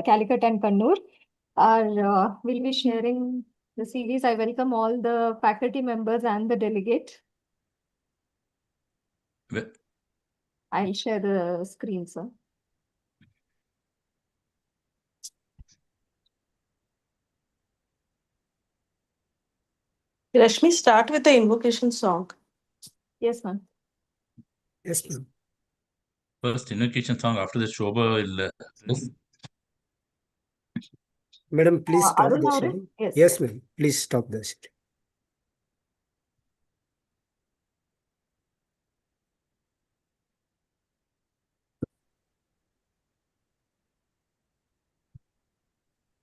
Calicut and Kannur will be sharing the series. I welcome all the faculty members and the delegate. I'll share the screen, sir. Rashmi, start with the invocation song. Yes, ma'am. Yes, ma'am. First invocation song, after the Shobha will. Madam, please stop Arun the Aure? session. Yes. Yes, ma'am. Please stop the session.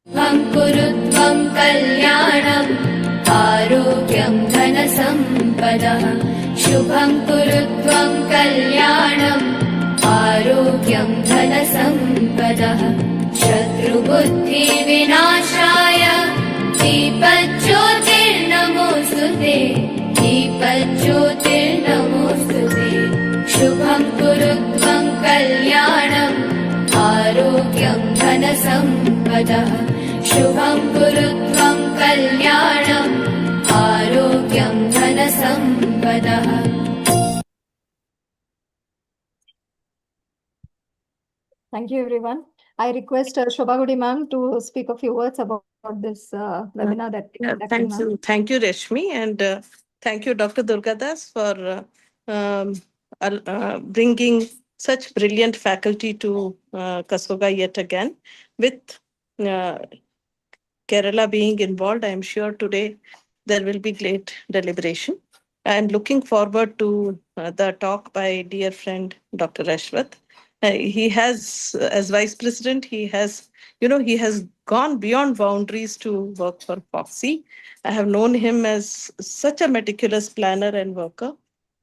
कुरुत्वं कल्याणम् आरोग्यं धनसम्पदः शुभं कुरुत्वं कल्याणम् आरोग्यं धनसम्पदः शत्रुबुद्धिविनाशाय दीपज्योतिर्नमोऽस्तुते दीपज्योतिर्नमोऽस्तुते शुभं कुरुत्वं कल्याणम् आरोग्यं धनसम्पदः शुभं कुरुत्वं कल्याणम् आरोग्यं धनसम्पदः. Thank you, everyone. I request Shobha Gudi ma'am to speak a few words about this webinar that Thank you, Rashmi, and thank you, Dr. Durgadas, for bringing such brilliant faculty to KSOGA yet again. With Kerala being involved, I am sure today there will be great deliberation. I am looking forward to the talk by dear friend Dr. Ashwath. He has, as Vice President, he has gone beyond boundaries to work for FOXI. I have known him as such a meticulous planner and worker.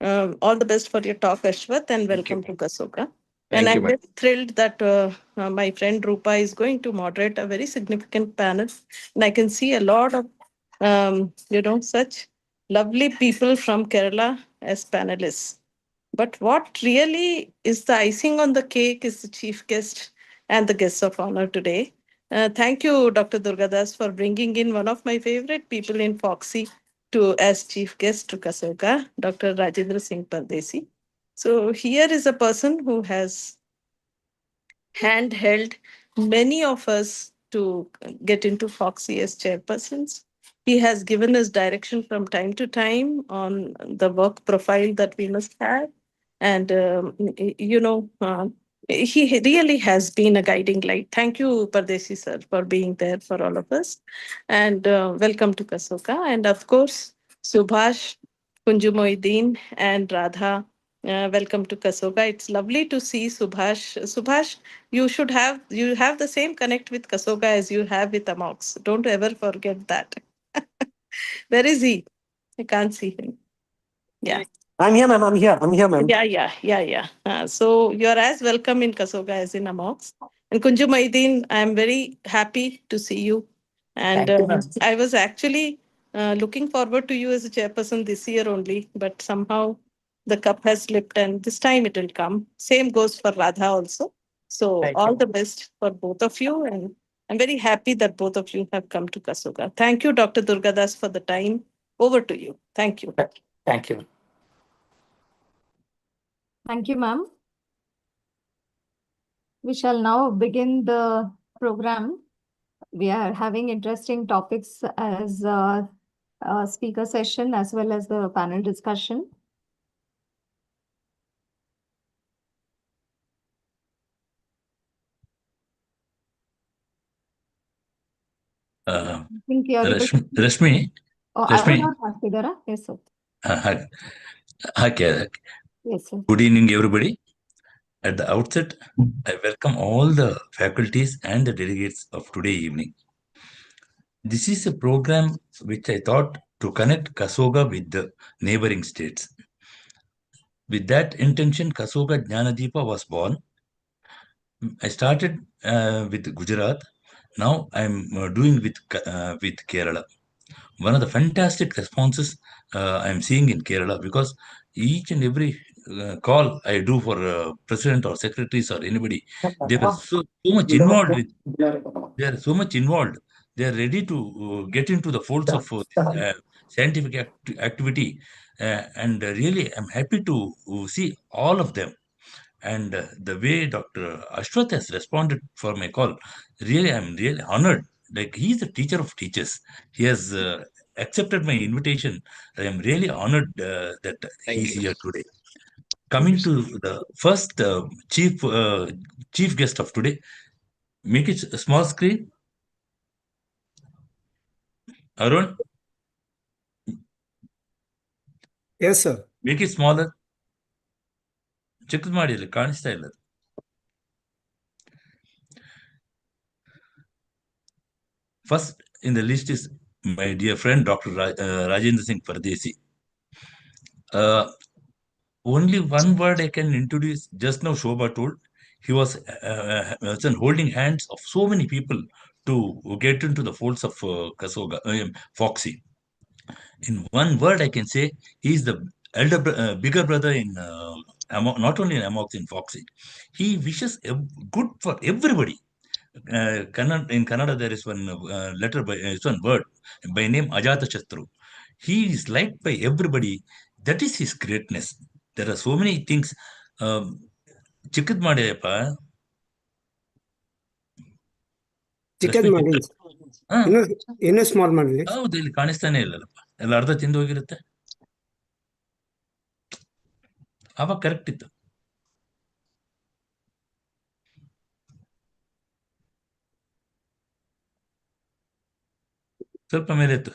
All the best for your talk, Ashwath, and welcome to KSOGA. And I'm very thrilled that my friend Rupa is going to moderate a very significant panel. And I can see a lot of, such lovely people from Kerala as panelists. But what really is the icing on the cake is the chief guest and the guests of honor today. Thank you, Dr. Durgadas, for bringing in one of my favorite people in FOXI as chief guest to KSOGA, Dr. Rajendra Singh Pardesi. So here is a person who has handheld many of us to get into FOXI as chairpersons. He has given us direction from time to time on the work profile that we must have. And, he really has been a guiding light. Thank you, Pardesi sir, for being there for all of us. And welcome to KSOGA. And of course, Subhash, Kunju Moideen, and Radha. Welcome to KSOGA. It's lovely to see Subhash. Subhash, you have the same connect with KSOGA as you have with Amox. Don't ever forget that. Where is he? I can't see him. Yeah. I'm here, ma'am. ma'am. Yeah. So you're as welcome in KSOGA as in Amox. And Kunju Moideen, I'm very happy to see you. And I was actually looking forward to you as a chairperson this year only, but somehow the cup has slipped and this time it will come. Same goes for Radha also. So all the best for both of you. And I'm very happy that both of you have come to KSOGA. Thank you, Dr. Durgadas, for the time. Over to you. Thank you. Thank you. Thank you, ma'am. We shall now begin the program. We are having interesting topics as a speaker session as well as the panel discussion. Rashmi. Yes, sir. Okay. Yes, sir. Good evening, everybody. At the outset, I welcome all the faculties and the delegates of today evening. This is a program which I thought to connect KSOGA with the neighboring states. With that intention, KSOGA Gyanadeepa was born. I started with Gujarat. Now I'm doing with Kerala. One of the fantastic responses I'm seeing in Kerala, because each and every call I do for president or secretaries or anybody, they were so much involved with. They are so much involved. They are ready to get into the folds of scientific activity, and really, I'm happy to see all of them. And the way Dr. Ashwath has responded for my call, really, I'm really honored. Like, he's a teacher of teachers. He has accepted my invitation. I am really honored that he's here today. Coming to the first chief guest of today, make it a small screen. Arun, Yes, sir. make it smaller. ಚಿಕ್ಕದು ಮಾಡಿ ಅಲ್ಲಿ ಕಾಣಿಸ್ತಾ ಇಲ್ಲ. First in the list is my dear friend Dr. Rajendra Singh Pardesi. Only one word I can introduce. Just now Shobha told he was holding hands of so many people to get into the folds of KSOGA, Foxy. In one word I can say he is the bigger brother in not only in Amox, in Foxy. He wishes good for everybody. In Kannada, there is one letter by one word by name Ajata Chatru. He is liked by everybody. That is his greatness. There are so many things. ಚಿಕ್ಕದ್ ಮಾಡಿಯಪ್ಪ, ಚಿಕ್ಕದ್ ಮಾಡಿ ಇನ್ನೂ small ಮಾಡಿ. ಹೌದು, ಇಲ್ಲಿ ಕಾಣಿಸ್ತಾನೆ ಇಲ್ಲಲ್ಲಪ್ಪ, ಎಲ್ಲ ಅರ್ಧ ತಿಂದು ಹೋಗಿರುತ್ತೆ. ಅವಾಗ ಕರೆಕ್ಟ್ ಇತ್ತು. ಸ್ವಲ್ಪ ಮೇಲೆ ಇತ್ತು.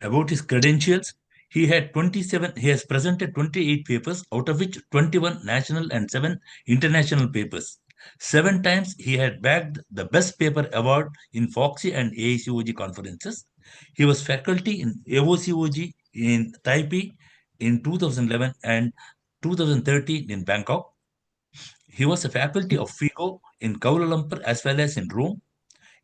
About his credentials, he has presented 28 papers, out of which 21 national and 7 international papers. 7 times he had bagged the best paper award in Foxy and AICOG conferences. He was faculty in AOCOG in Taipei in 2011 and 2013 in Bangkok. He was a faculty of FIGO in Kuala Lumpur as well as in Rome.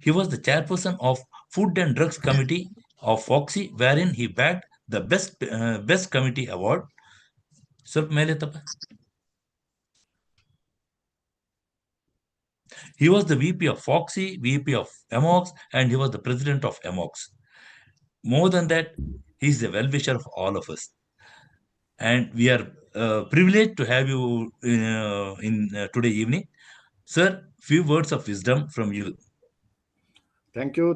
He was the chairperson of Food and Drugs Committee of Foxy, wherein he bagged the best committee award. He was the VP of Foxy, VP of Amox, and he was the president of Amox. More than that, he is a well-wisher of all of us. And we are privileged to have you in today evening. Sir, few words of wisdom from you. Thank you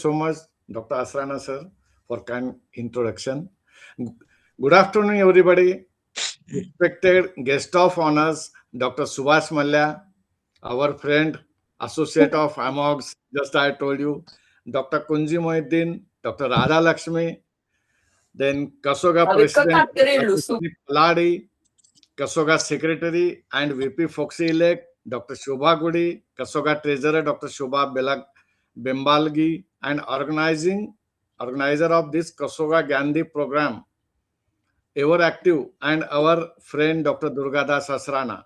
so much, Dr. Asrana sir, for kind introduction. Good afternoon, everybody. Respected guest of honors, Dr. Subhash Mallya, our friend, associate of Amox, just I told you, Dr. Kunji Mohiddin, Dr. Radha Lakshmi, then KSOGA President Paladi, KSOGA Secretary and VP Foxy elect, Dr. Shobha Gudi, KSOGA Treasurer, Dr. Shobha Bembalgi, and organizer of this KSOGA Gyanadeep program, ever active, and our friend Dr. Durgadas Asrana,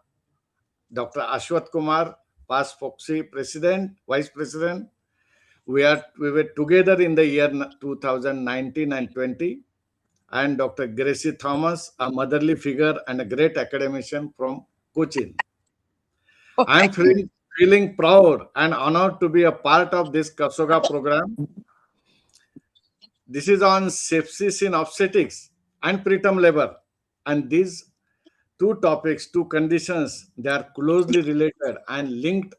Dr. Ashwath Kumar, past Foxy President, Vice President. We were together in the year 2019 and 20, and Dr. Gracie Thomas, a motherly figure and a great academician from Cochin. I am feeling proud and honored to be a part of this KSOGA program. This is on sepsis in obstetrics and preterm labor, and these two topics, two conditions, they are closely related and linked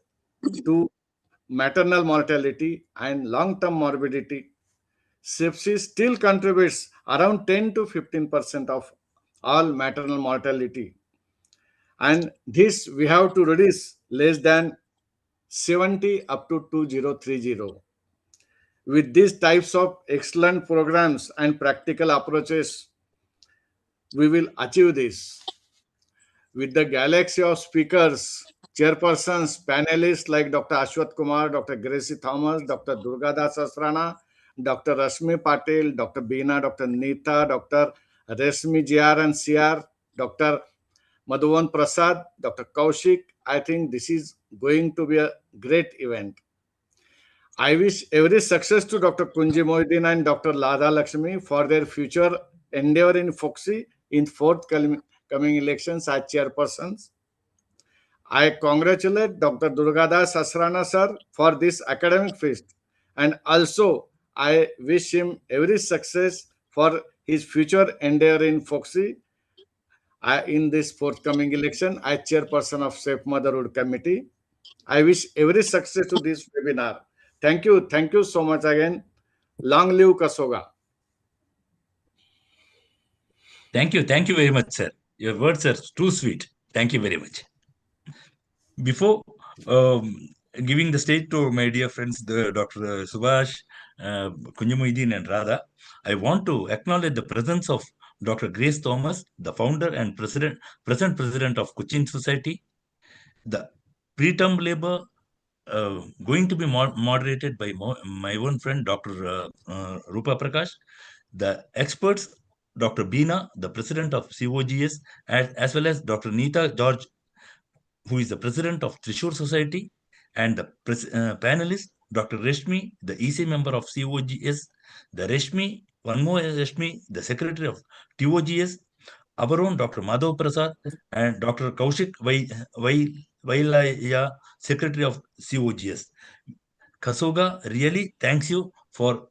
to maternal mortality and long-term morbidity. Sepsis still contributes around 10 to 15% of all maternal mortality, and this we have to reduce less than 70 up to 2030. With these types of excellent programs and practical approaches, we will achieve this. With the galaxy of speakers, chairpersons, panelists like Dr. Ashwath Kumar, Dr. Gracie Thomas, Dr. Durgadas Asrana, Dr. Rashmi Patil, Dr. Beena, Dr. Neeta, Dr. Resmi JR and CR, Dr. Madhuvan Prasad, Dr. Kaushik, I think this is going to be a great event. I wish every success to Dr. Kunji Mohiddin and Dr. Radha Lakshmi for their future endeavor in Foxy in forthcoming elections as chairpersons. I congratulate Dr. Durgadas Asrana sir for this academic feast, and also I wish him every success for his future endeavor in Foxy. In this forthcoming election as chairperson of Safe Motherhood Committee. I wish every success to this webinar. Thank you so much again. Long live KSOGA. Thank you very much, sir. Your words are too sweet. Thank you very much. Before giving the stage to my dear friends, Dr. Subhash, Kunjumuddin and Radha, I want to acknowledge the presence of Dr. Grace Thomas, the founder and present president of Cochin Society. The preterm labor going to be moderated by my own friend, Dr. Rupa Prakash. The experts, Dr. Beena, the president of COGS, as well as Dr. Neeta George, who is the president of Trishur Society, and the panelist, Dr. Reshmi, the EC member of COGS, the Reshmi, one more Reshmi, the secretary of TOGS, our own Dr. Madhav Prasad, and Dr. Kaushik Vailaya, secretary of COGS. KSOGA really thanks you for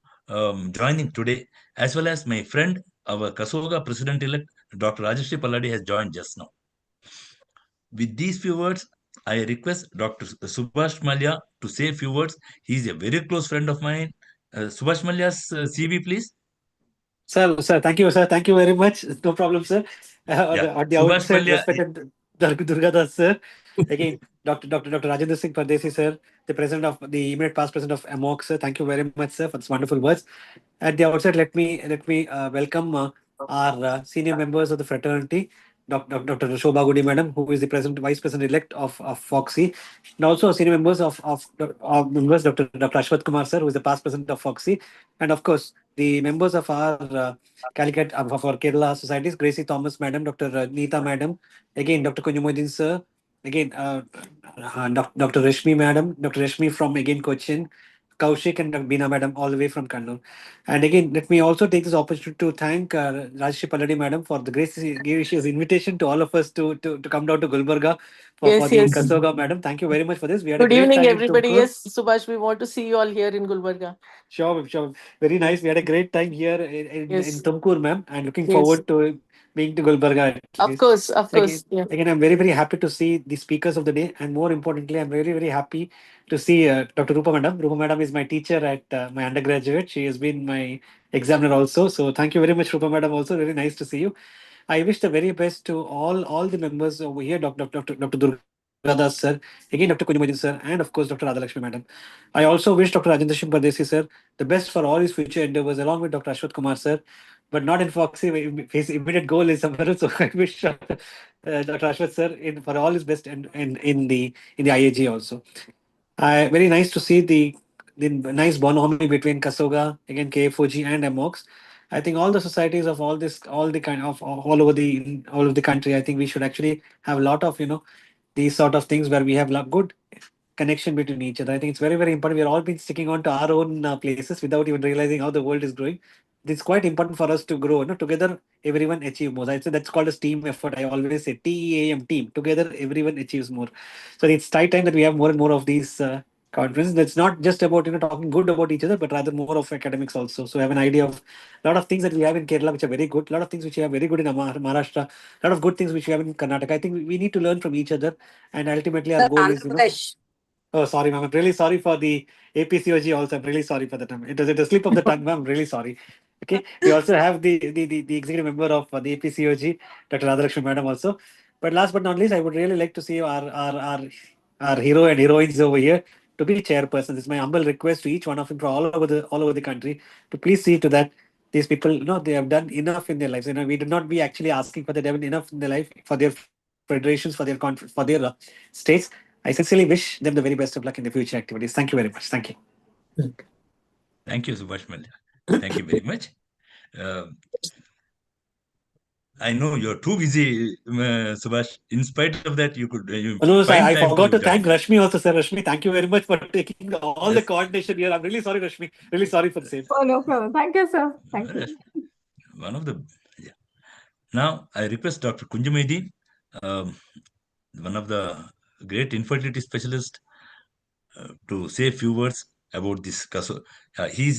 joining today, as well as my friend, our KSOGA president-elect, Dr. Rajeshri Palladi has joined just now. With these few words, I request Dr. Subhash Malya to say a few words. He is a very close friend of mine. Subhash Malya's CV, please. Sir, thank you, sir. Thank you very much. No problem, sir. On the Subhash outset, Malya, respected Durgadas, sir. Again, Dr. Rajendra Singh Pardesi, sir, the immediate past president of AMOC, sir. Thank you very much, sir, for these wonderful words. At the outset, let me welcome our senior members of the fraternity, Dr. Shobha Gudi, madam, who is the vice president elect of Foxy, and also senior members of members, Dr. Ashwath Kumar, sir, who is the past president of Foxy, and of course the members of our Calicut of our Kerala societies, Gracie Thomas, madam, Dr. Neeta, madam, again Dr. Kunjumuddin, sir, again Dr. Reshmi, madam, Dr. Reshmi from again Cochin, Kaushik and Beena, madam, all the way from Kannur. And again, let me also take this opportunity to thank Rajeshri Palladi, madam, for the gracious invitation to all of us to come down to Gulbarga for the KSOGA, madam. Thank you very much for this. We had Good a great evening, time everybody. In Yes, Subhash, we want to see you all here in Gulbarga. Sure. Very nice. We had a great time here in Tumkur, ma'am, and looking forward to being to Gulbarga. Of course. Again, I'm very, very happy to see the speakers of the day, and more importantly, I'm very, very happy to see Dr. Rupa madam. Rupa madam is my teacher at my undergraduate. She has been my examiner also. So thank you very much, Rupa madam. Also, very nice to see you. I wish the very best to all the members over here, Dr. Durgadas sir, again Dr. Kunjumuddin sir, and of course Dr. Radhalakshmi madam. I also wish Dr. Rajendra Singh Pardesi sir the best for all his future endeavors, along with Dr. Ashwath Kumar sir, but not in Foxy. His immediate goal is somewhere else. So I wish Dr. Ashwath sir for all his best and in the IAG also. Very nice to see the nice bonhomie between KSOGA, again KFOG and AMOX. I think all the societies of all over the country, I think we should actually have a lot of these sort of things where we have good connection between each other. I think it's very, very important. We're all been sticking on to our own places without even realizing how the world is growing. It's quite important for us to grow. Together, everyone achieve more. I say that's called a team effort. I always say TEAM, team. Together, everyone achieves more. So it's time that we have more and more of these conferences. That's not just about talking good about each other, but rather more of academics also. So I have an idea of a lot of things that we have in Kerala which are very good. A lot of things which we have very good in Maharashtra. A lot of good things which we have in Karnataka. I think we need to learn from each other, and ultimately our goal is Oh, sorry, ma'am. I'm really sorry for the APCOG also. I'm really sorry for that. It was a slip of the tongue, ma'am. I'm really sorry. Okay. We also have the executive member of the APCOG, Dr. Radhalakshmi madam also. But last but not least, I would really like to see our hero and heroines over here to be chairpersons. It's my humble request to each one of them from all over the country to please see to that these people, they have done enough in their lives. We did not be actually asking for that. They have done enough in their life for their federations, for their states. I sincerely wish them the very best of luck in the future activities. Thank you very much. Thank you. Thank you, Subhash Malya. Thank you very much. I know you're too busy, Subhash. In spite of that, you could. I forgot to thank Rashmi also, sir. Rashmi, thank you very much for taking all the coordination here. I'm really sorry, Rashmi. Really sorry for the same. Oh, no problem. Thank you, sir. Thank you. One of the Now, I request Dr. Kunjumedi, one of the great infertility specialists, to say a few words about this. He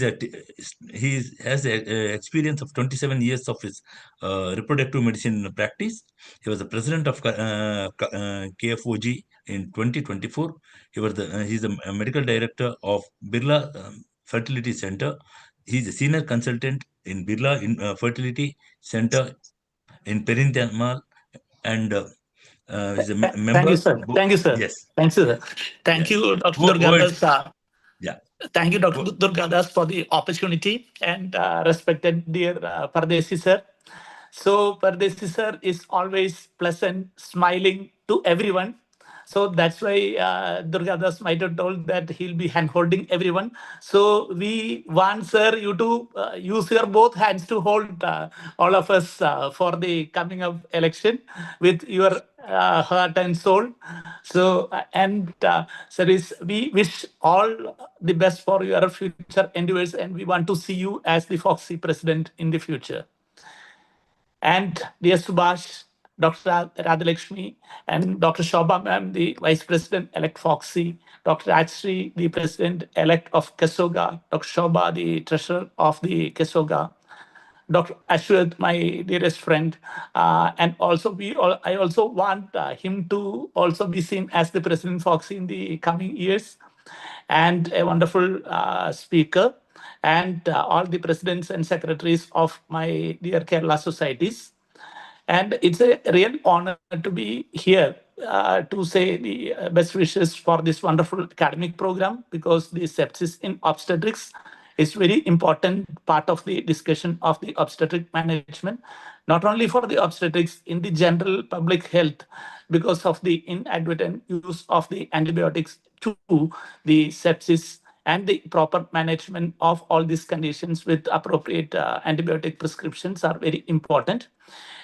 has experience of 27 years of his reproductive medicine practice. He was the president of KFOG in 2024. He's the medical director of Birla Fertility Center. He's a senior consultant in Birla Fertility Center in Perintamal, and he's a member. Thank you, sir. Thank you, sir. Yes. Thanks, sir. Thank Yes. you, Dr. Go ahead. Durgadas. Yeah. Thank you, Dr. Durgadas, for the opportunity, and respected dear Pardesi, sir. So Pardesi, sir, is always pleasant, smiling to everyone. So that's why Durgadas might have told that he'll be hand-holding everyone. So we want, sir, you to use your both hands to hold all of us for the coming of election with your heart and soul. So, sir, we wish all the best for your future endeavors, and we want to see you as the Foxy president in the future. And dear Subhash, Dr. Radhalakshmi, and Dr. Shobha ma'am, the Vice President-elect Foxy, Dr. Rajshri, the President-elect of KSOGA, Dr. Shobha, the Treasurer of the KSOGA, Dr. Ashwath, my dearest friend, and also I also want him to also be seen as the President Foxy in the coming years, and a wonderful speaker, and all the presidents and secretaries of my dear Kerala societies. And it's a real honor to be here to say the best wishes for this wonderful academic program, because the sepsis in obstetrics is very important part of the discussion of the obstetric management, not only for the obstetrics, in the general public health, because of the inadvertent use of the antibiotics to the sepsis, and the proper management of all these conditions with appropriate antibiotic prescriptions are very important.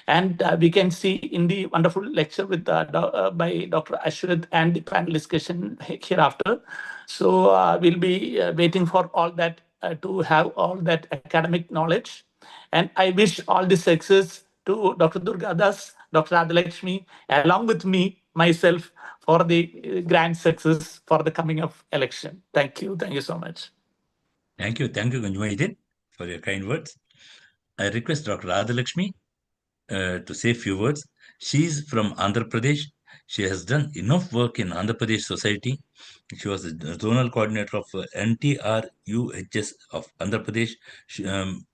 And we can see in the wonderful lecture with by Dr. Ashwath and the panel discussion hereafter. So we'll be waiting for all that to have all that academic knowledge. And I wish all the success to Dr. Durgadas, Dr. Radhalakshmi, along with me, myself, for the grand success for the coming of election. Thank you. Thank you so much. Thank you, Kunjumedi, for your kind words. I request Dr. Radhalakshmi to say a few words. She's from Andhra Pradesh. She has done enough work in Andhra Pradesh society. She was the zonal coordinator of NTRUHS of Andhra Pradesh.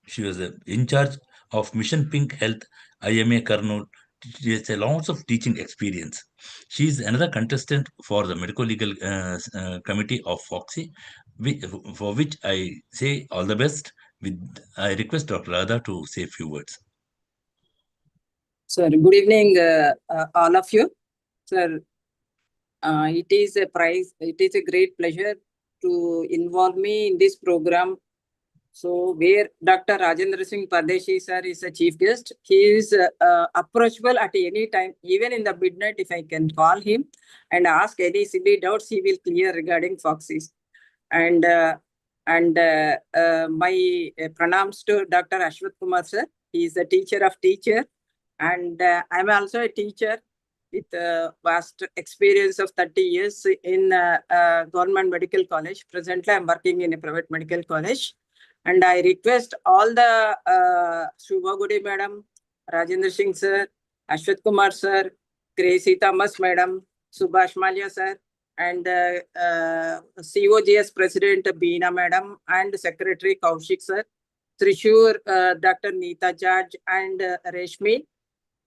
She was in charge of Mission Pink Health, IMA Kurnool. She has a lots of teaching experience. She is another contestant for the medical legal committee of Foxy, for which I say all the best. I request Dr. Radha to say a few words. Sir, good evening, all of you. Sir, it is a great pleasure to involve me in this program. So, where Dr. Rajendra Singh Pardeshi sir is a chief guest, he is approachable at any time, even in the midnight. If I can call him and ask any silly doubts, he will clear regarding Foxys. And my pranams to Dr. Ashwath Kumar sir. He is a teacher of teacher. And I'm also a teacher with vast experience of 30 years in government medical college. Presently, I'm working in a private medical college. And I request all the Shubha Gudi madam, Rajendra Singh sir, Ashwath Kumar sir, Gracie Thomas madam, Subhash Malia sir, and COGS President Beena madam, and Secretary Kaushik sir, Trishur, Dr. Neeta Judge, and Reshmi.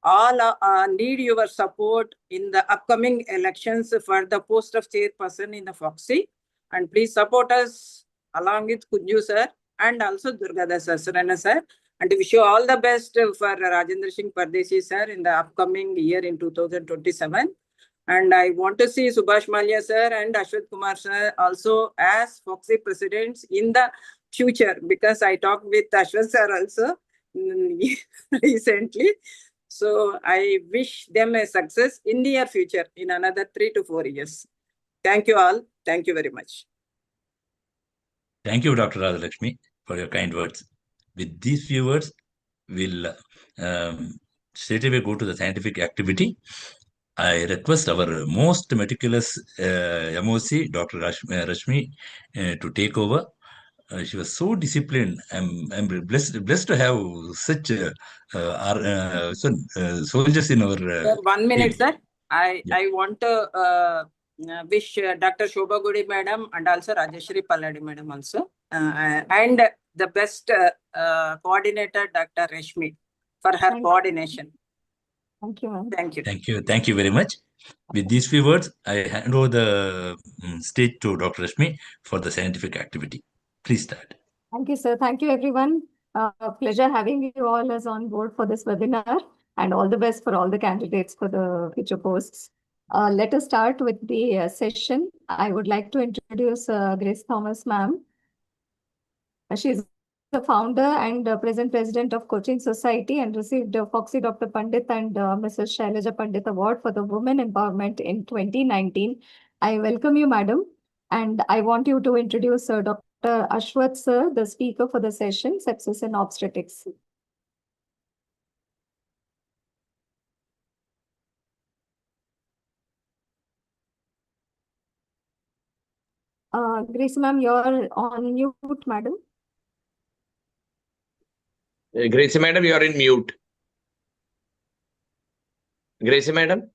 All need your support in the upcoming elections for the post of chairperson in the Foxy. And please support us along with Kunju sir and also Durgadas Asrana sir. And wish you all the best for Rajendra Singh Pardeshi sir in the upcoming year in 2027. And I want to see Subhash Malia sir and Ashwath Kumar sir also as Foxy presidents in the future, because I talked with Ashwath sir also recently. So I wish them a success in the near future in another 3 to 4 years. Thank you all. Thank you very much. Thank you, Dr. Radhalakshmi, for your kind words. With these few words, we'll straight away go to the scientific activity. I request our most meticulous MOC, Dr. Rashmi, to take over. She was so disciplined. I'm blessed to have such soldiers in our Sir, 1 minute, team. sir. Yeah. I want to wish Dr. Shobha Gudi madam and also Rajeshri Palladi madam also. And the best coordinator, Dr. Reshmi, for her coordination. Thank you, ma'am. Thank you. Thank you. Thank you very much. With these few words, I hand over the stage to Dr. Rashmi for the scientific activity. Please start. Thank you, sir. Thank you, everyone. Pleasure having you all as on board for this webinar, and all the best for all the candidates for the future posts. Let us start with the session. I would like to introduce Grace Thomas, ma'am. She is the founder and present president of Coaching Society and received Foxy Dr. Pandit and Mrs. Shailaja Pandit Award for the Women Empowerment in 2019. I welcome you, madam. And I want you to introduce Dr. Ashwath, sir, the speaker for the session, Sepsis and Obstetrics. Grace, ma'am, you're on mute, madam. Gracie madam, you are in mute. Gracie madam?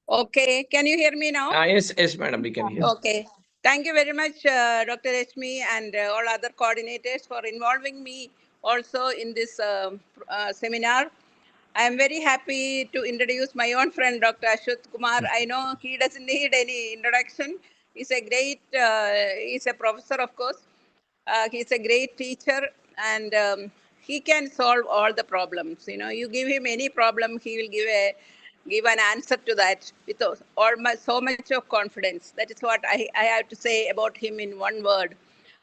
Okay, can you hear me now? Yes, madam, we can hear. Okay. Thank you very much, Dr. Rashmi and all other coordinators for involving me also in this seminar. I am very happy to introduce my own friend, Dr. Ashwath Kumar. I know he doesn't need any introduction. He's a great, he's a professor, of course. He's a great teacher, and he can solve all the problems. You know, you give him any problem, he will give an answer to that with so much of confidence. That is what I have to say about him in one word.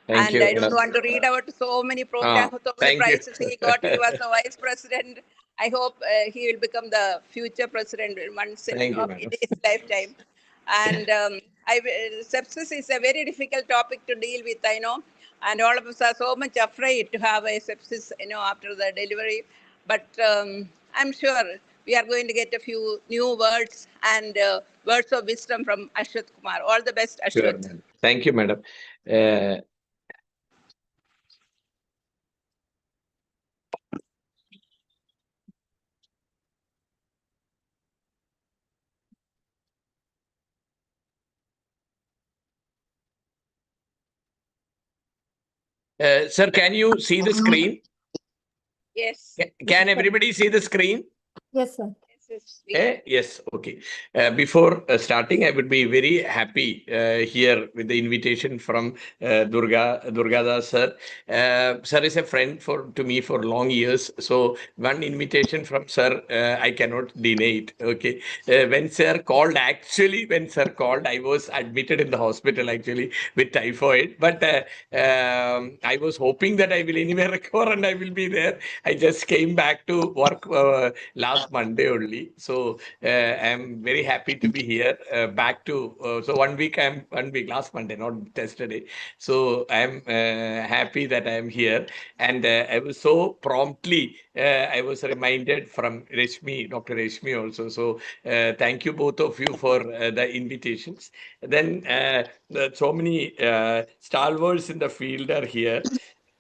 Thank you. I don't want to read out so many programs, so many prizes he got. He was the vice president. I hope he will become the future president once in his lifetime. And sepsis is a very difficult topic to deal with, I know. And all of us are so much afraid to have a sepsis, you know, after the delivery. But I'm sure we are going to get a few new words and words of wisdom from Ashwath Kumar. All the best, Ashwath. Sure, thank you, madam. Sir, can you see the screen? Yes. Can everybody see the screen? Yes, sir. Yes, okay. Before starting, I would be very happy here with the invitation from Durgadas sir. Sir is a friend to me for long years. So one invitation from sir, I cannot deny it. Okay. When sir called, I was admitted in the hospital actually with typhoid. But I was hoping that I will anyway recover and I will be there. I just came back to work last Monday only. So I'm very happy to be here. Back to so 1 week. Last Monday, not yesterday. So I'm happy that I'm here, and I was so promptly. I was reminded from Dr. Reshmi also. So thank you both of you for the invitations. Then so many stalwarts in the field are here.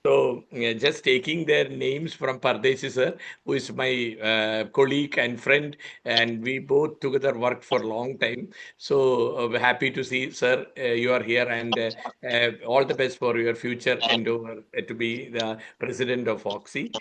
So just taking their names from Pardesi sir, who is my colleague and friend, and we both together worked for a long time. So happy to see, sir, you are here, and all the best for your future endeavor to be the president of Oxy.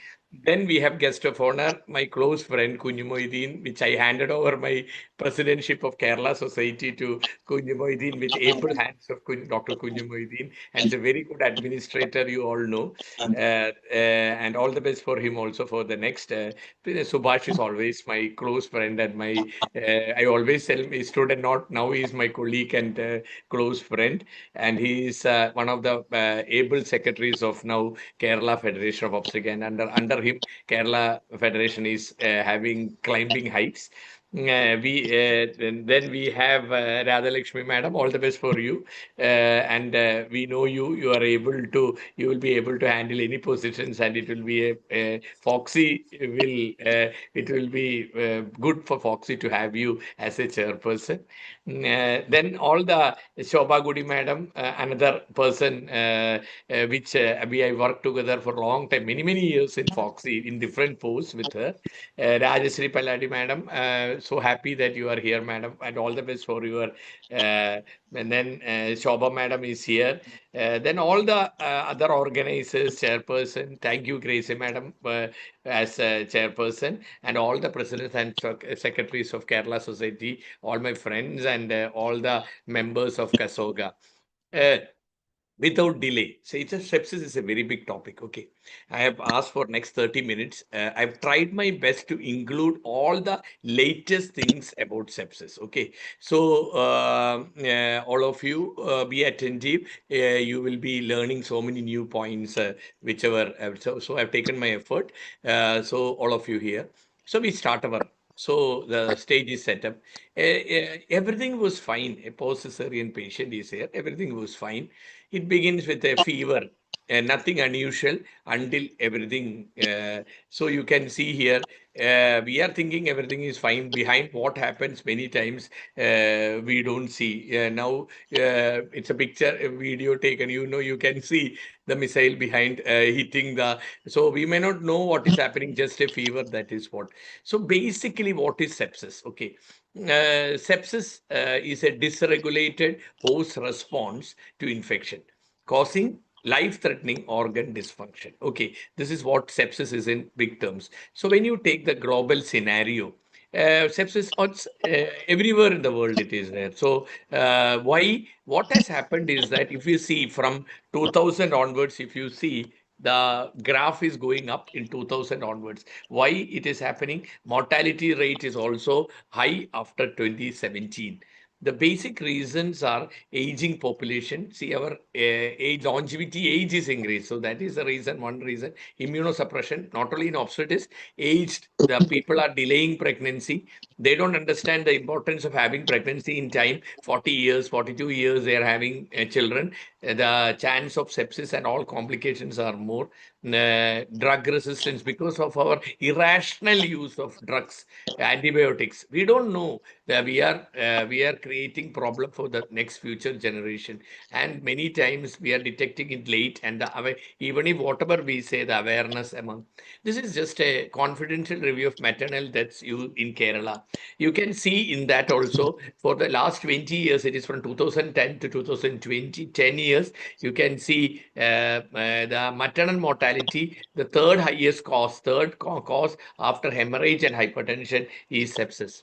Then we have guest of honor, my close friend Kunju Moideen, which I handed over my presidentship of Kerala Society to Kunju Moideen with able hands of Dr. Kunju Moideen, and is a very good administrator, you all know. And all the best for him also for the next. Subhash is always my close friend, and I always tell him, student, not now he is my colleague and close friend, and he is one of the able secretaries of now Kerala Federation of Obstetrics, and under him Kerala Federation is having climbing heights. Then we have Radhalakshmi Madam. All the best for you. And we know you. You are able to. You will be able to handle any positions, and it will be a Foxy will. It will be good for Foxy to have you as a chairperson. Then all the Shobha Gudi Madam, another person which we have worked together for a long time, many years in Foxy in different posts with her. Rajashree Palladi Madam, so happy that you are here, Madam, and all the best for your. And then Shobha Madam is here. Then all the other organizers, chairperson, thank you, Gracie Madam, as chairperson, and all the presidents and secretaries of Kerala Society, all my friends, and all the members of KSOGA. Without delay. So it's a sepsis is a very big topic. Okay. I have asked for next 30 minutes. I've tried my best to include all the latest things about sepsis. Okay. So all of you be attentive. You will be learning so many new points, whichever. So I've taken my effort. So all of you here. So we start our. So the stage is set up. Everything was fine. A post-cesarean patient is here. Everything was fine. It begins with a fever, nothing unusual until everything. So you can see here, we are thinking everything is fine. Behind what happens many times, we don't see. Now it's a picture, a video taken. You can see the missile behind hitting the. So we may not know what is happening. Just a fever. That is what. So basically, what is sepsis? Okay. Sepsis is a dysregulated host response to infection, causing life-threatening organ dysfunction. Okay, this is what sepsis is in big terms. So when you take the global scenario, sepsis, everywhere in the world it is there. So what has happened is that if you see from 2000 onwards, if you see the graph is going up in 2000 onwards. Why it is happening? Mortality rate is also high after 2017. The basic reasons are aging population. See, our age longevity age is increased. So that is the reason, one reason. Immunosuppression, not only in obstetrics, aged, the people are delaying pregnancy. They don't understand the importance of having pregnancy in time. 40 years, 42 years, they are having children. The chance of sepsis and all complications are more. Drug resistance because of our irrational use of drugs, antibiotics. We don't know that we are creating problem for the next future generation, and many times we are detecting it late. And even if whatever we say, the awareness among this is just a confidential review of maternal deaths in Kerala. You can see in that also for the last 20 years, it is from 2010 to 2020, 10 years. You can see the maternal mortality, the third highest cause, cause after hemorrhage and hypertension is sepsis.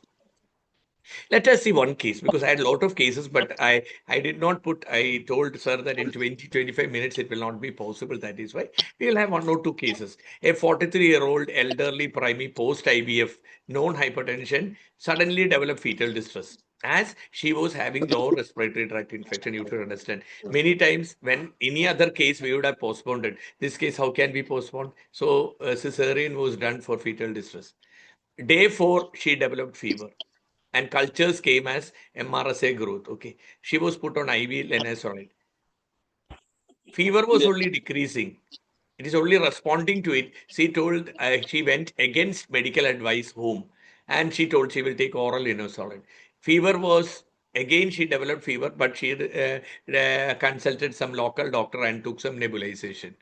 Let us see one case, because I had a lot of cases, but I did not put, I told sir that in 20-25 minutes it will not be possible. That is why we will have one or two cases. A 43-year-old elderly primary post-IVF, known hypertension, suddenly developed fetal distress. As she was having low respiratory tract infection, you should understand. Many times when any other case, we would have postponed it. This case, how can we postpone? So cesarean was done for fetal distress. Day 4, she developed fever, and cultures came as MRSA growth. Okay. She was put on IV linezolid. Fever was only decreasing. It is only responding to it. She told, she went against medical advice home, and she told she will take oral linezolid. Fever was, again she developed fever, but she consulted some local doctor and took some nebulization.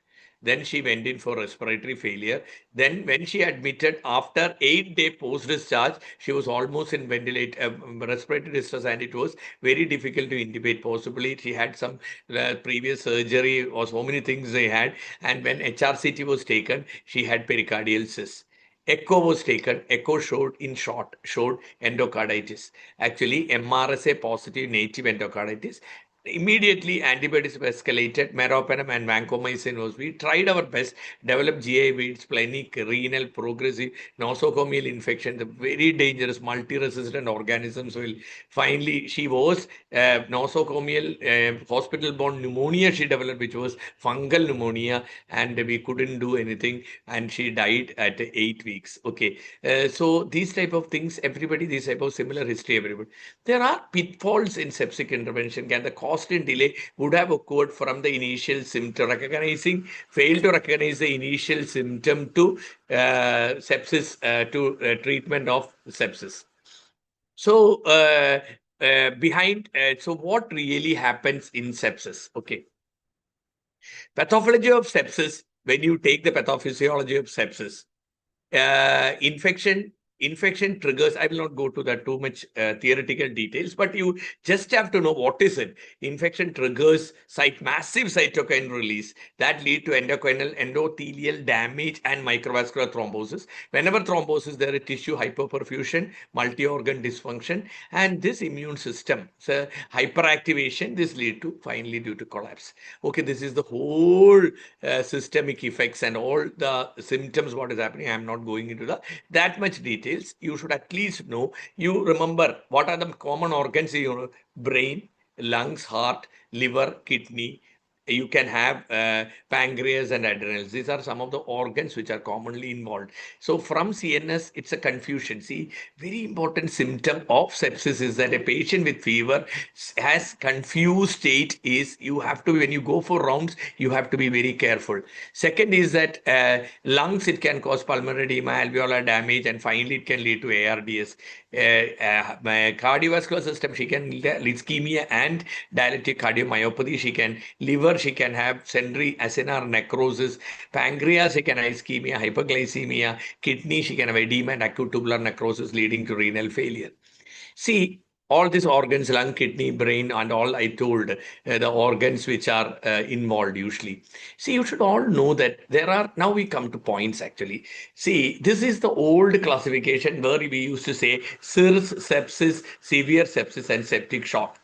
Then she went in for respiratory failure. Then when she admitted after 8-day post-discharge, she was almost in respiratory distress, and it was very difficult to intubate. Possibly she had some previous surgery or so many things they had. And when HRCT was taken, she had pericardial cyst. Echo was taken. Echo showed endocarditis. Actually, MRSA positive native endocarditis. Immediately, antibiotics were escalated. Meropenem and vancomycin was. We tried our best, developed GI bleeds, splenic, renal, progressive, nosocomial infection, the very dangerous multi-resistant organisms. Will finally, she was nosocomial hospital-borne pneumonia she developed, which was fungal pneumonia, and we couldn't do anything, and she died at 8 weeks. Okay, so these type of things, everybody, these type of similar history, everybody. There are pitfalls in septic intervention. Can the cost and delay would have occurred from the initial symptom fail to recognize the initial symptom to sepsis, to treatment of sepsis. So so what really happens in sepsis? Okay. Pathology of sepsis, when you take the pathophysiology of sepsis, infection triggers. I will not go to that too much theoretical details, but you just have to know what is it. Infection triggers massive cytokine release that lead to endothelial damage and microvascular thrombosis. Whenever thrombosis, there is tissue hypoperfusion, multi-organ dysfunction, and this immune system, so hyperactivation, this lead to finally due to collapse. Okay, this is the whole systemic effects and all the symptoms, what is happening. I am not going into that much details. You should at least know. You remember what are the common organs? Brain, lungs, heart, liver, kidney. You can have pancreas and adrenals. These are some of the organs which are commonly involved. So from CNS, it's a confusion. See, very important symptom of sepsis is that a patient with fever has confused state. Is you have to, when you go for rounds, you have to be very careful. Second is that lungs, it can cause pulmonary edema, alveolar damage, and finally it can lead to ARDS. Cardiovascular system, she can lead ischemia and dilated cardiomyopathy. She can liver, she can have central acinar necrosis. Pancreas, she can have ischemia, hyperglycemia. Kidney, she can have edema and acute tubular necrosis leading to renal failure. See, all these organs, lung, kidney, brain, and all I told, the organs which are involved usually. See, you should all know that there are, now we come to points actually. See, this is the old classification where we used to say SIRS, sepsis, severe sepsis, and septic shock.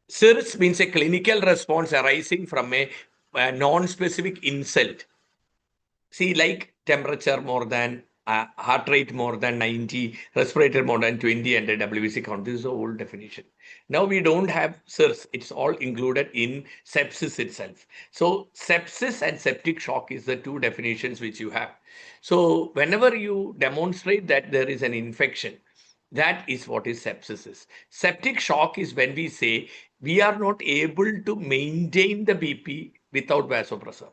SIRS means a clinical response arising from a non-specific insult. See, like temperature more than heart rate more than 90, respirator more than 20, and a WBC count. This is the old definition. Now we don't have SIRS. It's all included in sepsis itself. So sepsis and septic shock is the two definitions which you have. So whenever you demonstrate that there is an infection, that is what is sepsis is. Septic shock is when we say we are not able to maintain the BP without vasopressor.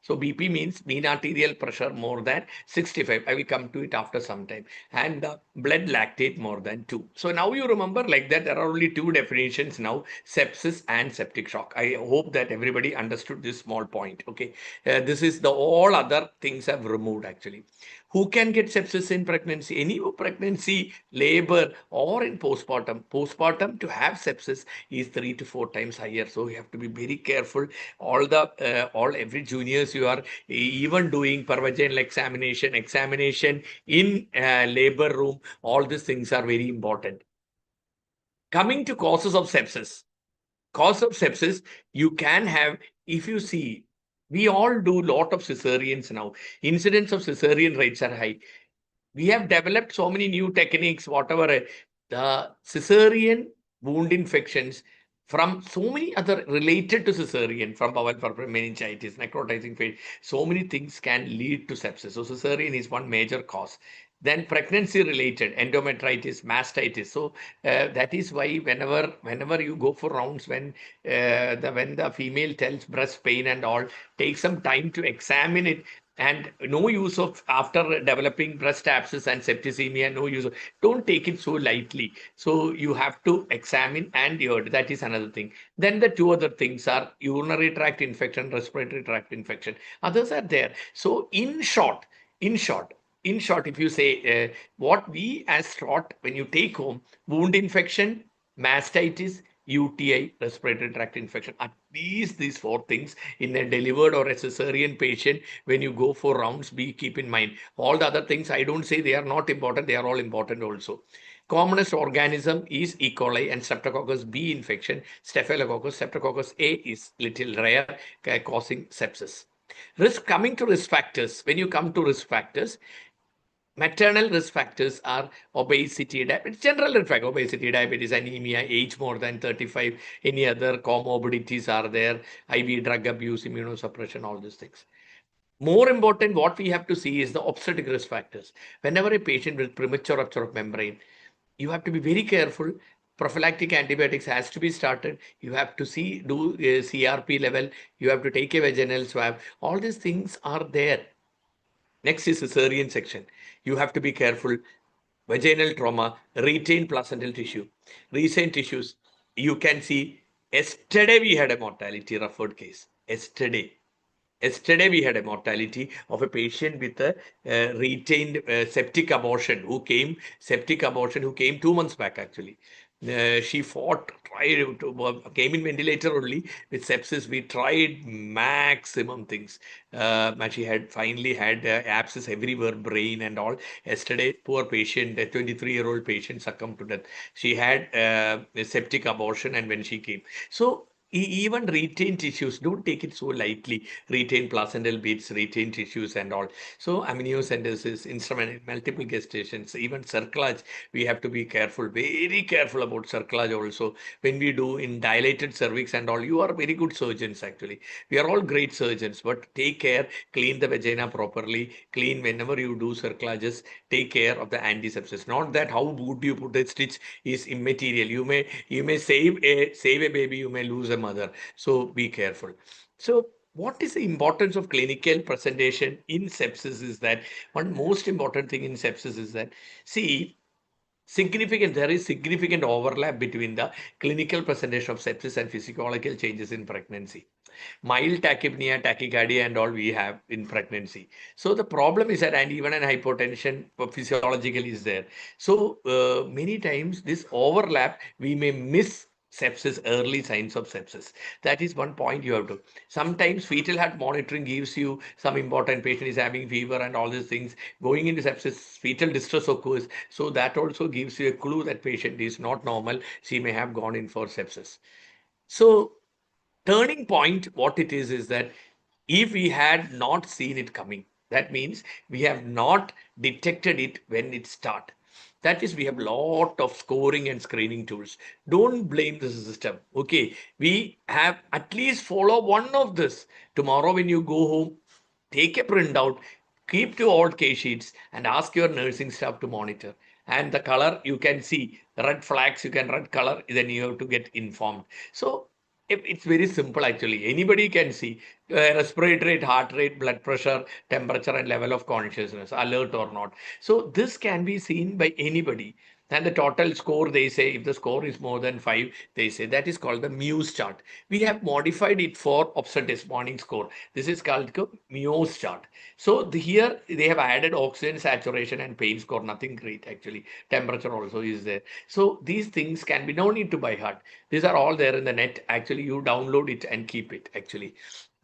So BP means mean arterial pressure more than 65. I will come to it after some time. And blood lactate more than 2. So now you remember like that there are only two definitions now, sepsis and septic shock. I hope that everybody understood this small point. Okay, this is the all other things have removed actually. Who can get sepsis in pregnancy? Any pregnancy, labor, or in postpartum. Postpartum to have sepsis is 3 to 4 times higher. So you have to be very careful. Every juniors you are even doing pervaginal examination in labor room. All these things are very important. Coming to causes of sepsis. Cause of sepsis, you can have, if you see, we all do a lot of cesareans now. Incidence of cesarean rates are high. We have developed so many new techniques, whatever. The cesarean wound infections from so many other related to cesarean, from bowel meningitis, necrotizing phase, so many things can lead to sepsis. So cesarean is one major cause. Then pregnancy related endometritis, mastitis. So that is why whenever you go for rounds, when the female tells breast pain and all, take some time to examine it. And no use of, after developing breast abscess and septicemia, no use of, don't take it so lightly. So you have to examine and that is another thing. Then the two other things are urinary tract infection, respiratory tract infection. Others are there. So in short, if you say what we as taught, when you take home, wound infection, mastitis, UTI, respiratory tract infection, at least these 4 things in a delivered or a cesarean patient, when you go for rounds, keep in mind. All the other things, I don't say they are not important, they are all important also. Commonest organism is E. coli and Streptococcus B infection. Staphylococcus, Streptococcus A is little rare, causing sepsis. Coming to risk factors. When you come to risk factors, maternal risk factors are obesity, diabetes, general risk factor, obesity, diabetes, anemia, age more than 35, any other comorbidities are there, IV drug abuse, immunosuppression, all these things. More important, what we have to see is the obstetric risk factors. Whenever a patient with premature rupture of membrane, you have to be very careful. Prophylactic antibiotics has to be started. You have to do a CRP level. You have to take a vaginal swab. All these things are there. Next is cesarean section. You have to be careful. Vaginal trauma, retained placental tissue. Recent tissues, you can see, yesterday we had a mortality referred case. Yesterday we had a mortality of a patient with a retained septic abortion who came 2 months back actually. She came in ventilator only with sepsis. We tried maximum things. She had finally had abscess everywhere, brain and all. Yesterday, poor patient, a 23-year-old patient succumbed to death. She had a septic abortion and when she came. So even retained tissues, don't take it so lightly. Retained placental bits, retained tissues and all. So amniocentesis, instrument, multiple gestations, even cerclage, we have to be careful, very careful about cerclage also. When we do in dilated cervix and all, you are very good surgeons actually. We are all great surgeons, but take care, clean the vagina properly, clean whenever you do cerclages, take care of the antisepsis. Not that how good you put a stitch is immaterial. You may save a baby, you may lose a mother. So be careful. So what is the importance of clinical presentation in sepsis is that one most important thing in sepsis is that, see, there is significant overlap between the clinical presentation of sepsis and physiological changes in pregnancy. Mild tachypnea, tachycardia and all we have in pregnancy. So the problem is that, and even an hypotension physiologically is there. So many times this overlap, we may miss sepsis, early signs of sepsis. That is one point you have to. Sometimes fetal heart monitoring gives you some important patient is having fever and all these things. Going into sepsis, fetal distress occurs. So that also gives you a clue that patient is not normal. She may have gone in for sepsis. So turning point, what it is that if we had not seen it coming, that means we have not detected it when it started. That is, we have lot of scoring and screening tools. Don't blame the system. Okay, we have at least follow one of this. Tomorrow when you go home, take a printout, keep 2 old case sheets and ask your nursing staff to monitor. And the color you can see, red flags, you can red color, then you have to get informed. So it's very simple actually. Anybody can see respiratory rate, heart rate, blood pressure, temperature and level of consciousness, alert or not. So this can be seen by anybody. And the total score, they say, if the score is more than 5, they say that is called the Muse chart. We have modified it for obstetrics morning score. This is called Muse chart. So here they have added oxygen saturation and pain score, nothing great actually. Temperature also is there. So these things can be no need to by heart. These are all there in the net. Actually, you download it and keep it actually.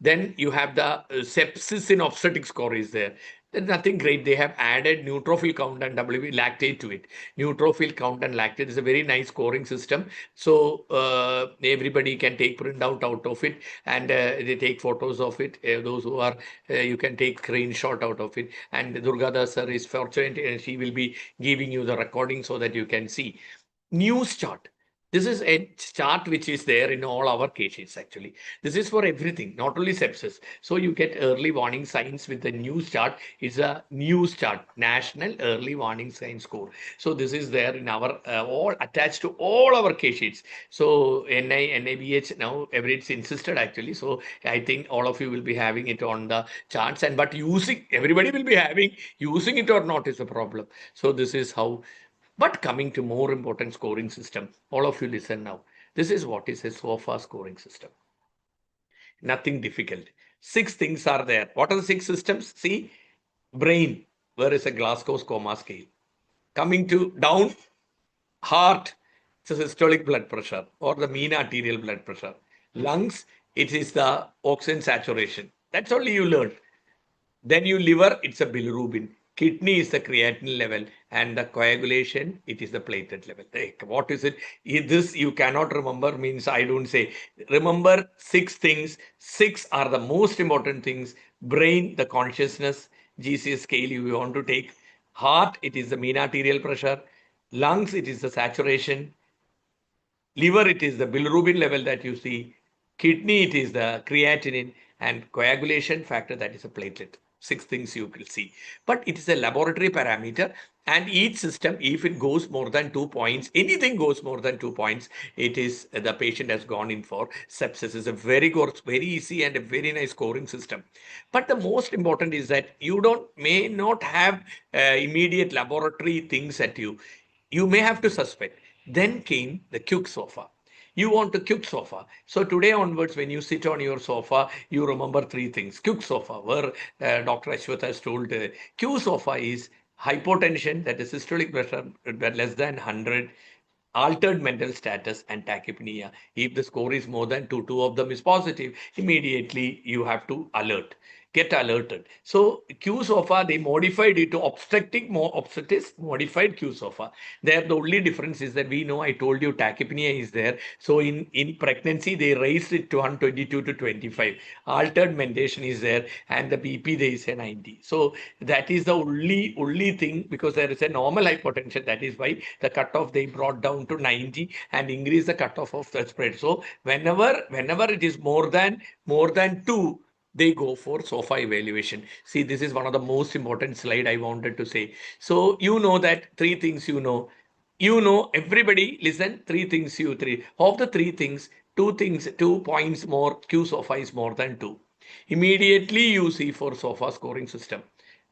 Then you have the sepsis in obstetric score is there. There's nothing great. They have added neutrophil count and WB lactate to it. Neutrophil count and lactate is a very nice scoring system. So everybody can take printout out of it and they take photos of it. Those who are, you can take screenshot out of it. And Durgada sir is fortunate and she will be giving you the recording so that you can see. News chart. This is a chart which is there in all our cases actually. This is for everything, not only sepsis. So you get early warning signs with the news chart. It's a news chart, National Early Warning Sign Score. So this is there in our all attached to all our case sheets. So NABH now it's insisted actually. So I think all of you will be having it on the charts and but everybody will be having using it or not is a problem. So this is how. But coming to more important scoring system, all of you listen now. This is what is a SOFA scoring system. Nothing difficult. 6 things are there. What are the 6 systems? See, brain, where is a Glasgow coma scale? Coming to down, heart, it's a systolic blood pressure or the mean arterial blood pressure. Lungs, it is the oxygen saturation. That's only you learn. Then you liver, it's a bilirubin. Kidney is the creatinine level, and the coagulation, it is the platelet level. What is it? This you cannot remember, means I don't say. Remember 6 things. 6 are the most important things. Brain, the consciousness, GCS scale you want to take. Heart, it is the mean arterial pressure. Lungs, it is the saturation. Liver, it is the bilirubin level that you see. Kidney, it is the creatinine, and coagulation factor, that is a platelet. 6 things you will see. But it is a laboratory parameter, and each system, if it goes more than 2 points, anything goes more than 2 points, it is the patient has gone in for sepsis. It's a very good, very easy and a very nice scoring system. But the most important is that you may not have immediate laboratory things at you. You may have to suspect. Then came the Q sofa. You want to Q sofa. So today onwards, when you sit on your sofa, you remember 3 things. Q sofa, where Dr. Ashwath has told Q sofa is hypotension, that is systolic pressure less than 100, altered mental status, and tachypnea. If the score is more than 2 of them is positive, immediately you have to get alerted. So Q SOFA, they modified it to obstetrics modified Q SOFA. There, the only difference is that we know, I told you, tachypnea is there. So in pregnancy, they raised it to 122 to 25. Altered mentation is there, and the BP there is a 90. So that is the only thing, because there is a normal hypertension. That is why the cutoff they brought down to 90 and increase the cutoff of the spread. So whenever it is more than 2, they go for SOFA evaluation. See, this is one of the most important slide I wanted to say. So you know that 3 things everybody listen, 3 things of the 3 things, 2 points more, Q SOFA is more than 2. Immediately you see for SOFA scoring system.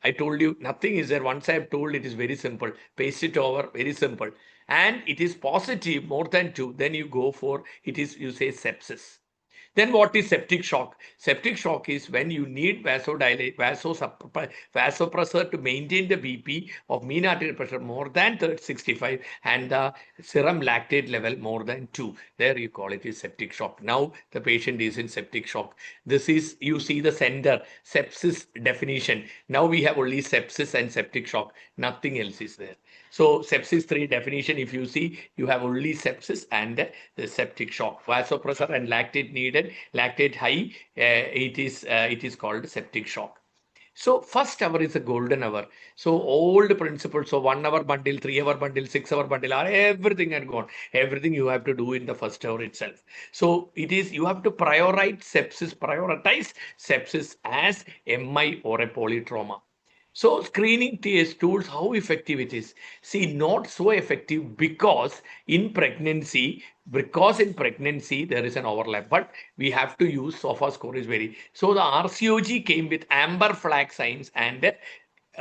I told you nothing is there. Once I have told, it is very simple. Paste it over, very simple. And it is positive more than 2. Then you go for, you say sepsis. Then what is septic shock? Septic shock is when you need vasopressor to maintain the BP of mean arterial pressure more than 65 and the serum lactate level more than 2. There you call it is septic shock. Now the patient is in septic shock. This is, you see the center, sepsis definition. Now we have only sepsis and septic shock. Nothing else is there. So sepsis 3 definition, if you see, you have only sepsis and the septic shock. Vasopressor and lactate needed, lactate high, it is called septic shock. So first hour is a golden hour. So old principles, so 1 hour bundle, 3 hour bundle, 6 hour bundle, everything had gone. Everything you have to do in the first hour itself. So you have to prioritize sepsis as MI or a polytrauma. So screening TS tools, how effective it is? See, not so effective because in pregnancy there is an overlap, but we have to use SOFA score is very. So the RCOG came with amber flag signs and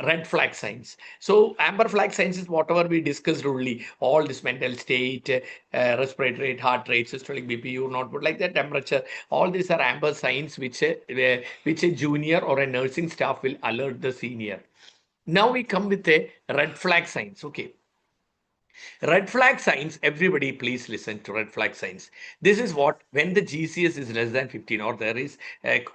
red flag signs. So amber flag signs is whatever we discussed only, all this mental state, respiratory rate, heart rate, systolic BP, you not put like that, temperature, all these are amber signs which a junior or a nursing staff will alert the senior. Now we come with a red flag signs. Okay. Red flag signs, everybody please listen to red flag signs. This is what, when the GCS is less than 15 or there is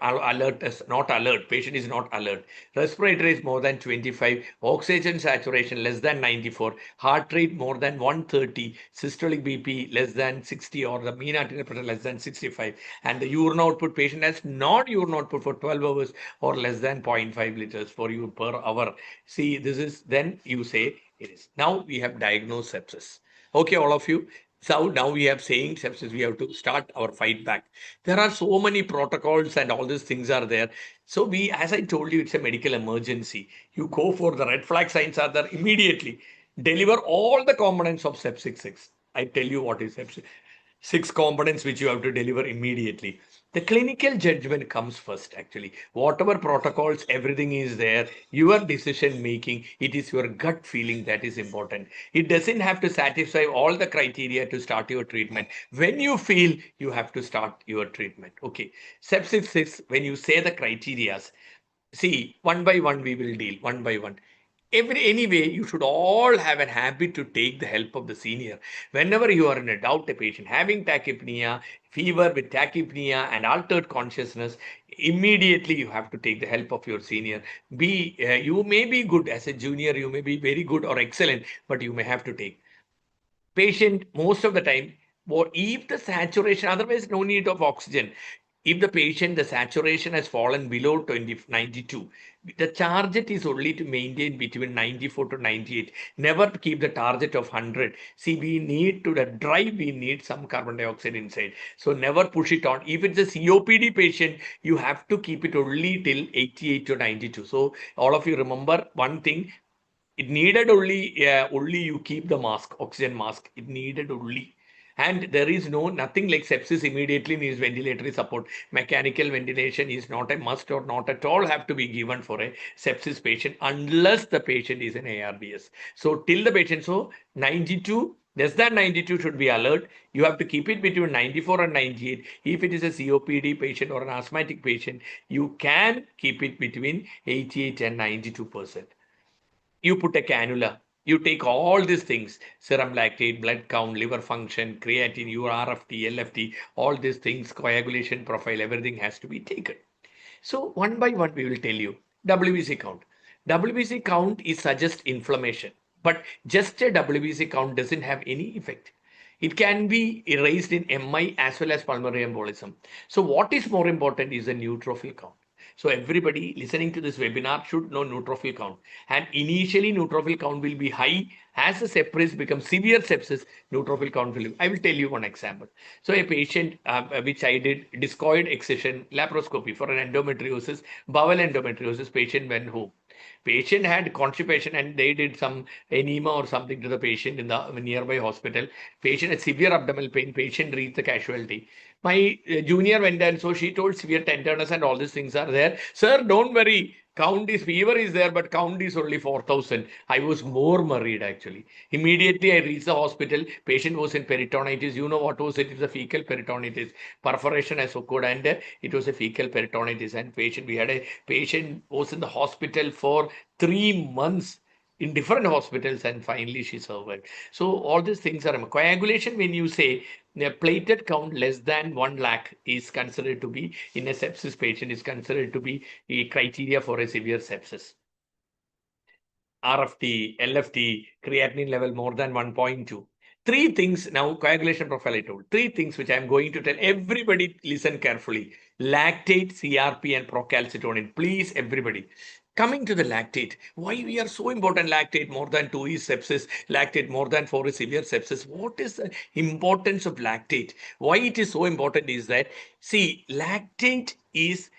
alert, not alert, patient is not alert. Respiratory is more than 25, oxygen saturation less than 94, heart rate more than 130, systolic BP less than 60 or the mean arterial pressure less than 65, and the urine output, patient has not urine output for 12 hours or less than 0.5 liters for you per hour. See, this is, then you say, it is. Now we have diagnosed sepsis. Okay, all of you. So now we have saying sepsis, we have to start our fight back. There are so many protocols and all these things are there. So we, as I told you, it's a medical emergency. You go for the red flag signs are there immediately. Deliver all the components of sepsis 6. I tell you what is sepsis. 6 components which you have to deliver immediately. The clinical judgment comes first, actually. Whatever protocols, everything is there. Your decision making, it is your gut feeling that is important. It doesn't have to satisfy all the criteria to start your treatment. When you feel, you have to start your treatment. Okay. Sepsis 6, when you say the criterias, see, one by one we will deal, one by one. Anyway, you should all have a habit to take the help of the senior. Whenever you are in a doubt, a patient having tachypnea, fever with tachypnea and altered consciousness, immediately you have to take the help of your senior. You may be good as a junior, you may be very good or excellent, but you may have to take. Patient most of the time, or if the saturation, otherwise no need of oxygen. If the patient, the saturation has fallen below 92, the target is only to maintain between 94 to 98. Never keep the target of 100. See, we need to the drive, we need some carbon dioxide inside. So never push it on. If it's a COPD patient, you have to keep it only till 88 to 92. So all of you remember one thing, it needed only you keep the mask, oxygen mask. It needed only. And there is nothing like sepsis immediately needs ventilatory support. Mechanical ventilation is not a must or not at all have to be given for a sepsis patient unless the patient is an ARDS. So till the patient, so 92, less than 92 should be alert. You have to keep it between 94 and 98. If it is a COPD patient or an asthmatic patient, you can keep it between 88 and 92%. You put a cannula, you take all these things, serum lactate, blood count, liver function, creatinine, your RFT, LFT, all these things, coagulation profile, everything has to be taken. So one by one, we will tell you. WBC count. WBC count is suggest inflammation, but just a WBC count doesn't have any effect. It can be erased in MI as well as pulmonary embolism. So what is more important is the neutrophil count. So everybody listening to this webinar should know neutrophil count. And initially neutrophil count will be high. As the sepsis becomes severe sepsis, neutrophil count will. I will tell you one example. So a patient which I did discoid excision laparoscopy for an endometriosis, bowel endometriosis, patient went home. Patient had constipation and they did some enema or something to the patient in the nearby hospital. Patient had severe abdominal pain. Patient reached the casualty. My junior went and so she told severe tenderness and all these things are there. Sir, don't worry. Count is fever is there, but count is only 4,000. I was more worried actually. Immediately I reached the hospital. Patient was in peritonitis. You know what was it? It was a fecal peritonitis. Perforation has occurred and it was a fecal peritonitis. And we had a patient was in the hospital for 3 months in different hospitals and finally she survived. So all these things are coagulation. When you say the platelet count less than 1 lakh is considered to be in a sepsis patient is considered to be a criteria for a severe sepsis. RFT, LFT, creatinine level more than 1.2. 3 things now, coagulation profile I told. 3 things which I am going to tell everybody, listen carefully. Lactate, CRP and procalcitonin. Please, everybody. Coming to the lactate, why we are so important? Lactate more than 2 is sepsis, lactate more than 4 is severe sepsis. What is the importance of lactate? Why it is so important is that, see, lactate is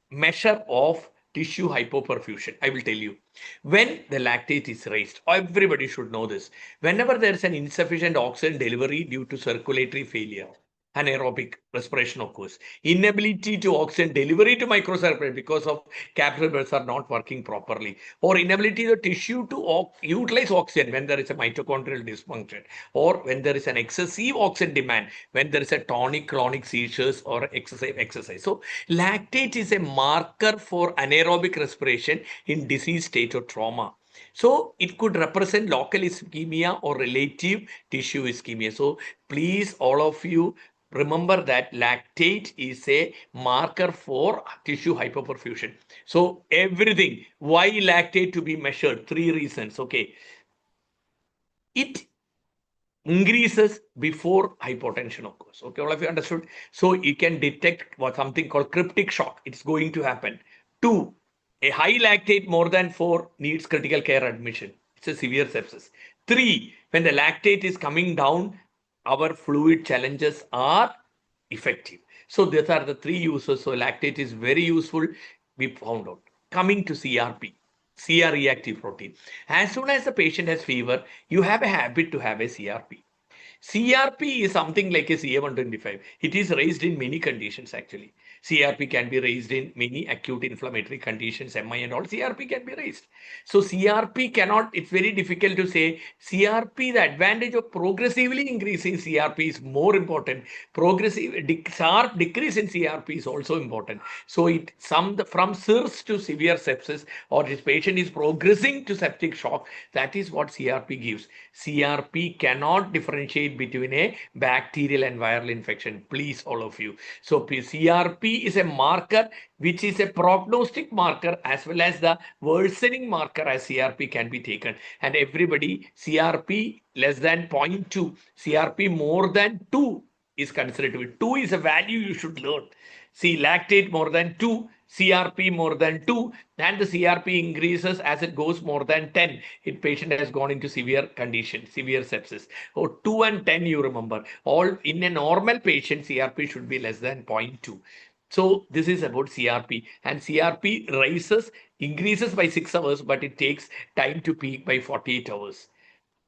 measure of tissue hypoperfusion. I will tell you. When the lactate is raised, everybody should know this. Whenever there is an insufficient oxygen delivery due to circulatory failure, anaerobic respiration occurs. Inability to oxygen delivery to microcirculate because of capillaries are not working properly, or inability of the tissue to utilize oxygen when there is a mitochondrial dysfunction, or when there is an excessive oxygen demand, when there is a tonic-clonic seizures or exercise. So lactate is a marker for anaerobic respiration in disease state or trauma. So it could represent local ischemia or relative tissue ischemia. So please, all of you, remember that lactate is a marker for tissue hypoperfusion. So everything, why lactate to be measured? 3 reasons. Okay. It increases before hypotension occurs. Okay, all of you understood? So you can detect what something called cryptic shock. It's going to happen. 2, a high lactate more than 4 needs critical care admission. It's a severe sepsis. 3, when the lactate is coming down, our fluid challenges are effective. So these are the 3 uses. So lactate is very useful. We found out. Coming to CRP. CR reactive protein. As soon as the patient has fever, you have a habit to have a CRP. CRP is something like a CA125. It is raised in many conditions actually. CRP can be raised in many acute inflammatory conditions, MI and all. CRP can be raised. So CRP cannot, it's very difficult to say. CRP, the advantage of progressively increasing CRP is more important. Sharp decrease in CRP is also important. So from SIRS to severe sepsis, or this patient is progressing to septic shock, that is what CRP gives. CRP cannot differentiate between a bacterial and viral infection. Please, all of you. So CRP is a marker which is a prognostic marker as well as the worsening marker as CRP can be taken. And everybody, CRP less than 0.2, CRP more than 2 is considered to be. 2 is a value you should learn. See, lactate more than 2, CRP more than 2, and the CRP increases as it goes more than 10. If patient has gone into severe condition, severe sepsis. Or 2 and 10, you remember. All in a normal patient, CRP should be less than 0.2. So this is about CRP, and CRP increases by 6 hours, but it takes time to peak by 48 hours.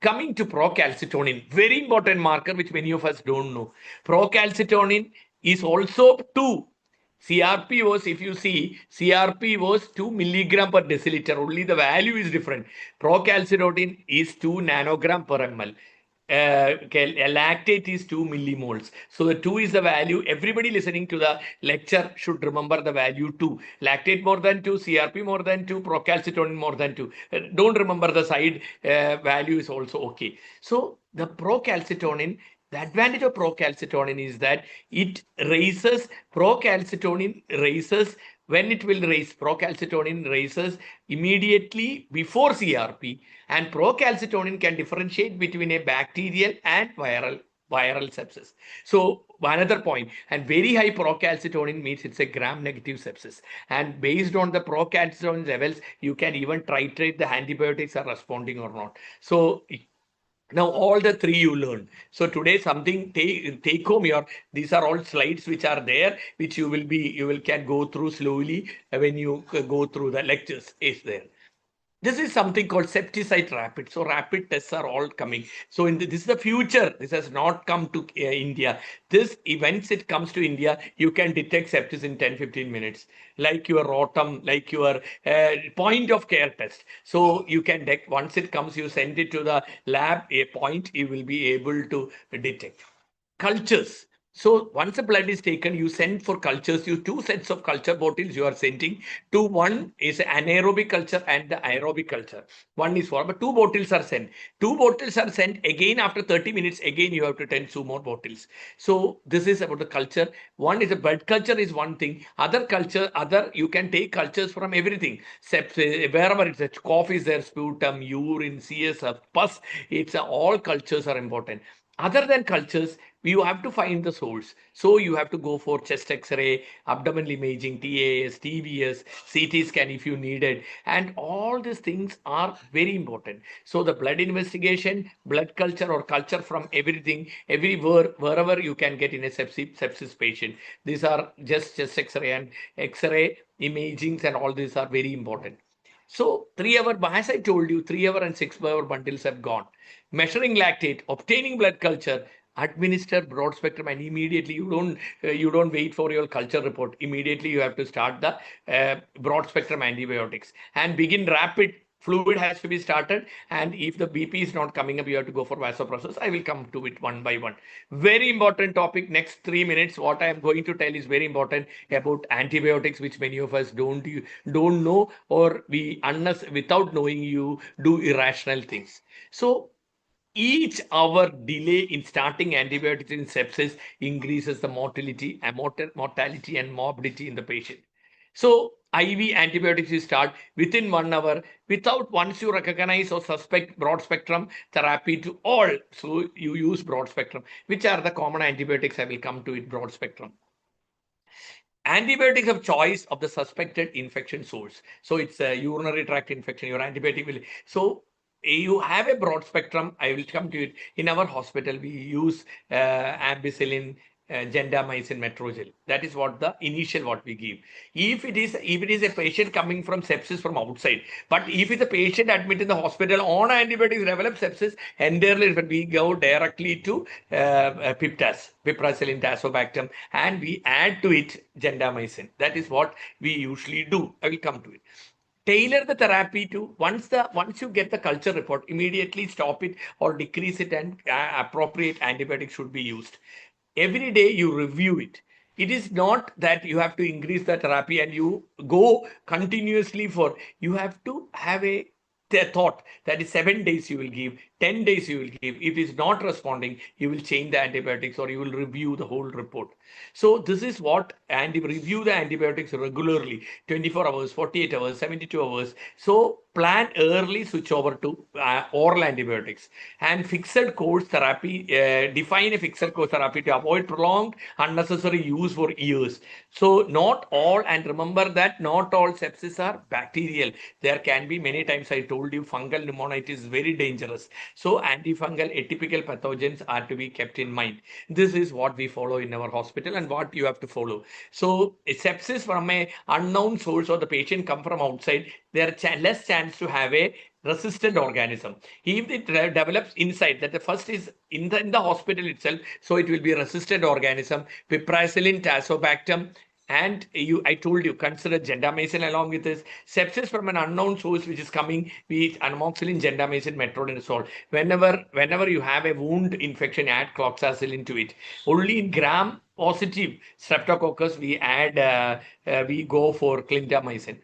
Coming to procalcitonin, very important marker which many of us don't know. Procalcitonin is also 2. CRP was, if you see, CRP was 2 milligram per deciliter. Only the value is different. Procalcitonin is 2 nanogram per ml. Lactate is 2 millimoles. So the 2 is the value. Everybody listening to the lecture should remember the value 2. Lactate more than 2, CRP more than 2, procalcitonin more than 2. Don't remember the side value is also okay. So the procalcitonin, the advantage of procalcitonin is that it raises, when it will raise, procalcitonin raises immediately before CRP, and procalcitonin can differentiate between a bacterial and viral sepsis. So another point, and very high procalcitonin means it's a gram-negative sepsis. And based on the procalcitonin levels, you can even titrate the antibiotics are responding or not. So now all the 3 you learned. So today something take home these are all slides which are there, which you can go through slowly when you go through the lectures is there. This is something called septicide rapid. So rapid tests are all coming. So this is the future. This has not come to India. Once it comes to India, you can detect sepsis in 10-15 minutes, like your ROTAM, like your point of care test. So you can detect, once it comes, you send it to the lab, a point, you will be able to detect. Cultures. So once the blood is taken, you send for cultures. You 2 sets of culture bottles you are sending to. One is anaerobic culture and the aerobic culture. One is for, but 2 bottles are sent. 2 bottles are sent again after 30 minutes. Again, you have to send 2 more bottles. So this is about the culture. One is a blood culture is one thing. You can take cultures from everything. Wherever it's a cough is there, sputum, urine, CSF, pus. All cultures are important. Other than cultures, you have to find the source. So you have to go for chest X-ray, abdominal imaging, TAS, TVS, CT scan if you need it. And all these things are very important. So the blood investigation, blood culture or culture from everything, wherever you can get in a sepsis patient. These are just chest X-ray and X-ray imagings, and all these are very important. So 3-hour, as I told you, 3-hour and 6-hour bundles have gone. Measuring lactate, obtaining blood culture, administer broad spectrum, and immediately you don't wait for your culture report. Immediately you have to start the broad spectrum antibiotics and begin rapid. Fluid has to be started, and if the BP is not coming up, you have to go for vasopressors. I will come to it one by one. Very important topic. Next 3 minutes, what I am going to tell is very important about antibiotics, which many of us don't know, or without knowing, you do irrational things. So each hour delay in starting antibiotics in sepsis increases the mortality and morbidity in the patient. So IV antibiotics you start within 1 hour once you recognize or suspect broad spectrum therapy to all. So you use broad spectrum. Which are the common antibiotics? I will come to it. Broad spectrum. Antibiotics of choice of the suspected infection source. So it's a urinary tract infection. Your antibiotic will. So you have a broad spectrum. I will come to it. In our hospital, we use ampicillin, gentamicin metrogel. That is what the initial what we give. If it is a patient coming from sepsis from outside, but if it's a patient admitted in the hospital on antibiotics develop sepsis, entirely we go directly to piptas, piperacillin tazobactam, and we add to it gentamicin. That is what we usually do. I will come to it. Tailor the therapy to once you get the culture report, immediately stop it or decrease it, and appropriate antibiotics should be used. Every day you review it. It is not that you have to increase the therapy and you go continuously for. You have to have a thought that is 7 days you will give, 10 days you will give. If it's not responding, you will change the antibiotics or you will review the whole report. So this is what, and review the antibiotics regularly, 24 hours, 48 hours, 72 hours. So plan early, switch over to oral antibiotics and fixed course therapy. Define a fixed course therapy to avoid prolonged unnecessary use for years. So not all, and remember that not all sepsis are bacterial. There can be, many times I told you, fungal pneumonitis is very dangerous. So antifungal atypical pathogens are to be kept in mind. This is what we follow in our hospital and what you have to follow. So sepsis from a unknown source or the patient come from outside, there are less chance to have a resistant organism. If it develops inside, that the first is in the hospital itself, so it will be a resistant organism. Piperacillin tazobactam, and I told you, consider gentamicin along with this. Sepsis from an unknown source which is coming, be it amoxicillin, gentamicin, metronidazole. Whenever you have a wound infection, add cloxacillin to it. Only in gram positive streptococcus we add we go for clindamycin.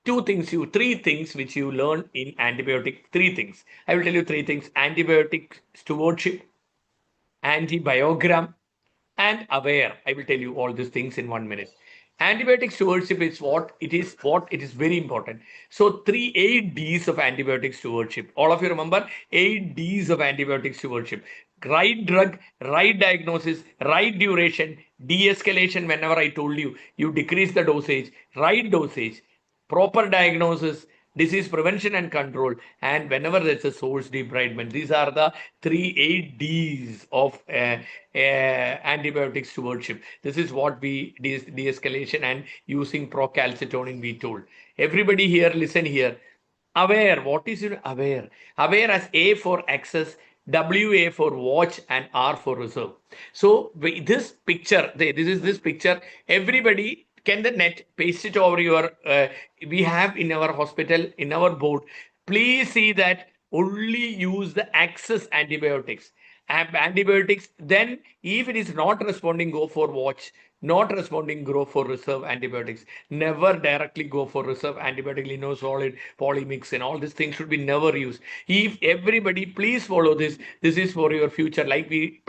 Three things which you learn in antibiotic. Three things. I will tell you three things: antibiotic stewardship, antibiogram, and aware. I will tell you all these things in 1 minute. Antibiotic stewardship is what it is very important. So 8 Ds of antibiotic stewardship. All of you remember 8 Ds of antibiotic stewardship. Right drug, right diagnosis, right duration, de-escalation. Whenever I told you, you decrease the dosage, right dosage, proper diagnosis, disease prevention and control, and whenever there's a source debridement. These are the 8 Ds of antibiotic stewardship. This is what we de-escalation and using procalcitonin we told. Everybody here, listen here. Aware. What is it? Aware. Aware as A for access, WA for watch, and R for reserve. So this picture, this picture. Everybody can the net paste it over your. We have in our hospital, in our board. Please see that only use the access antibiotics. Antibiotics. Then, if it is not responding, go for watch. Not responding, go for reserve antibiotics. Never directly go for reserve antibiotic, linezolid, polymyxin. All these things should be never used. If everybody, please follow this. This is for your future. Like we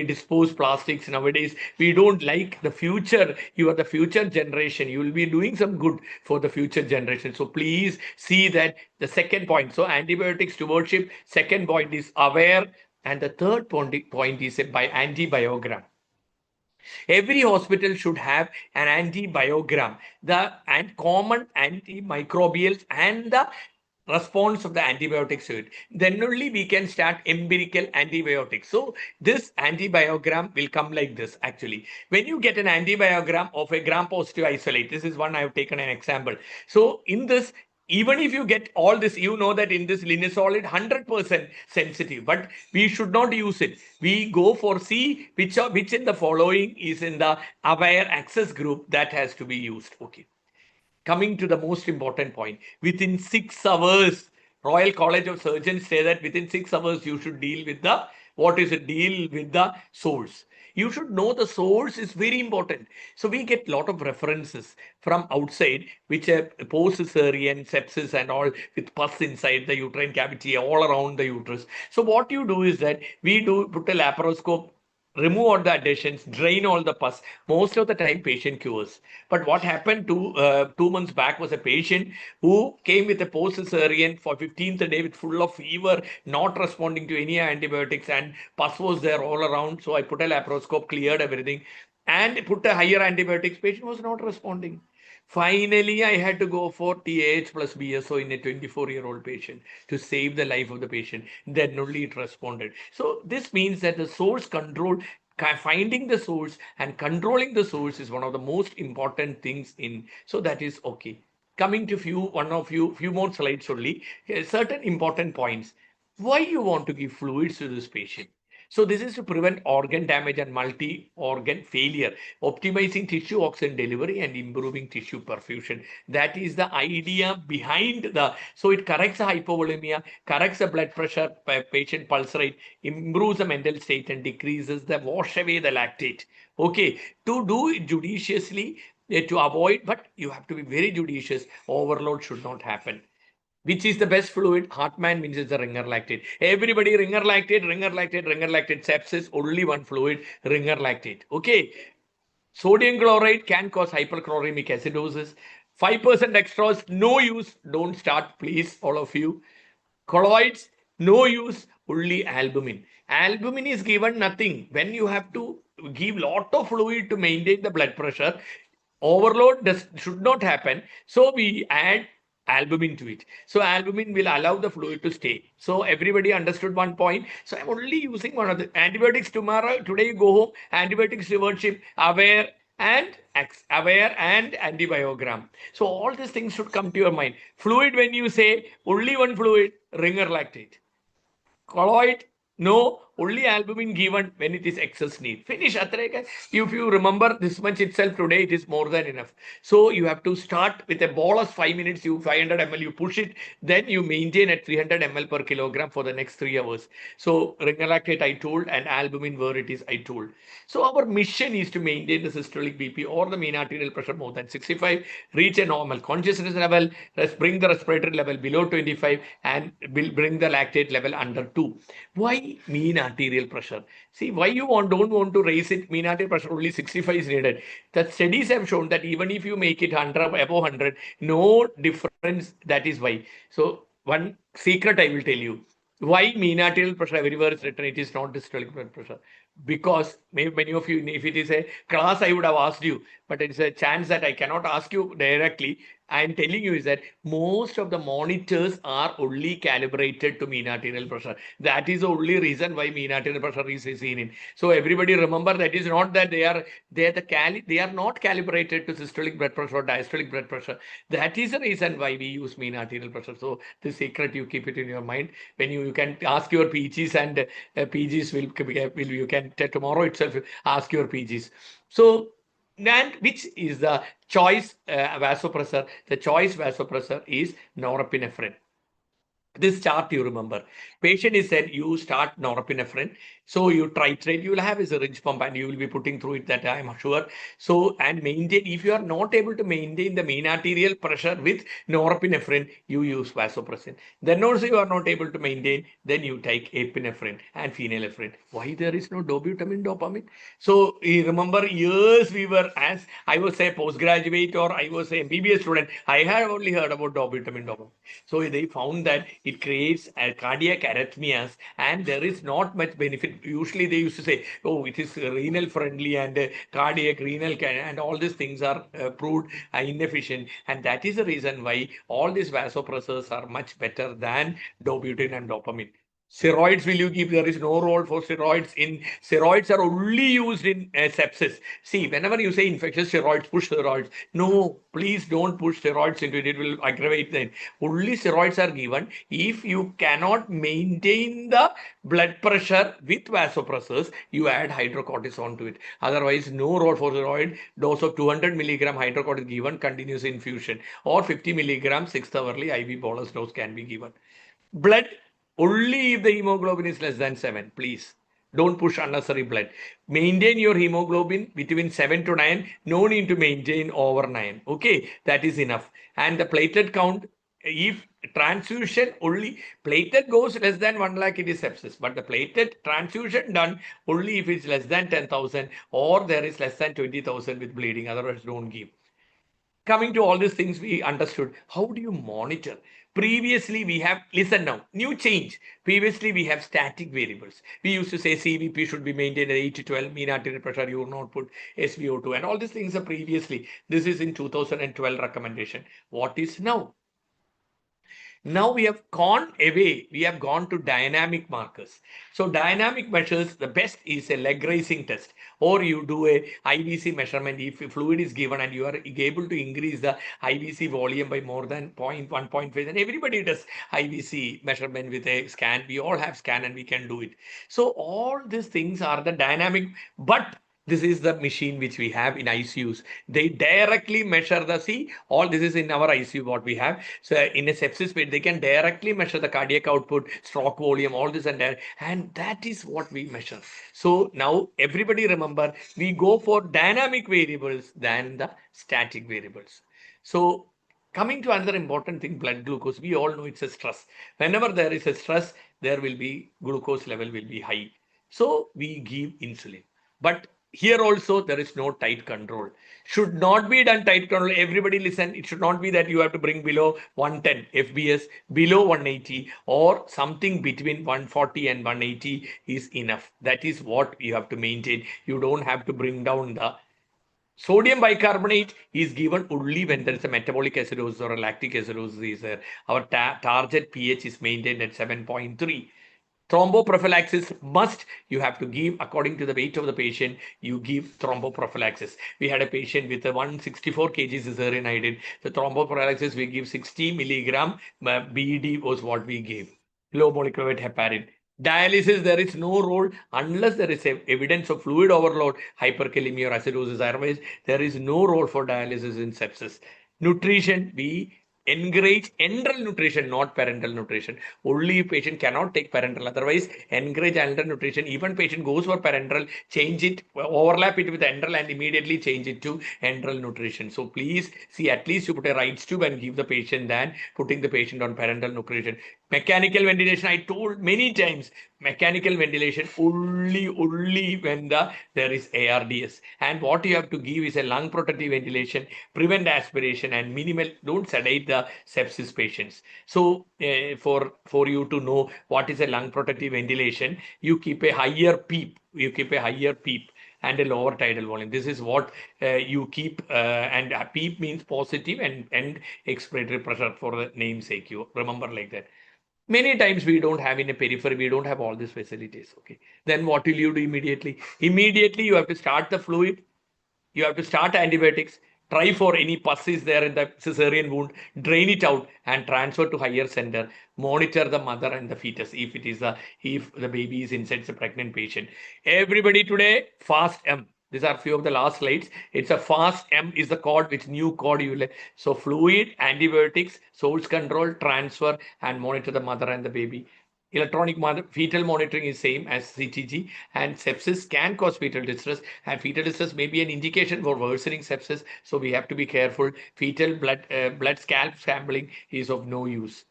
dispose plastics nowadays. We don't like the future. You are the future generation. You will be doing some good for the future generation. So please see that the second point. So antibiotic stewardship. Second point is aware. And the third point is by antibiogram. Every hospital should have an antibiogram, and common antimicrobials and the response of the antibiotics to it. Then only we can start empirical antibiotics. So this antibiogram will come like this actually. When you get an antibiogram of a gram-positive isolate, this is one I have taken an example. So in this, even if you get all this, you know that in this linezolid 100% sensitive, but we should not use it. We go for C, which in the following is in the aware access group that has to be used. Okay. Coming to the most important point, within 6 hours, Royal College of Surgeons say that within 6 hours you should deal with the source. You should know the source is very important. So we get a lot of references from outside, which are post-cesarean sepsis and all with pus inside the uterine cavity, all around the uterus. So what you do is that we put a laparoscope, remove all the adhesions, drain all the pus. Most of the time, patient cures. But what happened 2 months back was a patient who came with a post-cesarean for 15th day with full of fever, not responding to any antibiotics, and pus was there all around. So I put a laparoscope, cleared everything, and put a higher antibiotics. Patient was not responding. Finally, I had to go for TAH plus BSO in a 24-year-old patient to save the life of the patient. Then only it responded. So this means that the source control finding the source and controlling the source is one of the most important things in. So that is okay. Coming to few more slides only. Certain important points. Why you want to give fluids to this patient? So this is to prevent organ damage and multi-organ failure, optimizing tissue oxygen delivery and improving tissue perfusion. That is the idea behind the. So it corrects the hypovolemia, corrects the blood pressure, patient pulse rate, improves the mental state, and decreases the wash away the lactate. Okay, to do it judiciously, to avoid, but you have to be very judicious. Overload should not happen. Which is the best fluid? Hartmann means it's the ringer lactate. Everybody ringer lactate, ringer lactate, ringer lactate. Sepsis, only one fluid, ringer lactate. Okay. Sodium chloride can cause hyperchloremic acidosis. 5% dextrose, no use. Don't start, please, all of you. Colloids, no use, only albumin. Albumin is given nothing. When you have to give lot of fluid to maintain the blood pressure, overload should not happen. So we add albumin to it. So albumin will allow the fluid to stay. So everybody understood one point. So I'm only using one of the antibiotics tomorrow. Today you go home, antibiotics stewardship, aware and antibiogram. So all these things should come to your mind. Fluid, when you say only one fluid, ringer lactate. Colloid, no, only albumin given when it is excess need. Finish. If you remember this much itself today, it is more than enough. So you have to start with a bolus 5 minutes, 500 ml, you push it, then you maintain at 300 ml per kilogram for the next 3 hours. So ringer lactate I told, and albumin where it is I told. So our mission is to maintain the systolic BP or the mean arterial pressure more than 65, reach a normal consciousness level, bring the respiratory level below 25, and bring the lactate level under 2. Why mean arterial pressure? See, why you don't want to raise it? Mean arterial pressure only 65 is needed. The studies have shown that even if you make it 100 above 100, no difference. That is why. So one secret I will tell you. Why mean arterial pressure everywhere is written, it is not systolic blood pressure. Because many of you, if it is a class, I would have asked you, but it's a chance that I cannot ask you directly. I'm telling you is that most of the monitors are only calibrated to mean arterial pressure. That is the only reason why mean arterial pressure is seen in. So everybody remember that is not that they are not calibrated to systolic blood pressure or diastolic blood pressure. That is the reason why we use mean arterial pressure. So the secret, you keep it in your mind. When you can ask your PGs, and PGs will you can tomorrow itself ask your PGs. So, and which is the choice vasopressor? The choice vasopressor is norepinephrine. This chart you remember. Patient is said you start norepinephrine. So you titrate, you will have a syringe pump and you will be putting through it, that I am sure. So, and maintain, if you are not able to maintain the mean arterial pressure with norepinephrine, you use vasopressin. Then also you are not able to maintain, then you take epinephrine and phenylephrine. Why there is no dobutamine, dopamine? So you remember years we were, as I was a postgraduate or I was a MBBS student, I had only heard about dobutamine, dopamine. So they found that it creates cardiac arrhythmias and there is not much benefit. Usually they used to say, oh, it is renal friendly and cardiac, renal, and all these things are proved inefficient. And that is the reason why all these vasopressors are much better than dobutamine and dopamine. Steroids will you give? There is no role for steroids. Steroids are only used in sepsis. See, whenever you say infectious steroids, push steroids. No, please don't push steroids into it. It will aggravate them. Only steroids are given if you cannot maintain the blood pressure with vasopressors. You add hydrocortisone to it. Otherwise, no role for steroid. Dose of 200 milligram hydrocortisone given, continuous infusion, or 50 milligram 6th hourly IV bolus dose can be given. Blood, only if the hemoglobin is less than 7, please. Don't push unnecessary blood. Maintain your hemoglobin between 7 to 9. No need to maintain over 9. Okay, that is enough. And the platelet count, if transfusion only, platelet goes less than 1 lakh, it is sepsis. But the platelet transfusion done only if it's less than 10,000 or there is less than 20,000 with bleeding. Otherwise, don't give. Coming to all these things, we understood. How do you monitor? Previously, we have, listen now, new change. Previously, we have static variables. We used to say CVP should be maintained at 8 to 12, mean arterial pressure, you will not put SVO2, and all these things are previously. This is in 2012 recommendation. What is now? Now we have gone away. We have gone to dynamic markers. So dynamic measures, the best is a leg raising test, or you do a IVC measurement. If fluid is given and you are able to increase the IVC volume by more than 0.1, 0.5, and everybody does IVC measurement with a scan. We all have scan and we can do it. So all these things are the dynamic, but this is the machine which we have in ICUs. They directly measure the, see, all this is in our ICU what we have. So in a sepsis bed, they can directly measure the cardiac output, stroke volume, all this and that is what we measure. So now everybody remember, we go for dynamic variables than the static variables. So coming to another important thing, blood glucose, we all know it's a stress. Whenever there is a stress, there will be glucose level will be high. So we give insulin. But here also there is no tight control. Should not be done tight control. Everybody listen. It should not be that you have to bring below 110 FBS, below 180, or something between 140 and 180 is enough. That is what you have to maintain. You don't have to bring down the sodium bicarbonate is given only when there is a metabolic acidosis or a lactic acidosis is there. Our target pH is maintained at 7.3. Thromboprophylaxis must, you have to give according to the weight of the patient, you give thromboprophylaxis. We had a patient with a 164 kg cesarean I did. The thromboprophylaxis we give 60 milligram BD was what we gave. Low molecular weight heparin. Dialysis, there is no role unless there is evidence of fluid overload, hyperkalemia or acidosis. Otherwise, there is no role for dialysis in sepsis. Nutrition, we encourage enteral nutrition, not parenteral nutrition. Only if patient cannot take parenteral. Otherwise, encourage enteral nutrition. Even patient goes for parenteral, change it, overlap it with enteral and immediately change it to enteral nutrition. So please see, at least you put a right tube and give the patient than putting the patient on parenteral nutrition. Mechanical ventilation, I told many times, mechanical ventilation only when there is ARDS. And what you have to give is a lung protective ventilation, prevent aspiration and minimal, don't sedate the sepsis patients. So for you to know what is a lung protective ventilation, you keep a higher PEEP. You keep a higher PEEP and a lower tidal volume. This is what you keep, and PEEP means positive and expiratory pressure for the namesake. You remember like that. Many times we don't have in a periphery, we don't have all these facilities. Okay. Then what will you do immediately? Immediately you have to start the fluid. You have to start antibiotics. Try for any pus is there in the cesarean wound, drain it out and transfer to higher center. Monitor the mother and the fetus if the baby is inside the pregnant patient. Everybody today, fast M. These are few of the last slides. It's a fast M is the code, which new code you will. So fluid, antibiotics, source control, transfer, and monitor the mother and the baby. Electronic fetal monitoring is same as CTG, and sepsis can cause fetal distress, and fetal distress may be an indication for worsening sepsis. So we have to be careful. Fetal blood scalp sampling is of no use.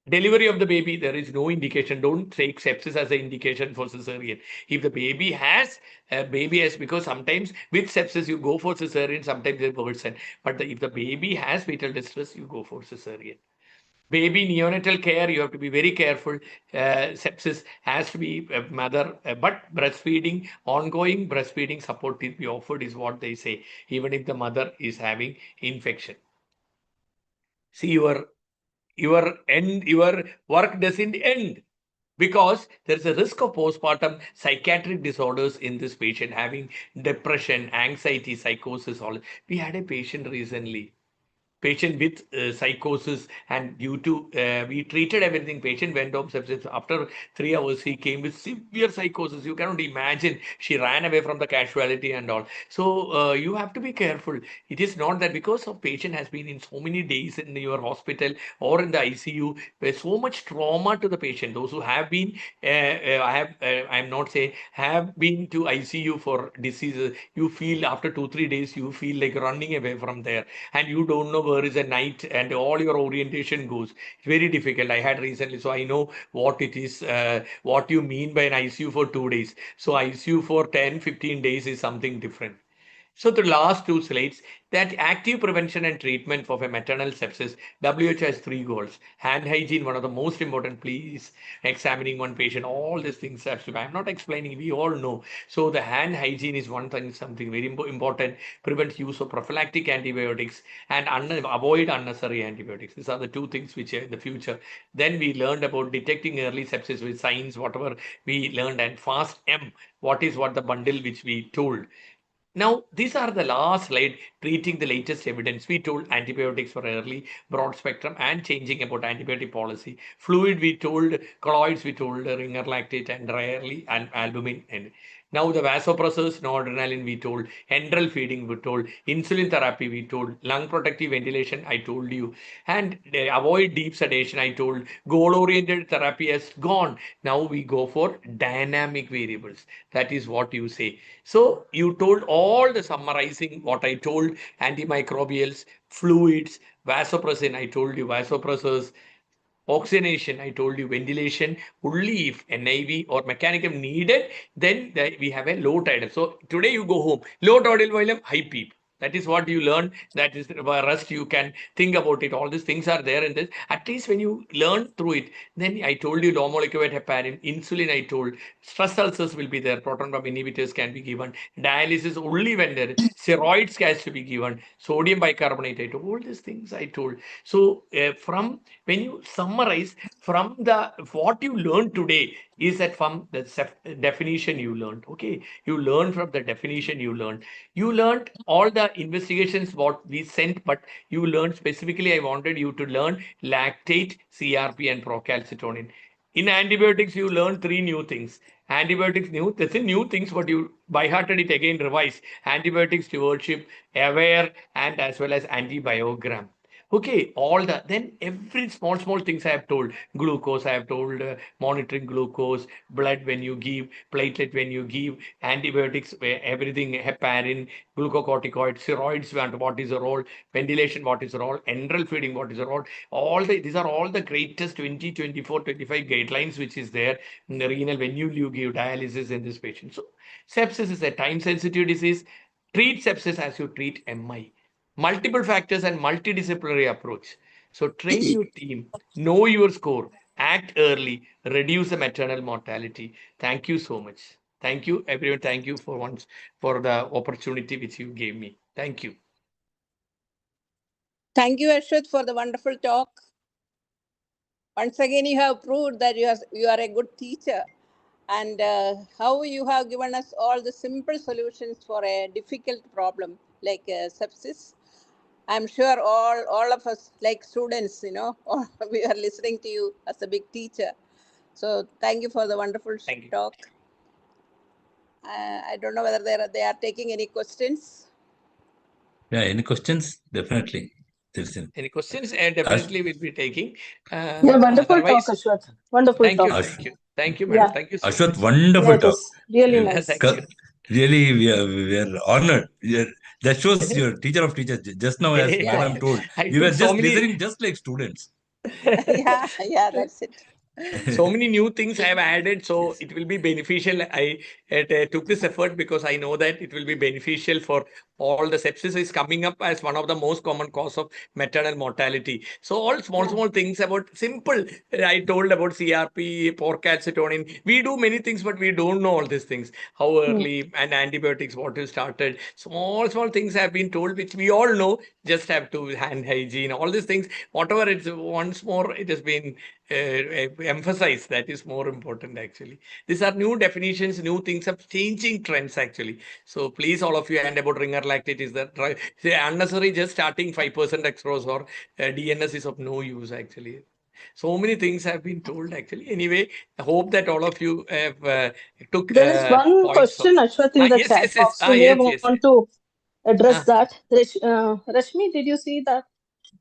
Delivery of the baby, there is no indication. Don't take sepsis as an indication for cesarean. If the baby has, because sometimes with sepsis you go for cesarean, sometimes they worsen. But if the baby has fetal distress, you go for cesarean. Baby neonatal care, you have to be very careful. Sepsis has to be mother, but breastfeeding, ongoing breastfeeding support will be offered is what they say, even if the mother is having infection. See, your work doesn't end, because there is a risk of postpartum psychiatric disorders in this patient, having depression, anxiety, psychosis. All. We had a patient recently, patient with psychosis, and due to we treated everything, patient went off sepsis. After 3 hours he came with severe psychosis. You cannot imagine. She ran away from the casualty and all. So you have to be careful. It is not that because of patient has been in so many days in your hospital or in the ICU, there's so much trauma to the patient. Those who have been I'm not saying have been to ICU for diseases, you feel after 2-3 days you feel like running away from there, and you don't know where is a night, and all your orientation goes. It's very difficult. I had recently, so I know what it is, what you mean by an ICU for 2 days. So ICU for 10-15 days is something different. So the last two slides, that active prevention and treatment for a maternal sepsis, WHO has 3 goals. Hand hygiene, one of the most important, please. Examining one patient, all these things have to be. I'm not explaining, we all know. So the hand hygiene is one thing, something very important. Prevent use of prophylactic antibiotics and avoid unnecessary antibiotics. These are the 2 things which are in the future. Then we learned about detecting early sepsis with signs, whatever we learned, and fast M, what the bundle which we told. Now, these are the last slide, treating the latest evidence. We told antibiotics for early, broad spectrum, and changing about antibiotic policy. Fluid, we told, colloids, we told, ringer lactate, and rarely, and albumin. And now the vasopressors, noradrenaline, we told, enteral feeding, we told, insulin therapy, we told, lung protective ventilation, I told you, and avoid deep sedation, I told, goal-oriented therapy has gone. Now we go for dynamic variables. That is what you say. So you told all the summarizing what I told, antimicrobials, fluids, vasopressin, I told you vasopressors, oxygenation, I told you ventilation, only if NIV or mechanicum needed, then we have a low tidal. So today you go home, low tidal volume, high PEEP. That is what you learn. That is the rest you can think about it. All these things are there in this. At least when you learn through it, then I told you low molecular heparin, insulin I told, stress ulcers will be there, proton pump inhibitors can be given, dialysis only when there, steroids has to be given, sodium bicarbonate I told, all these things I told. So from when you summarize from the what you learned today is that from the definition you learned. Okay, you learned from the definition you learned. You learned all the investigations what we sent, but you learned specifically. I wanted you to learn lactate, CRP, and procalcitonin. In antibiotics, you learn 3 new things. Antibiotics new, that's a new things, but you by hearted it again, revise. Antibiotics stewardship, aware, and as well as antibiogram. Okay, all that. Then every small things I have told. Glucose, I have told, monitoring glucose, blood when you give, platelet when you give, antibiotics, everything, heparin, glucocorticoid, steroids, what is the role, ventilation, what is the role, enteral feeding, what is the role. These are all the greatest 20, 24, 25 guidelines which is there in the renal when you give dialysis in this patient. So sepsis is a time-sensitive disease. Treat sepsis as you treat MI. Multiple factors and multidisciplinary approach. So train your team, know your score, act early, reduce the maternal mortality. Thank you so much. Thank you, everyone. Thank you for once for the opportunity which you gave me. Thank you. Thank you, Ashwat, for the wonderful talk. Once again, you have proved that you are a good teacher, and how you have given us all the simple solutions for a difficult problem like sepsis. I'm sure all of us, like students, we are listening to you as a big teacher. So thank you for the wonderful talk. I don't know whether they are taking any questions. Yeah, any questions? Definitely. Any questions? And definitely we'll be taking. Yeah, wonderful talk, Ashwat. Wonderful talk. Thank you, madam. Yeah. Thank you so Ashwat, much. wonderful It talk. was really nice. Thank you. Really, we are honored. That shows you're teacher of teachers. Just now, as madam told, you were just listening just like students. yeah, that's it. So many new things I have added, so it will be beneficial. I took this effort because I know that it will be beneficial for all. The sepsis is coming up as one of the most common cause of maternal mortality. So all small things about simple. I told about CRP, procalcitonin. We do many things, but we don't know all these things. How early and antibiotics, what is started. Small things have been told, which we all know. Just have to hand hygiene, all these things. Whatever it's once more, it has been emphasized. That is more important actually. These are new definitions, new things of changing trends actually. So please, all of you, and about ringer lactate is that unnecessary. Just starting 5% dextrose or DNS is of no use actually. So many things have been told actually. Anyway, I hope that all of you have took. There is one question, Ashwat, in the chat box. You may want to address that. Rashmi, did you see that?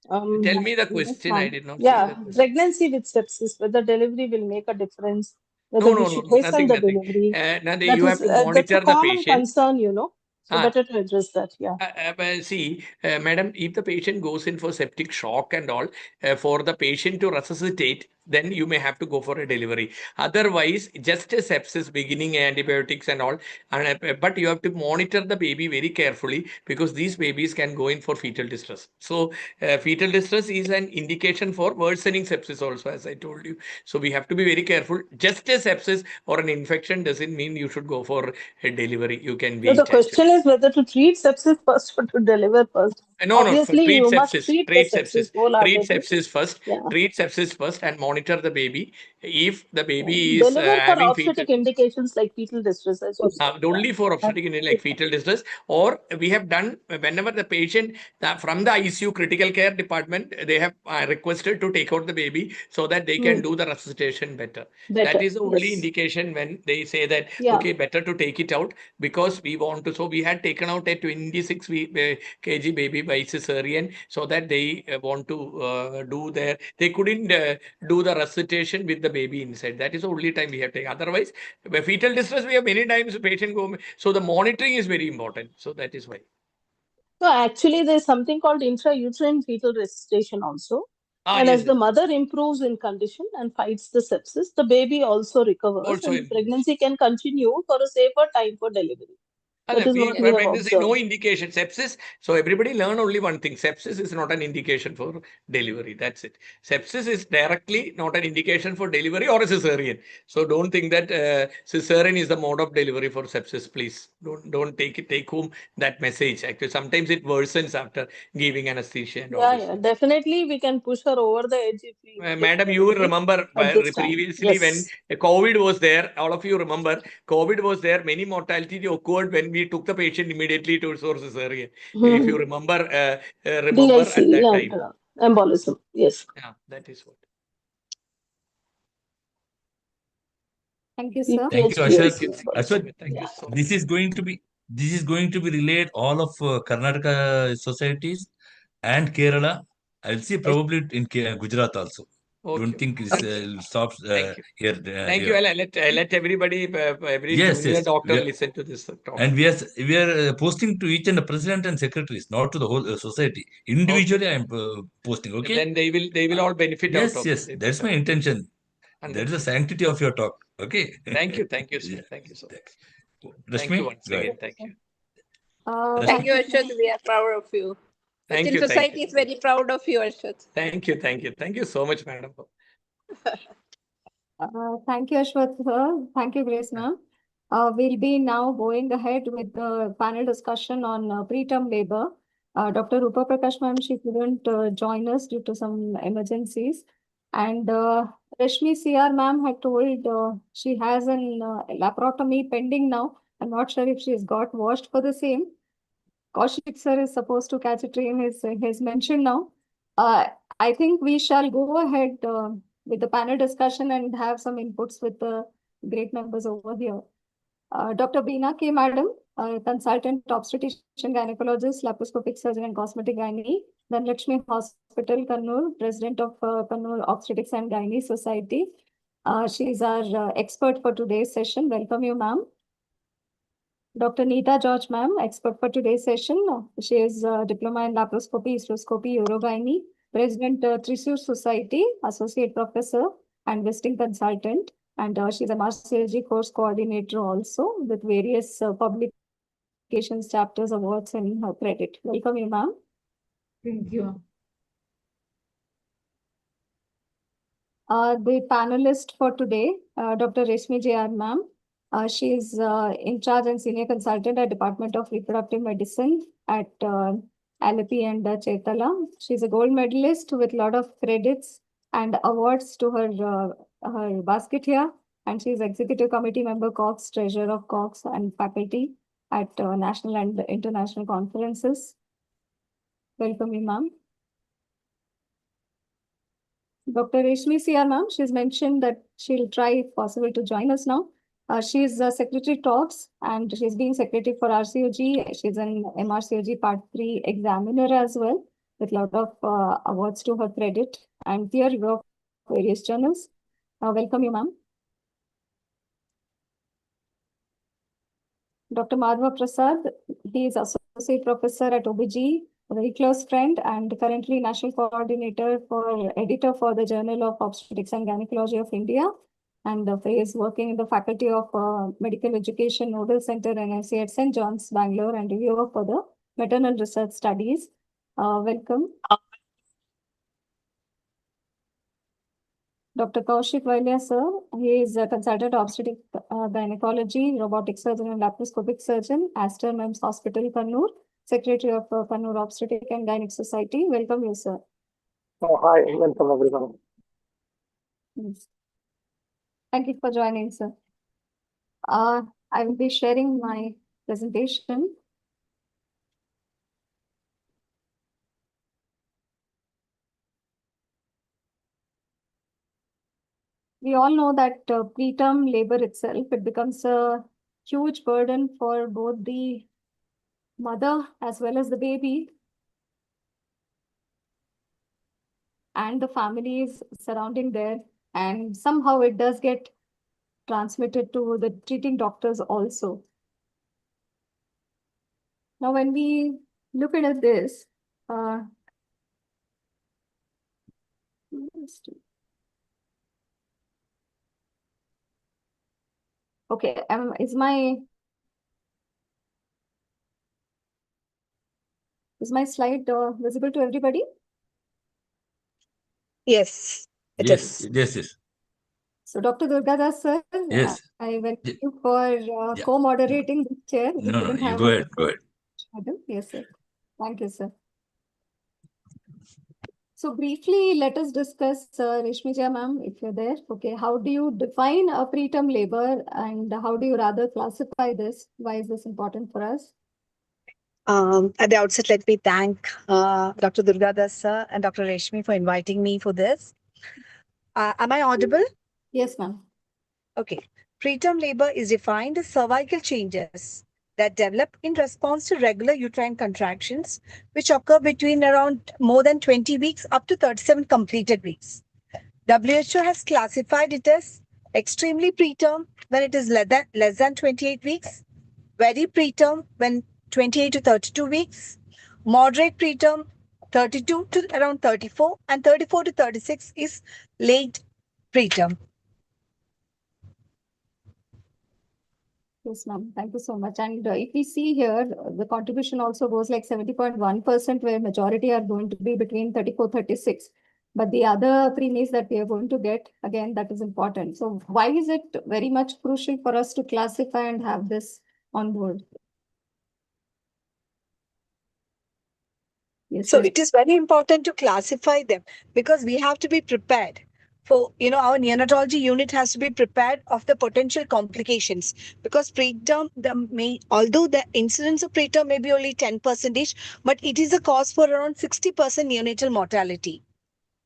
Tell me the question. I did not see that question. Pregnancy with sepsis, whether delivery will make a difference, whether we should No, hasten the delivery. You have to monitor the patient. Concern, so better to address that. Yeah. See, madam, if the patient goes in for septic shock and all, for the patient to resuscitate, then you may have to go for a delivery. Otherwise, just a sepsis, beginning antibiotics and all, but you have to monitor the baby very carefully because these babies can go in for fetal distress. So fetal distress is an indication for worsening sepsis also, as I told you. So we have to be very careful. Just a sepsis or an infection doesn't mean you should go for a delivery. You can So wait. the question is whether to treat sepsis first or to deliver first. No, Obviously, treat you must sepsis. treat the Treat sepsis sepsis. Treat wholeheartedly. sepsis first. Yeah. Treat sepsis first and monitor the baby. If the baby is Deliver for having obstetric fetal, indications like fetal distress. only for obstetric like fetal distress, or we have done whenever the patient from the ICU critical care department, they have requested to take out the baby so that they can do the resuscitation better. That is the only indication when they say that, okay, better to take it out because we want to. So we had taken out a 26 kg baby by cesarean so that they want to do their, they couldn't do the resuscitation with the baby inside. That is the only time we have taken. Otherwise, fetal distress, we have many times the patient go. So the monitoring is very important. So that is why. So actually, there's something called intrauterine fetal resuscitation also. And yes, as the mother improves in condition and fights the sepsis, the baby also recovers also and pregnancy can continue for a safer time for delivery. That is what we have pregnancy, observed. no indication. Sepsis. So everybody learn only one thing. Sepsis is not an indication for delivery. That's it. Sepsis is directly not an indication for delivery or a cesarean. So don't think that cesarean is the mode of delivery for sepsis. Please don't take home that message. Actually, sometimes it worsens after giving anesthesia and all this. Yeah, definitely we can push her over the edge if we Madam, you will remember previously when COVID was there, all of you remember, COVID was there, many mortality occurred when we took the patient immediately to cesarean. If you remember, at that time. Embolism, yes. Yeah, that is what. Thank you, sir. Thank you, Ashwath. Ashwath, thank you so much. This is going to be relayed all of Karnataka societies and Kerala. I'll see probably in Gujarat also. Okay. Don't think it stops here. Thank you. I'll let everybody, every junior doctor listen to this talk. And we are posting to each and the president and secretaries, not to the whole society. Individually, I am posting. Okay. Then they will all benefit out of it. Yes, that's my intention. That is the sanctity of your talk. Okay. Thank you, sir. Thank you so much. Thank you once again. Thank you. Thank you, Ashwath. We are proud of you. Thank you. Society is very proud of you, Ashwath. Thank you so much, madam. Thank you, Ashwath, sir. Thank you, Grace, ma'am. We'll be now going ahead with the panel discussion on preterm labor. Dr. Rupa Prakash, ma'am, she couldn't join us due to some emergencies. And Rashmi CR, ma'am, had told she has an laparotomy pending now. I'm not sure if she's got washed for the same. Kaushik sir is supposed to catch a train, he's mentioned now. I think we shall go ahead with the panel discussion and have some inputs with the great members over here. Dr. Beena K. Madam, consultant obstetrician gynecologist, laparoscopic surgeon and cosmetic gynae. Then Lakshmi Hospital, Kannur, president of Kannur Obstetrics and Gynae Society. She is our expert for today's session. Welcome you, ma'am. Dr. Neeta George, ma'am, expert for today's session. She is diploma in laparoscopy, hysteroscopy, urogynae, president Thrissur Society, associate professor and visiting consultant. And she's a master's course coordinator also with various publications, chapters, awards, and her credit. Welcome you, ma'am. Thank you. The panelist for today, Dr. Reshmi J.R. ma'am. She is in charge and senior consultant at Department of Reproductive Medicine at Alleppey and Chetala. She's a gold medalist with a lot of credits and awards to her basket here. And she's executive committee member, Cox, treasurer of Cox, and faculty at national and international conferences. Welcome you, ma'am. Dr. Reshmi CR, ma'am, she's mentioned that she'll try if possible to join us now. She's Secretary Talks and she's being Secretary for RCOG. She's an MRCOG Part 3 examiner as well with a lot of awards to her credit and peer review of various journals. Welcome you, ma'am. Dr. Madhva Prasad, he is Associate Professor at OBG, a very close friend and currently National Coordinator for Editor for the Journal of Obstetrics and Gynecology of India. And he is working in the Faculty of Medical Education Nodal Center NIC at St. John's, Bangalore, and reviewer for the Maternal Research Studies. Welcome. Dr. Kaushik Valia, sir. He is a consultant obstetric gynecology, robotic surgeon, and laparoscopic surgeon, Aster MEMS Hospital, Kannur, Secretary of Kannur Obstetric and Gynec Society. Welcome you, sir. Oh, hi, welcome everyone. Yes. Thank you for joining, sir. I will be sharing my presentation. We all know that preterm labor itself, it becomes a huge burden for both the mother as well as the baby and the families surrounding there. And somehow it does get transmitted to the treating doctors also. Now, when we look at this, okay, is my slide visible to everybody? Yes, it is. Yes. So, Dr. Durgadas, sir, Yes. I welcome you for co-moderating this chair. We No, couldn't you have go ahead. Yes, sir. Thank you, sir. So briefly, let us discuss, Reshmija ma'am, if you're there. Okay, how do you define a preterm labor and how do you rather classify this? Why is this important for us? At the outset, let me thank Dr. Durgadas sir and Dr. Reshmi for inviting me for this. Am I audible? Yes, ma'am. Okay. Preterm labor is defined as cervical changes that develop in response to regular uterine contractions, which occur between around more than 20 weeks up to 37 completed weeks. WHO has classified it as extremely preterm when it is less than 28 weeks, very preterm when 28 to 32 weeks, moderate preterm 32 to around 34, and 34 to 36 is late preterm. Yes, ma'am. Thank you so much. And if we see here, the contribution also goes like 70.1%, where majority are going to be between 34, 36. But the other preemies that we are going to get, again, that is important. So why is it very much crucial for us to classify and have this on board? Yes, so it is very important to classify them because we have to be prepared. For, our neonatology unit has to be prepared of the potential complications because preterm, although the incidence of preterm may be only 10%, but it is a cause for around 60% neonatal mortality.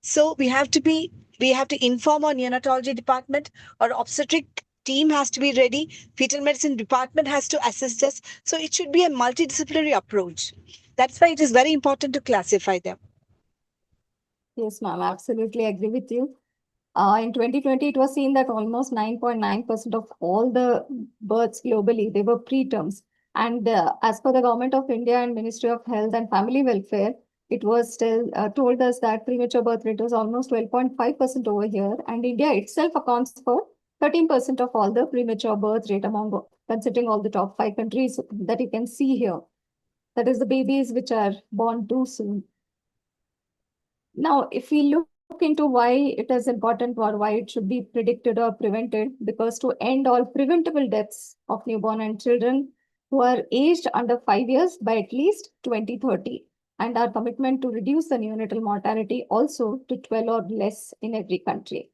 So we have to inform our neonatology department. Our obstetric team has to be ready. Fetal medicine department has to assist us. So it should be a multidisciplinary approach. That's why it is very important to classify them. Yes, ma'am. Absolutely agree with you. In 2020, it was seen that almost 9.9% of all the births globally, they were preterms. And as per the Government of India and Ministry of Health and Family Welfare, it was still told us that premature birth rate was almost 12.5% over here. And India itself accounts for 13% of all the premature birth rate among considering all the top 5 countries that you can see here. That is the babies which are born too soon. Now, if we look into why it is important or why it should be predicted or prevented, because to end all preventable deaths of newborn and children who are aged under 5 years by at least 2030, and our commitment to reduce the neonatal mortality also to 12 or less in every country.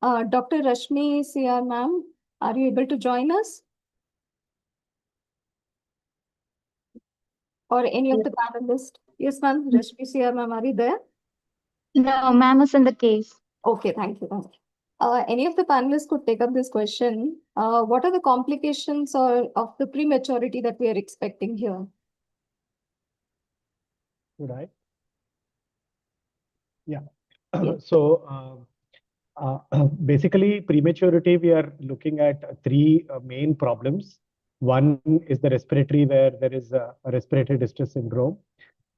Dr. Rashmi CR ma'am, are you able to join us? Or any of the panelists? Yes, ma'am. Rashmi CR ma'am, are you there? No, ma'am is in the case. Okay, thank you. Any of the panelists could take up this question. What are the complications of the prematurity that we are expecting here? Right. Yeah. Yes. So basically, prematurity, we are looking at 3 main problems. One is the respiratory, where there is a respiratory distress syndrome.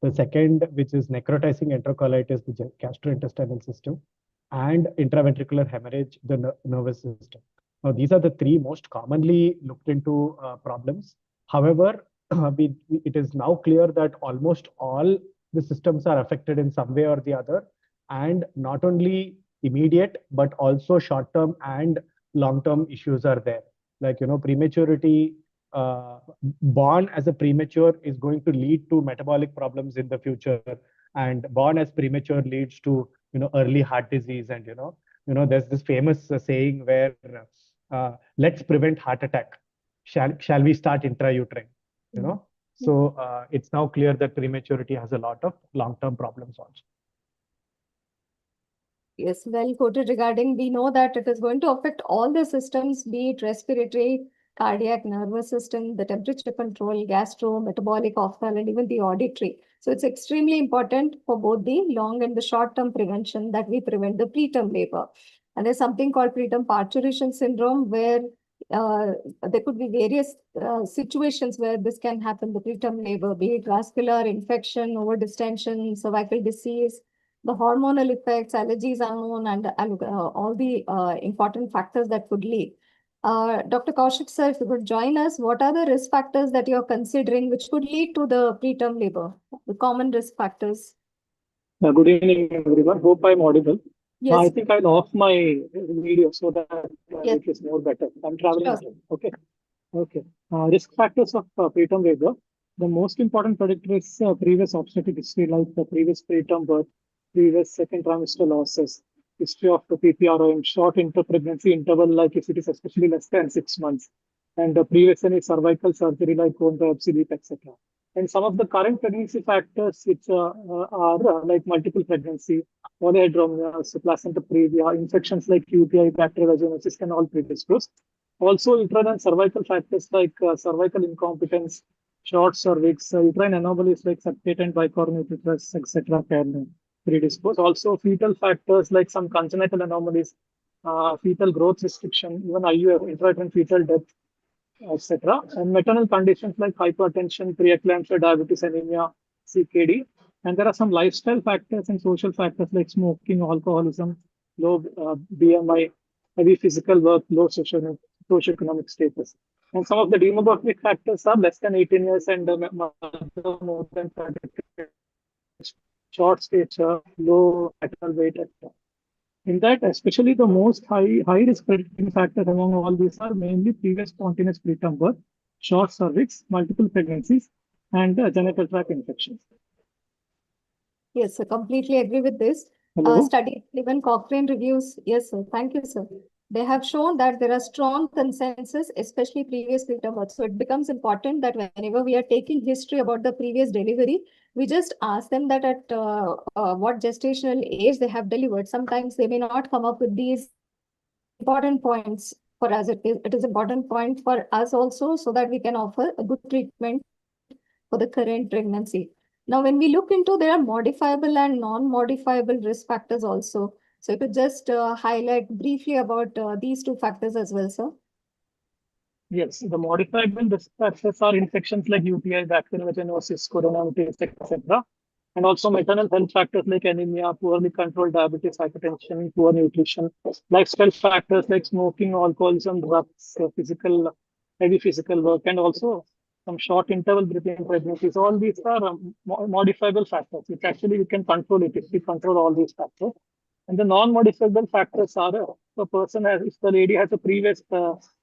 The second, which is necrotizing enterocolitis, the gastrointestinal system, and intraventricular hemorrhage, the nervous system. Now, these are the three most commonly looked into problems. However, it is now clear that almost all the systems are affected in some way or the other, and not only immediate, but also short-term and long-term issues are there. Like, prematurity, born as a premature is going to lead to metabolic problems in the future, and born as premature leads to, early heart disease. And, there's this famous saying where, let's prevent heart attack. Shall we start intrauterine? So it's now clear that prematurity has a lot of long-term problems also. Yes, well quoted regarding, we know that it is going to affect all the systems, be it respiratory, cardiac, nervous system, the temperature control, gastro, metabolic, ophthalmic, and even the auditory. So it's extremely important for both the long and the short-term prevention that we prevent the preterm labor. And there's something called preterm parturition syndrome, where there could be various situations where this can happen, the preterm labor, be it vascular infection, overdistension, cervical disease, the hormonal effects, allergies unknown, and all the important factors that could lead. Dr. Kaushik sir, if you could join us, what are the risk factors that you're considering which could lead to the preterm labor, the common risk factors? Good evening, everyone. Hope I'm audible. Yes. I think I'll off my video so that Yes. it is more better. I'm traveling. Sure. Okay. Okay. Risk factors of preterm labor. The most important predictor is previous obstetric history, like the previous preterm birth, previous second trimester losses, history of the PPROM, short interpregnancy interval, like if it is especially less than 6 months, and the previous any cervical surgery like bone biopsy, leap, etc. And some of the current pregnancy factors which are like multiple pregnancy, polyhydramnios, placenta previa, infections like UTI, bacterial vaginosis can all predispose. Also, uterine and cervical factors like cervical incompetence, short cervix, uterine anomalies like septate and bicornuate uterus, etc. can predispose. Also, fetal factors like some congenital anomalies, fetal growth restriction, even IUF, intrauterine fetal death, etc. And maternal conditions like hypertension, preeclampsia, diabetes, anemia, CKD. And there are some lifestyle factors and social factors like smoking, alcoholism, low BMI, heavy physical work, low socioeconomic status. And some of the demographic factors are less than 18 years and more than 30 years, short stature, low maternal weight, etc. In that, especially the most high risk predicting factors among all these are mainly previous spontaneous preterm birth, short cervix, multiple pregnancies, and genital tract infections. Yes, I completely agree with this. Study, even Cochrane reviews. Yes, sir. Thank you, sir. They have shown that there are strong consensus, especially previous preterm birth. So it becomes important that whenever we are taking history about the previous delivery, we just ask them that at what gestational age they have delivered. Sometimes they may not come up with these important points for us. It is important point for us also, so that we can offer a good treatment for the current pregnancy. Now, when we look into, there are modifiable and non-modifiable risk factors also. So you could just highlight briefly about these two factors as well, sir. Yes, the modifiable risk factors are infections like UTI, bacterial vaginosis, coronavirus, etc. And also maternal health factors like anemia, poorly controlled diabetes, hypertension, poor nutrition, lifestyle factors like smoking, alcoholism, drugs, heavy physical work, and also some short interval between pregnancies. All these are modifiable factors, which actually we can control it if we control all these factors. And the non-modifiable factors are if the lady has a previous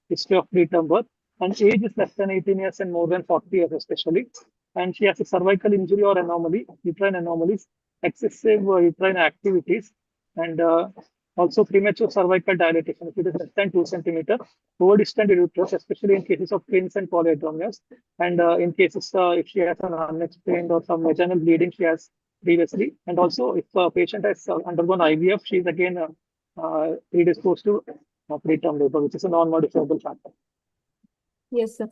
history of preterm birth, and age is less than 18 years and more than 40 years especially, and she has a cervical injury or anomaly, uterine anomalies, excessive uterine activities, and also premature cervical dilatation, if it is less than 2 centimeters, over-distant uterus, especially in cases of twins and polyhydramnios, and in cases if she has an unexplained or some vaginal bleeding she has previously, and also if a patient has undergone IVF, she is again predisposed to preterm labor, which is a non-modifiable factor. Yes, sir.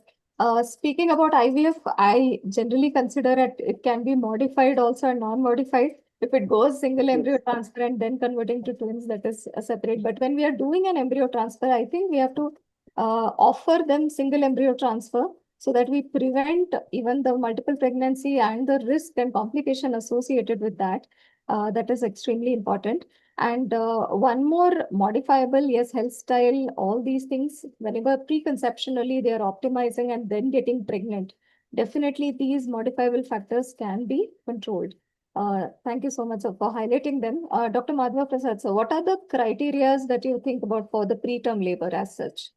Speaking about IVF, I generally consider it can be modified also and non-modified. If it goes single embryo transfer and then converting to twins, that is separate. But when we are doing an embryo transfer, I think we have to offer them single embryo transfer so that we prevent even the multiple pregnancy and the risk and complication associated with that. That is extremely important. And one more modifiable, yes, health style, all these things, whenever preconceptionally they are optimizing and then getting pregnant, definitely these modifiable factors can be controlled. Thank you so much for highlighting them. Dr. Madhava Prasad, so what are the criteria that you think about for the preterm labor as such?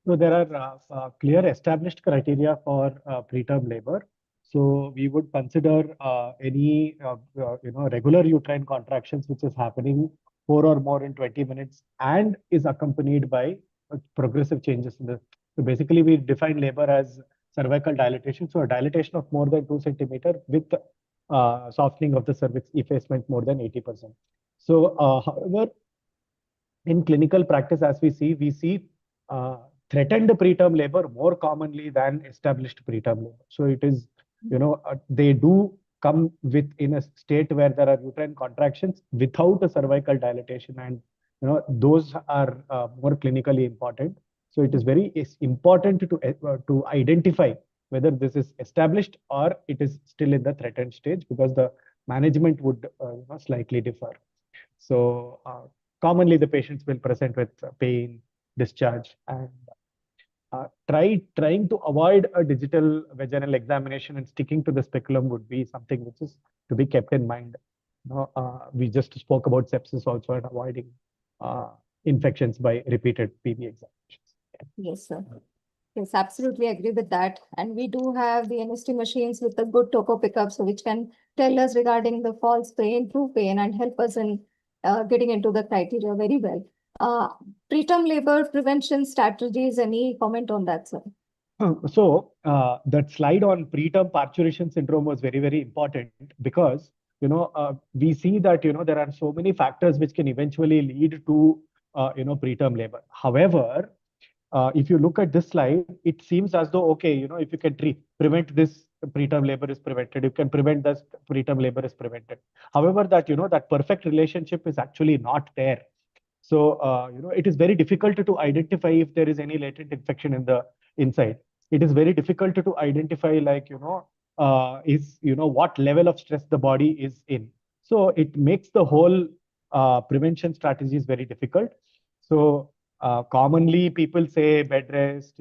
So there are clear established criteria for preterm labor. So we would consider any regular uterine contractions which is happening 4 or more in 20 minutes and is accompanied by progressive changes in the. So basically, we define labor as cervical dilatation. So a dilatation of more than 2 centimeter with softening of the cervix effacement more than 80%. So, however, in clinical practice, as we see threatened preterm labor more commonly than established preterm labor. So it is, they do come in a state where there are uterine contractions without a cervical dilatation, and those are more clinically important. So it is very important to identify whether this is established or it is still in the threatened stage, because the management would slightly differ. So commonly the patients will present with pain, discharge, and trying to avoid a digital vaginal examination and sticking to the speculum would be something which is to be kept in mind. We just spoke about sepsis also, and avoiding infections by repeated PV examinations. Yes, sir. Yes, absolutely agree with that. And we do have the NST machines with the good toco pickup, so which can tell us regarding the false pain, true pain, and help us in getting into the criteria very well. Preterm labor prevention strategies, any comment on that, sir? So that slide on preterm parturition syndrome was very, very important, because we see that there are so many factors which can eventually lead to preterm labor. However, if you look at this slide, it seems as though, okay, if you can prevent this, preterm labor is prevented. You can prevent this, preterm labor is prevented. However, that perfect relationship is actually not there. So it is very difficult to identify if there is any latent infection in the inside. It is very difficult to identify, like what level of stress the body is in. So it makes the whole prevention strategies very difficult. So commonly people say bed rest,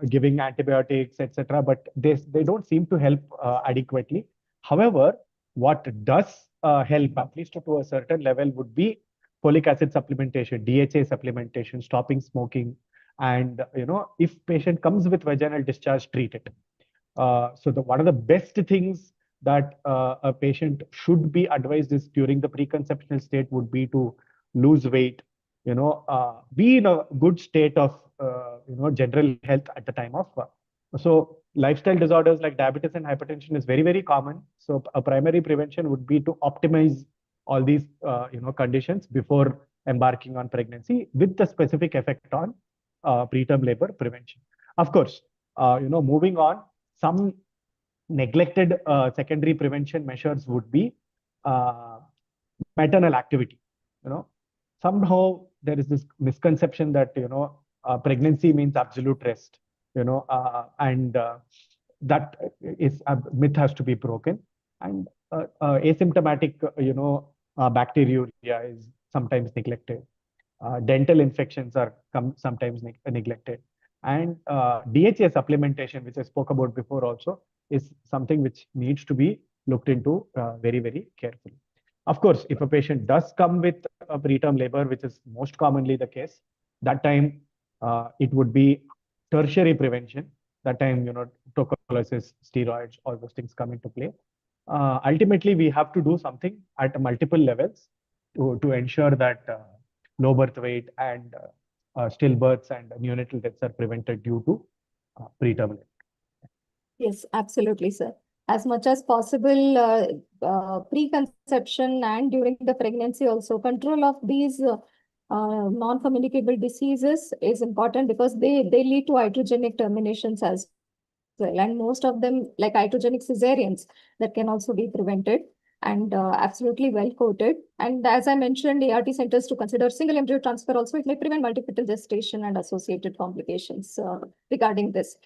giving antibiotics, etc., but they don't seem to help adequately. However, what does help, at least to a certain level, would be folic acid supplementation, DHA supplementation, stopping smoking, and if patient comes with vaginal discharge, treat it. So one of the best things that a patient should be advised is during the preconceptional state would be to lose weight, be in a good state of general health at the time of so lifestyle disorders like diabetes and hypertension is very, very common. So a primary prevention would be to optimize all these conditions before embarking on pregnancy, with the specific effect on preterm labor prevention. Of course, moving on, some neglected secondary prevention measures would be maternal activity. Somehow there is this misconception that pregnancy means absolute rest, and that is a myth has to be broken. And asymptomatic bacteriuria is sometimes neglected. Dental infections are sometimes neglected. And DHA supplementation, which I spoke about before also, is something which needs to be looked into very, very carefully. Of course, if a patient does come with a preterm labor, which is most commonly the case, that time it would be tertiary prevention. That time, tuberculosis, steroids, all those things come into play. Ultimately, we have to do something at multiple levels to ensure that low birth weight and stillbirths and neonatal deaths are prevented due to preterm labor. Yes, absolutely, sir. As much as possible, preconception and during the pregnancy also, control of these non-communicable diseases is important, because they lead to iatrogenic terminations as well. And most of them, like iatrogenic cesareans, that can also be prevented, and absolutely well quoted. And as I mentioned, ART centers to consider single embryo transfer also. It may prevent multiple gestation and associated complications regarding this.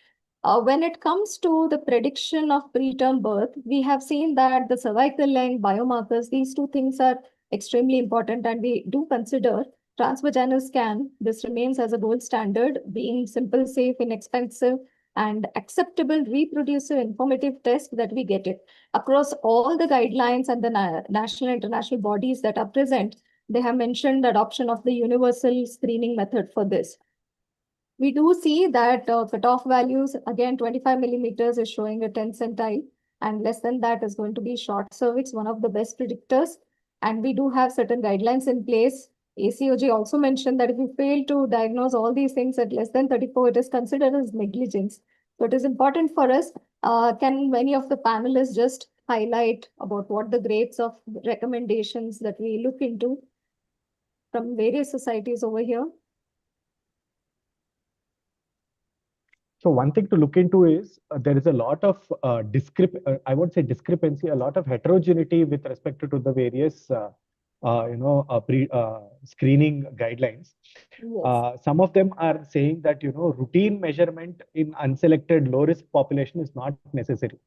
When it comes to the prediction of preterm birth, we have seen that the cervical length, biomarkers, these two things are extremely important, and we do consider transvaginal scan. This remains as a gold standard, being simple, safe, inexpensive, and acceptable, reproducible, informative test that we get it. Across all the guidelines and the national and international bodies that are present, they have mentioned the adoption of the universal screening method for this. We do see that cutoff values, again, 25 millimeters is showing a 10 centile, and less than that is going to be short cervix, one of the best predictors. And we do have certain guidelines in place. ACOG also mentioned that if you fail to diagnose all these things at less than 34, it is considered as negligence. So it is important for us. Can many of the panelists just highlight about what the grades of recommendations that we look into from various societies over here? So one thing to look into is there is a lot of I won't say discrepancy, a lot of heterogeneity with respect to the various screening guidelines. Yes. Some of them are saying that routine measurement in unselected low risk population is not necessary.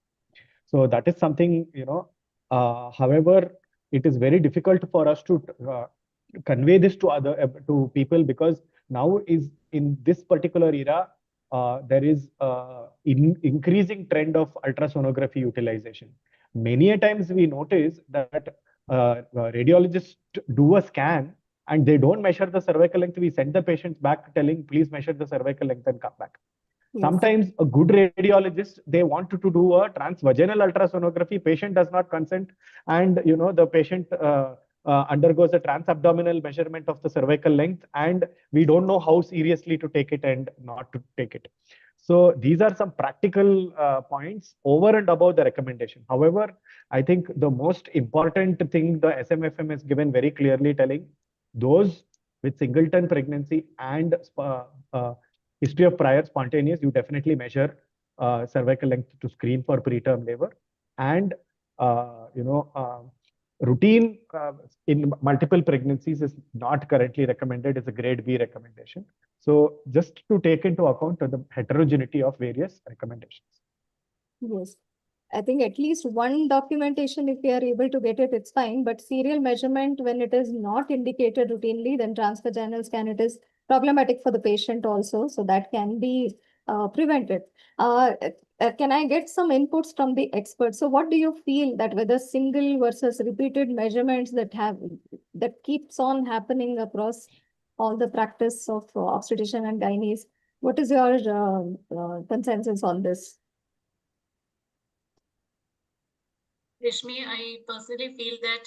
So that is something however, it is very difficult for us to convey this to to people, because now is in this particular era. There is increasing trend of ultrasonography utilization. Many a times we notice that radiologists do a scan and they don't measure the cervical length. We send the patients back telling, please measure the cervical length and come back. Yes. Sometimes a good radiologist, they want to do a transvaginal ultrasonography. Patient does not consent, and the patient undergoes a transabdominal measurement of the cervical length, and we don't know how seriously to take it and not to take it. So these are some practical points over and above the recommendation. However, I think the most important thing the SMFM has given very clearly, telling those with singleton pregnancy and history of prior spontaneous, you definitely measure cervical length to screen for preterm labor. And routine in multiple pregnancies is not currently recommended. It's a grade B recommendation. So just to take into account the heterogeneity of various recommendations. Yes. I think at least one documentation, if we are able to get it, it's fine. But serial measurement, when it is not indicated routinely, then transvaginal scan, it is problematic for the patient also. So that can be prevented. Can I get some inputs from the experts? So what do you feel that whether single versus repeated measurements that keeps on happening across all the practice of obstetrician and gynaes? What is your consensus on this? Rashmi, I personally feel that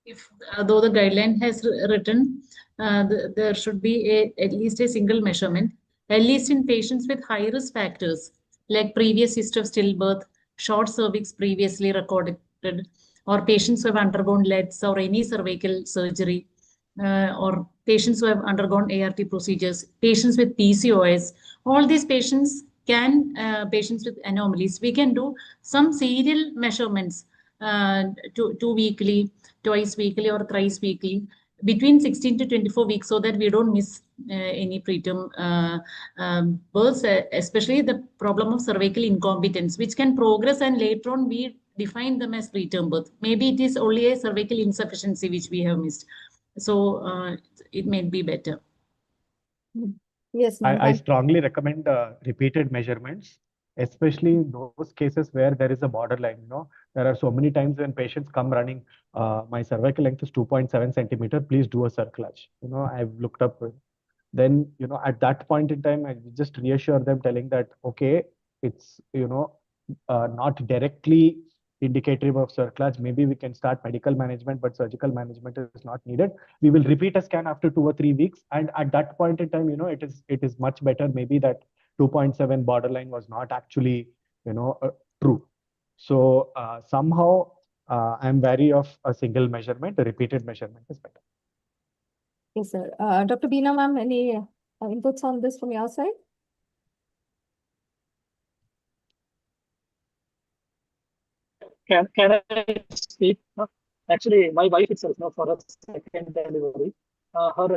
if though the guideline has written, there should be at least a single measurement, at least in patients with high risk factors like previous history of stillbirth, short cervix previously recorded, or patients who have undergone LEDs or any cervical surgery, or patients who have undergone ART procedures, patients with PCOS. All these patients patients with anomalies, we can do some serial measurements two weekly, twice weekly, or thrice weekly between 16 to 24 weeks, so that we don't miss any preterm births, especially the problem of cervical incompetence, which can progress and later on we define them as preterm birth. Maybe it is only a cervical insufficiency which we have missed. So it may be better. Yes, I strongly recommend repeated measurements, especially in those cases where there is a borderline. There are so many times when patients come running, my cervical length is 2.7 centimeter, please do a cerclage. I've looked up. Then, at that point in time, I just reassure them, telling that, okay, it's, not directly indicative of cerclage. Maybe we can start medical management, but surgical management is not needed. We will repeat a scan after 2 or 3 weeks. And at that point in time, it is much better. Maybe that 2.7 borderline was not actually, true. So somehow I'm wary of a single measurement. A repeated measurement is better. Yes, sir. Dr. Beena, ma'am, any inputs on this from your side? Can I speak? Actually, my wife itself, for a second delivery,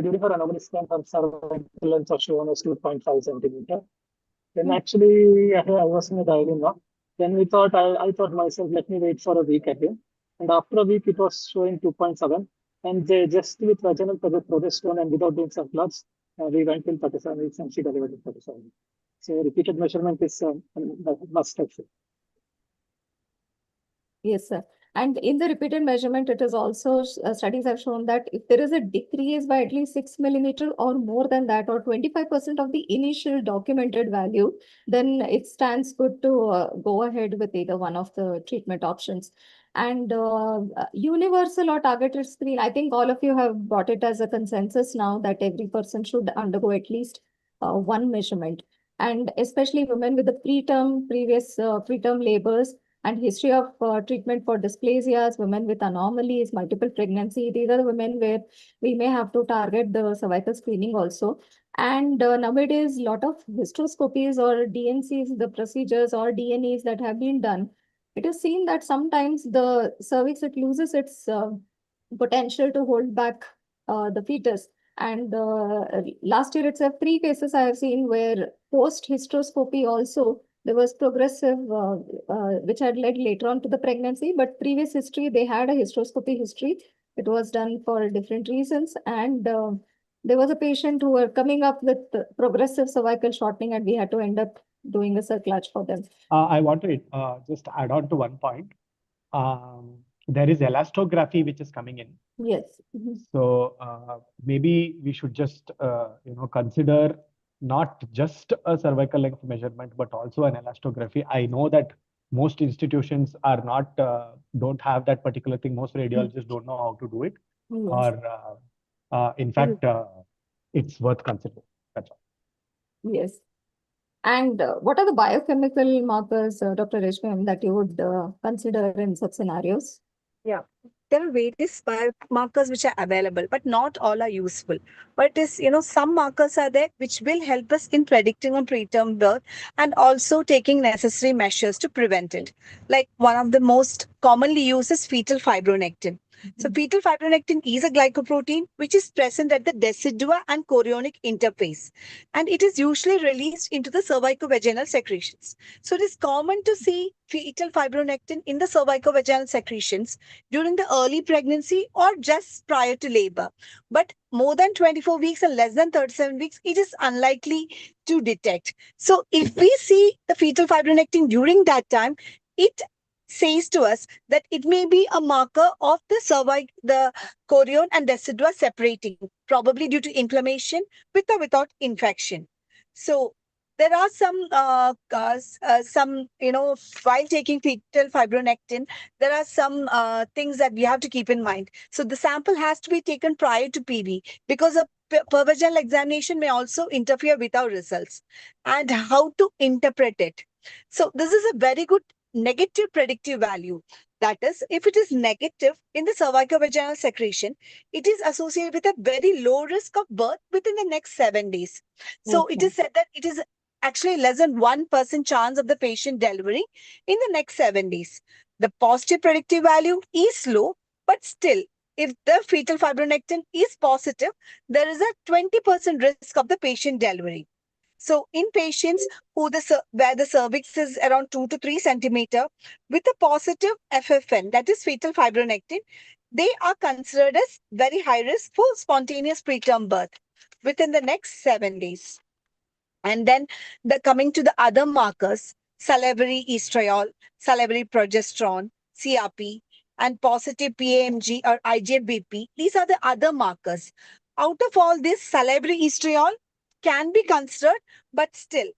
during her anomaly scan, her cervical length was shown as 2.5 centimeter. Then actually, I was in a dilemma. Then we thought, I thought myself, let me wait for a week again. And after a week, it was showing 2.7. And they just with vaginal progesterone and without doing some clots, we went till 37 weeks and she delivered in 37 weeks. So repeated measurement is a must actually. Yes, sir. And in the repeated measurement, it is also studies have shown that if there is a decrease by at least 6 millimeter or more than that, or 25% of the initial documented value, then it stands good to go ahead with either one of the treatment options. And universal or targeted screen, I think all of you have brought it as a consensus now that every person should undergo at least one measurement. And especially women with the preterm labors and history of treatment for dysplasias, women with anomalies, multiple pregnancy. These are the women where we may have to target the cervical screening also. And nowadays, a lot of hysteroscopies or DNCs, the procedures or DNAs that have been done, it is seen that sometimes the cervix, it loses its potential to hold back the fetus. And last year itself, 3 cases I have seen where post-hysteroscopy also, there was progressive, which had led later on to the pregnancy, but previous history, they had a hysteroscopy history. It was done for different reasons. And there was a patient who were coming up with progressive cervical shortening, and we had to end up doing a cerclage for them. I want to just add on to one point. There is elastography which is coming in. Yes. So maybe we should just consider not just a cervical length measurement, but also an elastography. I know that most institutions are not don't have that particular thing. Most radiologists don't know how to do it, or in fact, it's worth considering. That's all. Yes. And what are the biochemical markers, Dr. Reshmi, that you would consider in such scenarios? Yeah, there are various biomarkers which are available, but not all are useful. But it is, some markers are there which will help us in predicting on preterm birth and also taking necessary measures to prevent it. Like one of the most commonly used is fetal fibronectin. So fetal fibronectin is a glycoprotein which is present at the decidua and chorionic interface, and it is usually released into the cervicovaginal secretions. So it is common to see fetal fibronectin in the cervicovaginal secretions during the early pregnancy or just prior to labor. But more than 24 weeks and less than 37 weeks, it is unlikely to detect. So if we see the fetal fibronectin during that time, it says to us that it may be a marker of the chorion and decidua separating, probably due to inflammation with or without infection. So there are some, while taking fetal fibronectin, there are some things that we have to keep in mind. So the sample has to be taken prior to PV because a pervaginal examination may also interfere with our results. And how to interpret it. So this is a very good negative predictive value. That is, if it is negative in the cervicovaginal secretion, it is associated with a very low risk of birth within the next 7 days. So it is said that it is actually less than 1% chance of the patient delivering in the next 7 days. The positive predictive value is low, but still, if the fetal fibronectin is positive, there is a 20% risk of the patient delivering. So in patients where the cervix is around 2 to 3 centimeter with a positive FFN, that is fetal fibronectin, they are considered as very high risk for spontaneous preterm birth within the next 7 days. And then coming to the other markers, salivary estriol, salivary progesterone, CRP, and positive PAMG or IGF-BP. These are the other markers. Out of all this, salivary estriol can be considered, but still,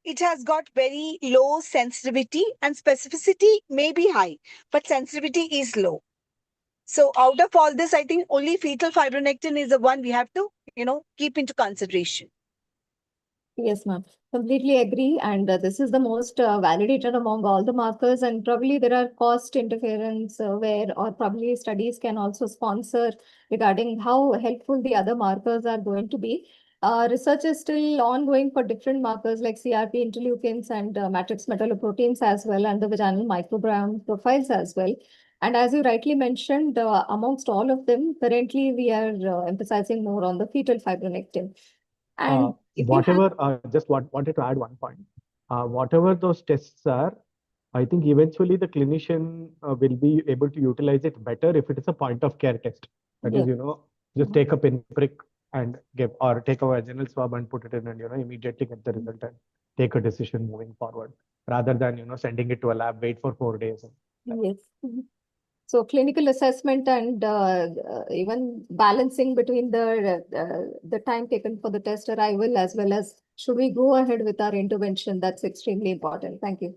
it has got very low sensitivity and specificity may be high, but sensitivity is low. So out of all this, I think only fetal fibronectin is the one we have to, keep into consideration. Yes, ma'am. Completely agree. And this is the most validated among all the markers. And probably there are cost interference or probably studies can also sponsor regarding how helpful the other markers are going to be. Research is still ongoing for different markers like CRP, interleukins, and matrix metalloproteins as well, and the vaginal microbiome profiles as well. And as you rightly mentioned, amongst all of them, currently we are emphasizing more on the fetal fibronectin. And whatever, wanted to add one point. Whatever those tests are, I think eventually the clinician will be able to utilize it better if it is a point of care test. That is, just take a pinprick and give, or take a vaginal swab and put it in, and immediately get the result and take a decision moving forward, rather than sending it to a lab, wait for 4 days. Yes. So clinical assessment and even balancing between the time taken for the test arrival, as well as should we go ahead with our intervention, that's extremely important. Thank you.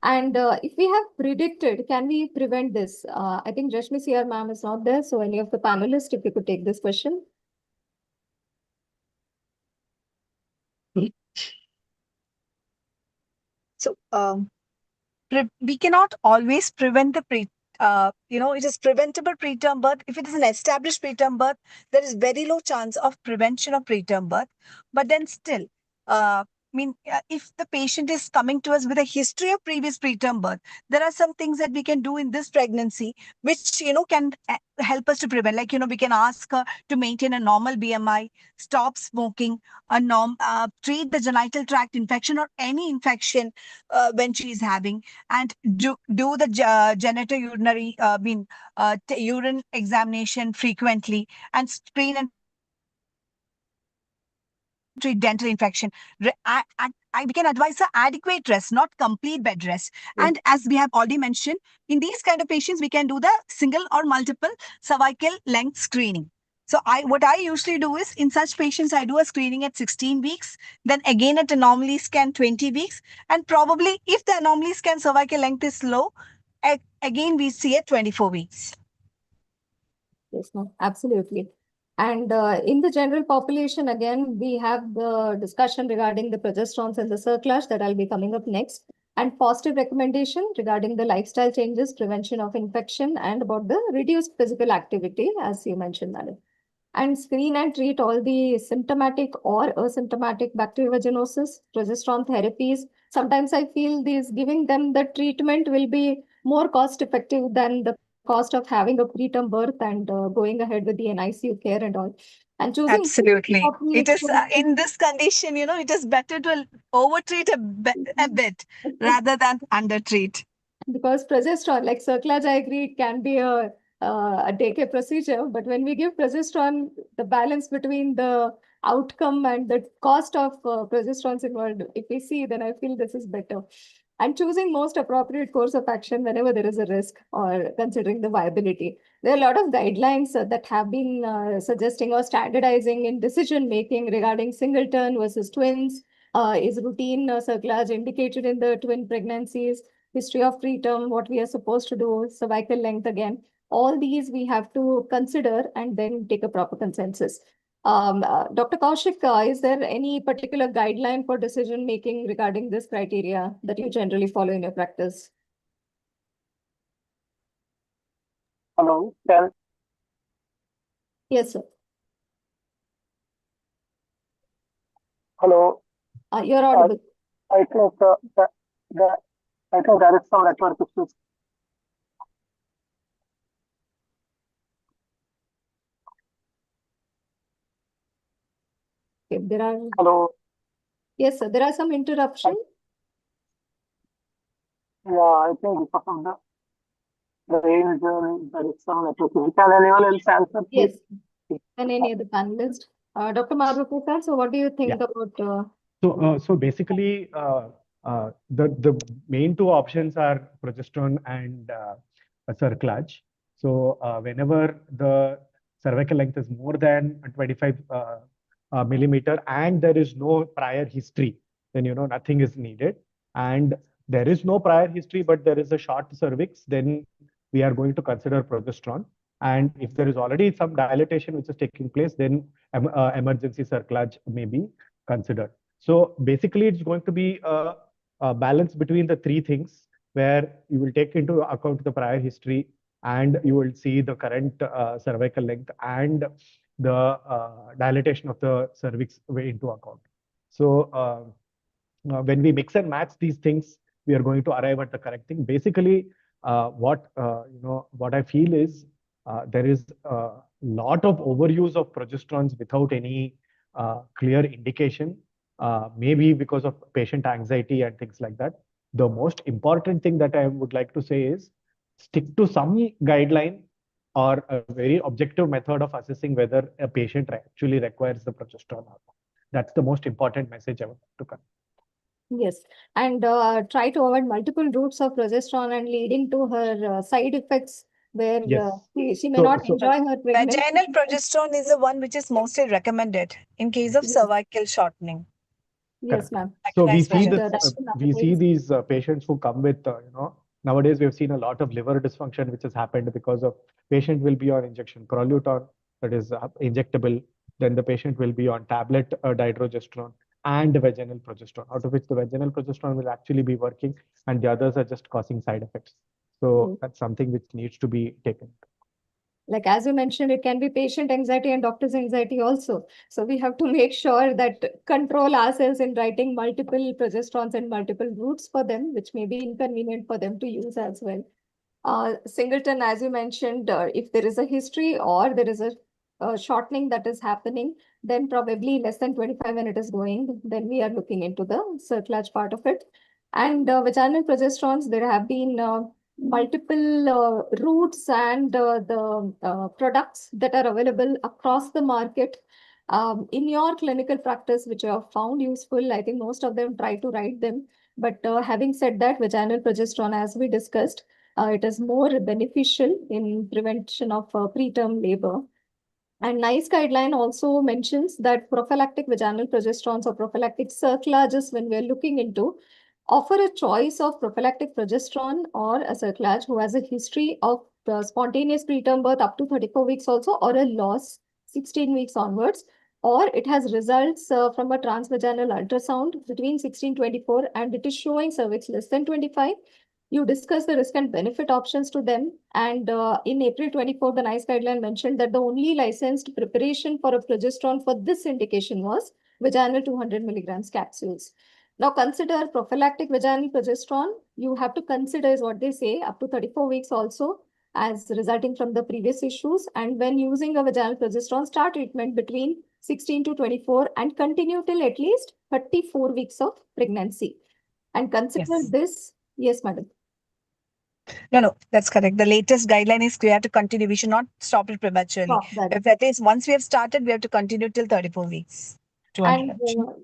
And if we have predicted, can we prevent this? I think Jashmi CR ma'am is not there. So any of the panelists, if you could take this question. So we cannot always prevent the it is preventable preterm birth. If it is an established preterm birth, there is very low chance of prevention of preterm birth. But then still, if the patient is coming to us with a history of previous preterm birth, there are some things that we can do in this pregnancy, which, can help us to prevent. Like, we can ask her to maintain a normal BMI, stop smoking, treat the genital tract infection or any infection when she is having, and do the genitourinary, urine examination frequently, and screen and treat dental infection. We can advise her adequate rest, not complete bed rest. And as we have already mentioned, in these kind of patients, we can do the single or multiple cervical length screening. So what I usually do is, in such patients, I do a screening at 16 weeks, then again at anomaly scan 20 weeks, and probably if the anomaly scan cervical length is low, again we see at 24 weeks. Yes, no, absolutely. And in the general population, again, we have the discussion regarding the progesterones and the circlage that I'll be coming up next, and positive recommendation regarding the lifestyle changes, prevention of infection, and about the reduced physical activity, as you mentioned, Madam. And screen and treat all the symptomatic or asymptomatic bacteriovaginosis, progesterone therapies. Sometimes I feel giving them the treatment will be more cost effective than the cost of having a preterm birth and going ahead with the NICU care and all. And choosing absolutely, it is in this condition, it is better to overtreat a bit rather than undertreat. Because progesterone, like circlage, I agree, it can be a daycare procedure, but when we give progesterone, the balance between the outcome and the cost of progesterones involved, if we see, then I feel this is better. And choosing most appropriate course of action whenever there is a risk or considering the viability. There are a lot of guidelines that have been suggesting or standardizing in decision making regarding singleton versus twins. Is routine circlage indicated in the twin pregnancies? History of preterm, what we are supposed to do, cervical length again. All these we have to consider and then take a proper consensus. Dr. Kaushik, is there any particular guideline for decision making regarding this criteria that you generally follow in your practice? Hello, Cal. Yes, sir. Hello. You're audible. I think there is some network issues. Okay, there are. Hello. Yes, sir. There are some interruptions. Yeah, I think because of the range, there is some network issue. Can anyone else answer, please? Yes. And any other panelist? Dr. Madhukar, so what do you think about? So basically, the main two options are progesterone and cerclage. So whenever the cervical length is more than 25 millimeter and there is no prior history, then nothing is needed. And there is no prior history, but there is a short cervix, then we are going to consider progesterone. And if there is already some dilatation which is taking place, then emergency cerclage may be considered. So basically, it's going to be a balance between the three things, where you will take into account the prior history and you will see the current cervical length and the dilatation of the cervix into account. So when we mix and match these things, we are going to arrive at the correct thing. Basically, what I feel is there is a lot of overuse of progesterones without any clear indication. maybe because of patient anxiety and things like that. The most important thing that I would like to say is stick to some guideline or a very objective method of assessing whether a patient actually requires the progesterone or not. That's the most important message I would like to convey. Yes, and try to avoid multiple routes of progesterone and leading to her side effects where Yes. she may not enjoy her pregnancy. Vaginal progesterone is the one which is mostly recommended in case of cervical shortening. Yes, ma'am. So we see Correct. this. We see these patients who come with, nowadays we have seen a lot of liver dysfunction which has happened because of patient will be on injection Proluton, that is injectable. Then the patient will be on tablet dydrogesterone and vaginal progesterone, out of which the vaginal progesterone will actually be working and the others are just causing side effects. So that's something which needs to be taken. Like as you mentioned, it can be patient anxiety and doctor's anxiety also. So we have to make sure that control ourselves in writing multiple progesterones and multiple routes for them, which may be inconvenient for them to use as well. Singleton, as you mentioned, if there is a history or there is a shortening that is happening, then probably less than 25 when it is going, then we are looking into the cerclage part of it. And vaginal progesterones, there have been multiple routes and the products that are available across the market. In your clinical practice, which you have found useful, I think most of them try to write them. But having said that, vaginal progesterone, as we discussed, it is more beneficial in prevention of preterm labor. And NICE guideline also mentions that prophylactic vaginal progesterones or prophylactic cerclages, when we're looking into, offer a choice of prophylactic progesterone or a cerclage who has a history of spontaneous preterm birth up to 34 weeks also, or a loss 16 weeks onwards, or it has results from a transvaginal ultrasound between 16-24 and it is showing cervix less than 25. You discuss the risk and benefit options to them. And in April 24, the NICE guideline mentioned that the only licensed preparation for a progesterone for this indication was vaginal 200 milligrams capsules. Now consider prophylactic vaginal progesterone. You have to consider is what they say up to 34 weeks also as resulting from the previous issues. And when using a vaginal progesterone, start treatment between 16 to 24 and continue till at least 34 weeks of pregnancy. And consider this. Yes, madam. No, that's correct. The latest guideline is we have to continue. We should not stop it prematurely. If at least once we have started, we have to continue till 34 weeks. And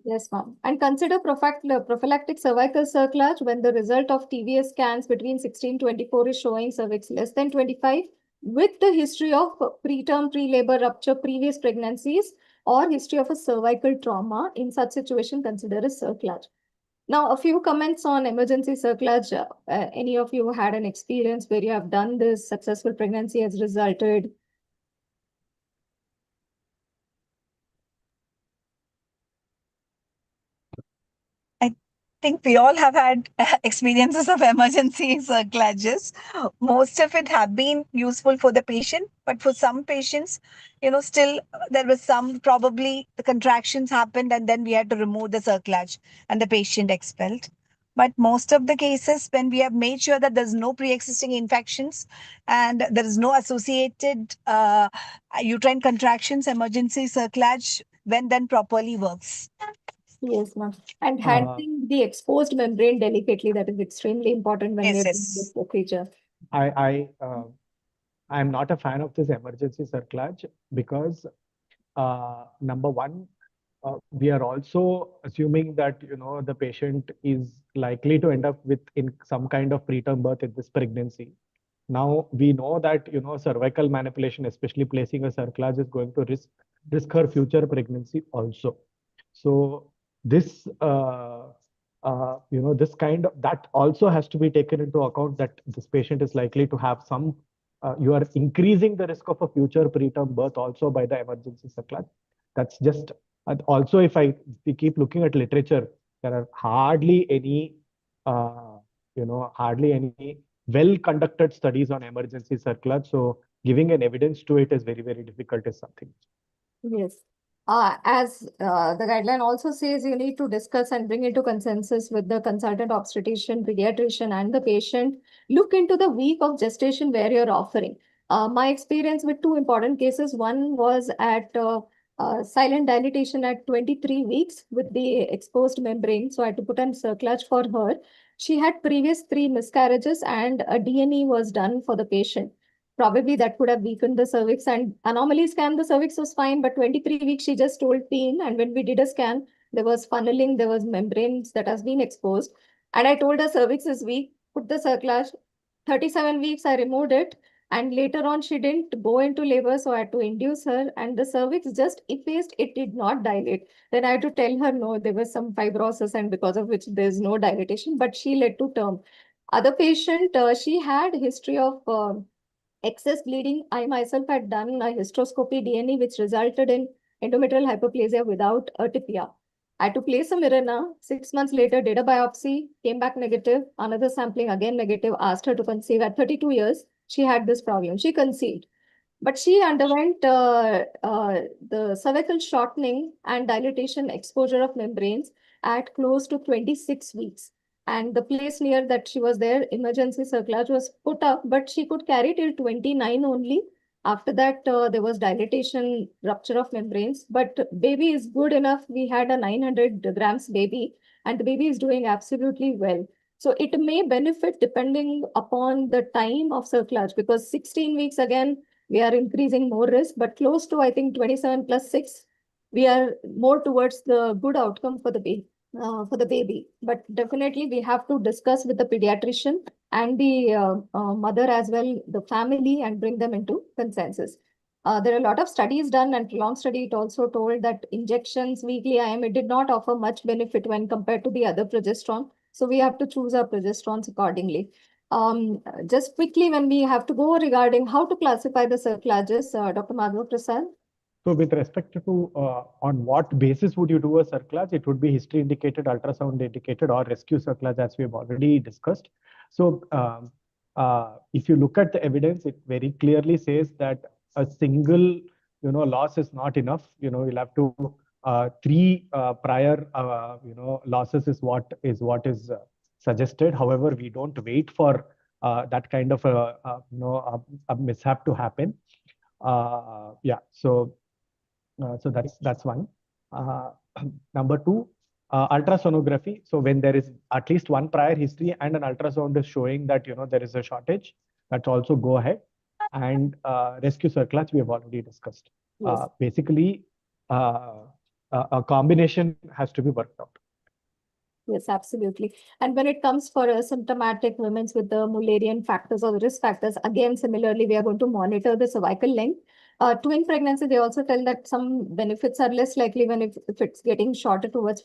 yes, ma'am. And consider prophylactic cervical cerclage when the result of TVS scans between 16-24 is showing cervix less than 25 with the history of preterm, pre-labor rupture, previous pregnancies, or history of a cervical trauma. In such situation, consider a cerclage. Now, a few comments on emergency cerclage. Any of you had an experience where you have done this, successful pregnancy has resulted? I think we all have had experiences of emergency cerclages. Most of it have been useful for the patient, but for some patients, still there was some probably the contractions happened and then we had to remove the cerclage and the patient expelled. But most of the cases, when we have made sure that there's no pre-existing infections and there is no associated uterine contractions, emergency cerclage, when then properly works. Yes, ma'am. And handling the exposed membrane delicately, that is extremely important when we're doing this procedure. I am not a fan of this emergency cerclage because number one, we are also assuming that the patient is likely to end up with in some kind of preterm birth in this pregnancy. Now we know that cervical manipulation, especially placing a cerclage, is going to risk her future pregnancy also. So this this kind of that also has to be taken into account, that this patient is likely to have some you are increasing the risk of a future preterm birth also by the emergency cerclage. That's just also if we keep looking at literature, there are hardly any well conducted studies on emergency cerclage. So giving an evidence to it is very, very difficult is something. Yes. As the guideline also says, you need to discuss and bring into consensus with the consultant obstetrician, pediatrician, and the patient. Look into the week of gestation where you're offering. My experience with two important cases. One was at silent dilatation at 23 weeks with the exposed membrane. So I had to put on cerclage for her. She had previous 3 miscarriages and a DNE was done for the patient. Probably that could have weakened the cervix, and anomaly scan, the cervix was fine, but 23 weeks she just told pain. And when we did a scan, there was funneling, there was membranes that has been exposed. And I told her cervix is weak, put the cerclage. 37 weeks, I removed it. And later on, she didn't go into labor, so I had to induce her. And the cervix just effaced, it did not dilate. Then I had to tell her, no, there was some fibrosis, and because of which there's no dilatation, but she led to term. Other patient, she had history of excess bleeding. I myself had done a hysteroscopy DNA, which resulted in endometrial hyperplasia without a tibia. I had to place a Mirena. 6 months later, did a biopsy, came back negative. Another sampling, again negative, asked her to conceive. At 32 years, she had this problem. She conceived. But she underwent the cervical shortening and dilatation exposure of membranes at close to 26 weeks. And the place near that she was there, emergency cerclage was put up, but she could carry till 29 only. After that, there was dilatation, rupture of membranes, but baby is good enough. We had a 900 grams baby, and the baby is doing absolutely well. So it may benefit depending upon the time of cerclage, because 16 weeks, again, we are increasing more risk, but close to, I think, 27 plus 6, we are more towards the good outcome for the baby. But definitely we have to discuss with the pediatrician and the mother as well, the family, and bring them into consensus. There are a lot of studies done, and long study, it also told that injections, weekly IM, it did not offer much benefit when compared to the other progesterone. So we have to choose our progesterones accordingly. Just quickly, when we have to go regarding how to classify the cerclages, Dr. Madhav Prasad. So with respect to on what basis would you do a cerclage, it would be history indicated, ultrasound indicated, or rescue cerclage, as we have already discussed. So if you look at the evidence, it very clearly says that a single loss is not enough. You'll have to 3 prior losses is what is suggested. However, we don't wait for that kind of a mishap to happen. Yeah, so that's one. Number 2, ultrasonography. So when there is at least 1 prior history and an ultrasound is showing that there is a shortage, that's also go ahead. And rescue cerclage we have already discussed. Yes. Basically, a combination has to be worked out. Yes, absolutely. And when it comes for symptomatic women with the Mullerian factors or the risk factors, again, similarly, we are going to monitor the cervical length. Twin pregnancy, they also tell that some benefits are less likely when if it's getting shorter towards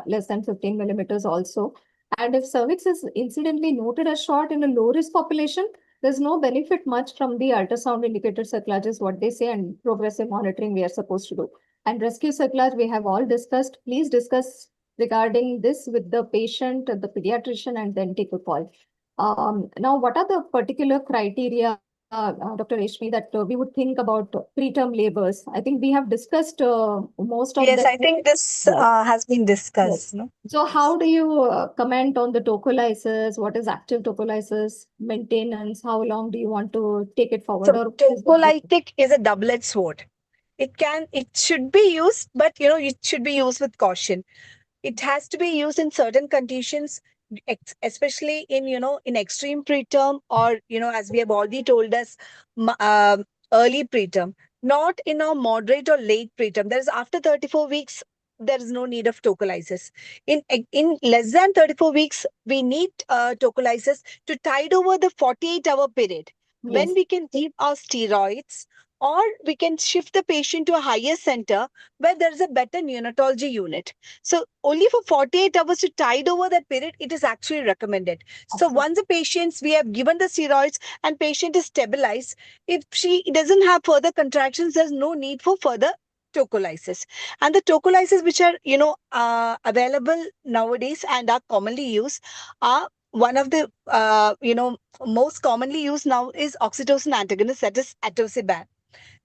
less than 15 millimeters also. And if cervix is incidentally noted as short in a low risk population, there's no benefit much from the ultrasound indicated cerclage is what they say, and progressive monitoring we are supposed to do. And rescue cerclage we have all discussed. Please discuss regarding this with the patient, the pediatrician, and then take a call. Now, what are the particular criteria, Dr. Reshmi, that we would think about preterm labors? I think we have discussed most of Yes, them. I think this has been discussed. Yes. No? So how do you comment on the tocolysis? What is active tocolysis? Maintenance? How long do you want to take it forward? So tocolytic is a double-edged sword. It should be used, but it should be used with caution. It has to be used in certain conditions, especially in extreme preterm, or as we have already told us, early preterm, not in a moderate or late preterm. There is after 34 weeks, there is no need of tocolysis. In less than 34 weeks, we need tocolysis to tide over the 48-hour period, when we can give our steroids, or we can shift the patient to a higher center where there is a better neonatology unit. So only for 48 hours to tide over that period, it is actually recommended. So once the patients, we have given the steroids and patient is stabilized, if she doesn't have further contractions, there's no need for further tocolysis. And the tocolysis which are available nowadays and are commonly used are one of the most commonly used now is oxytocin antagonist, that is atosiban.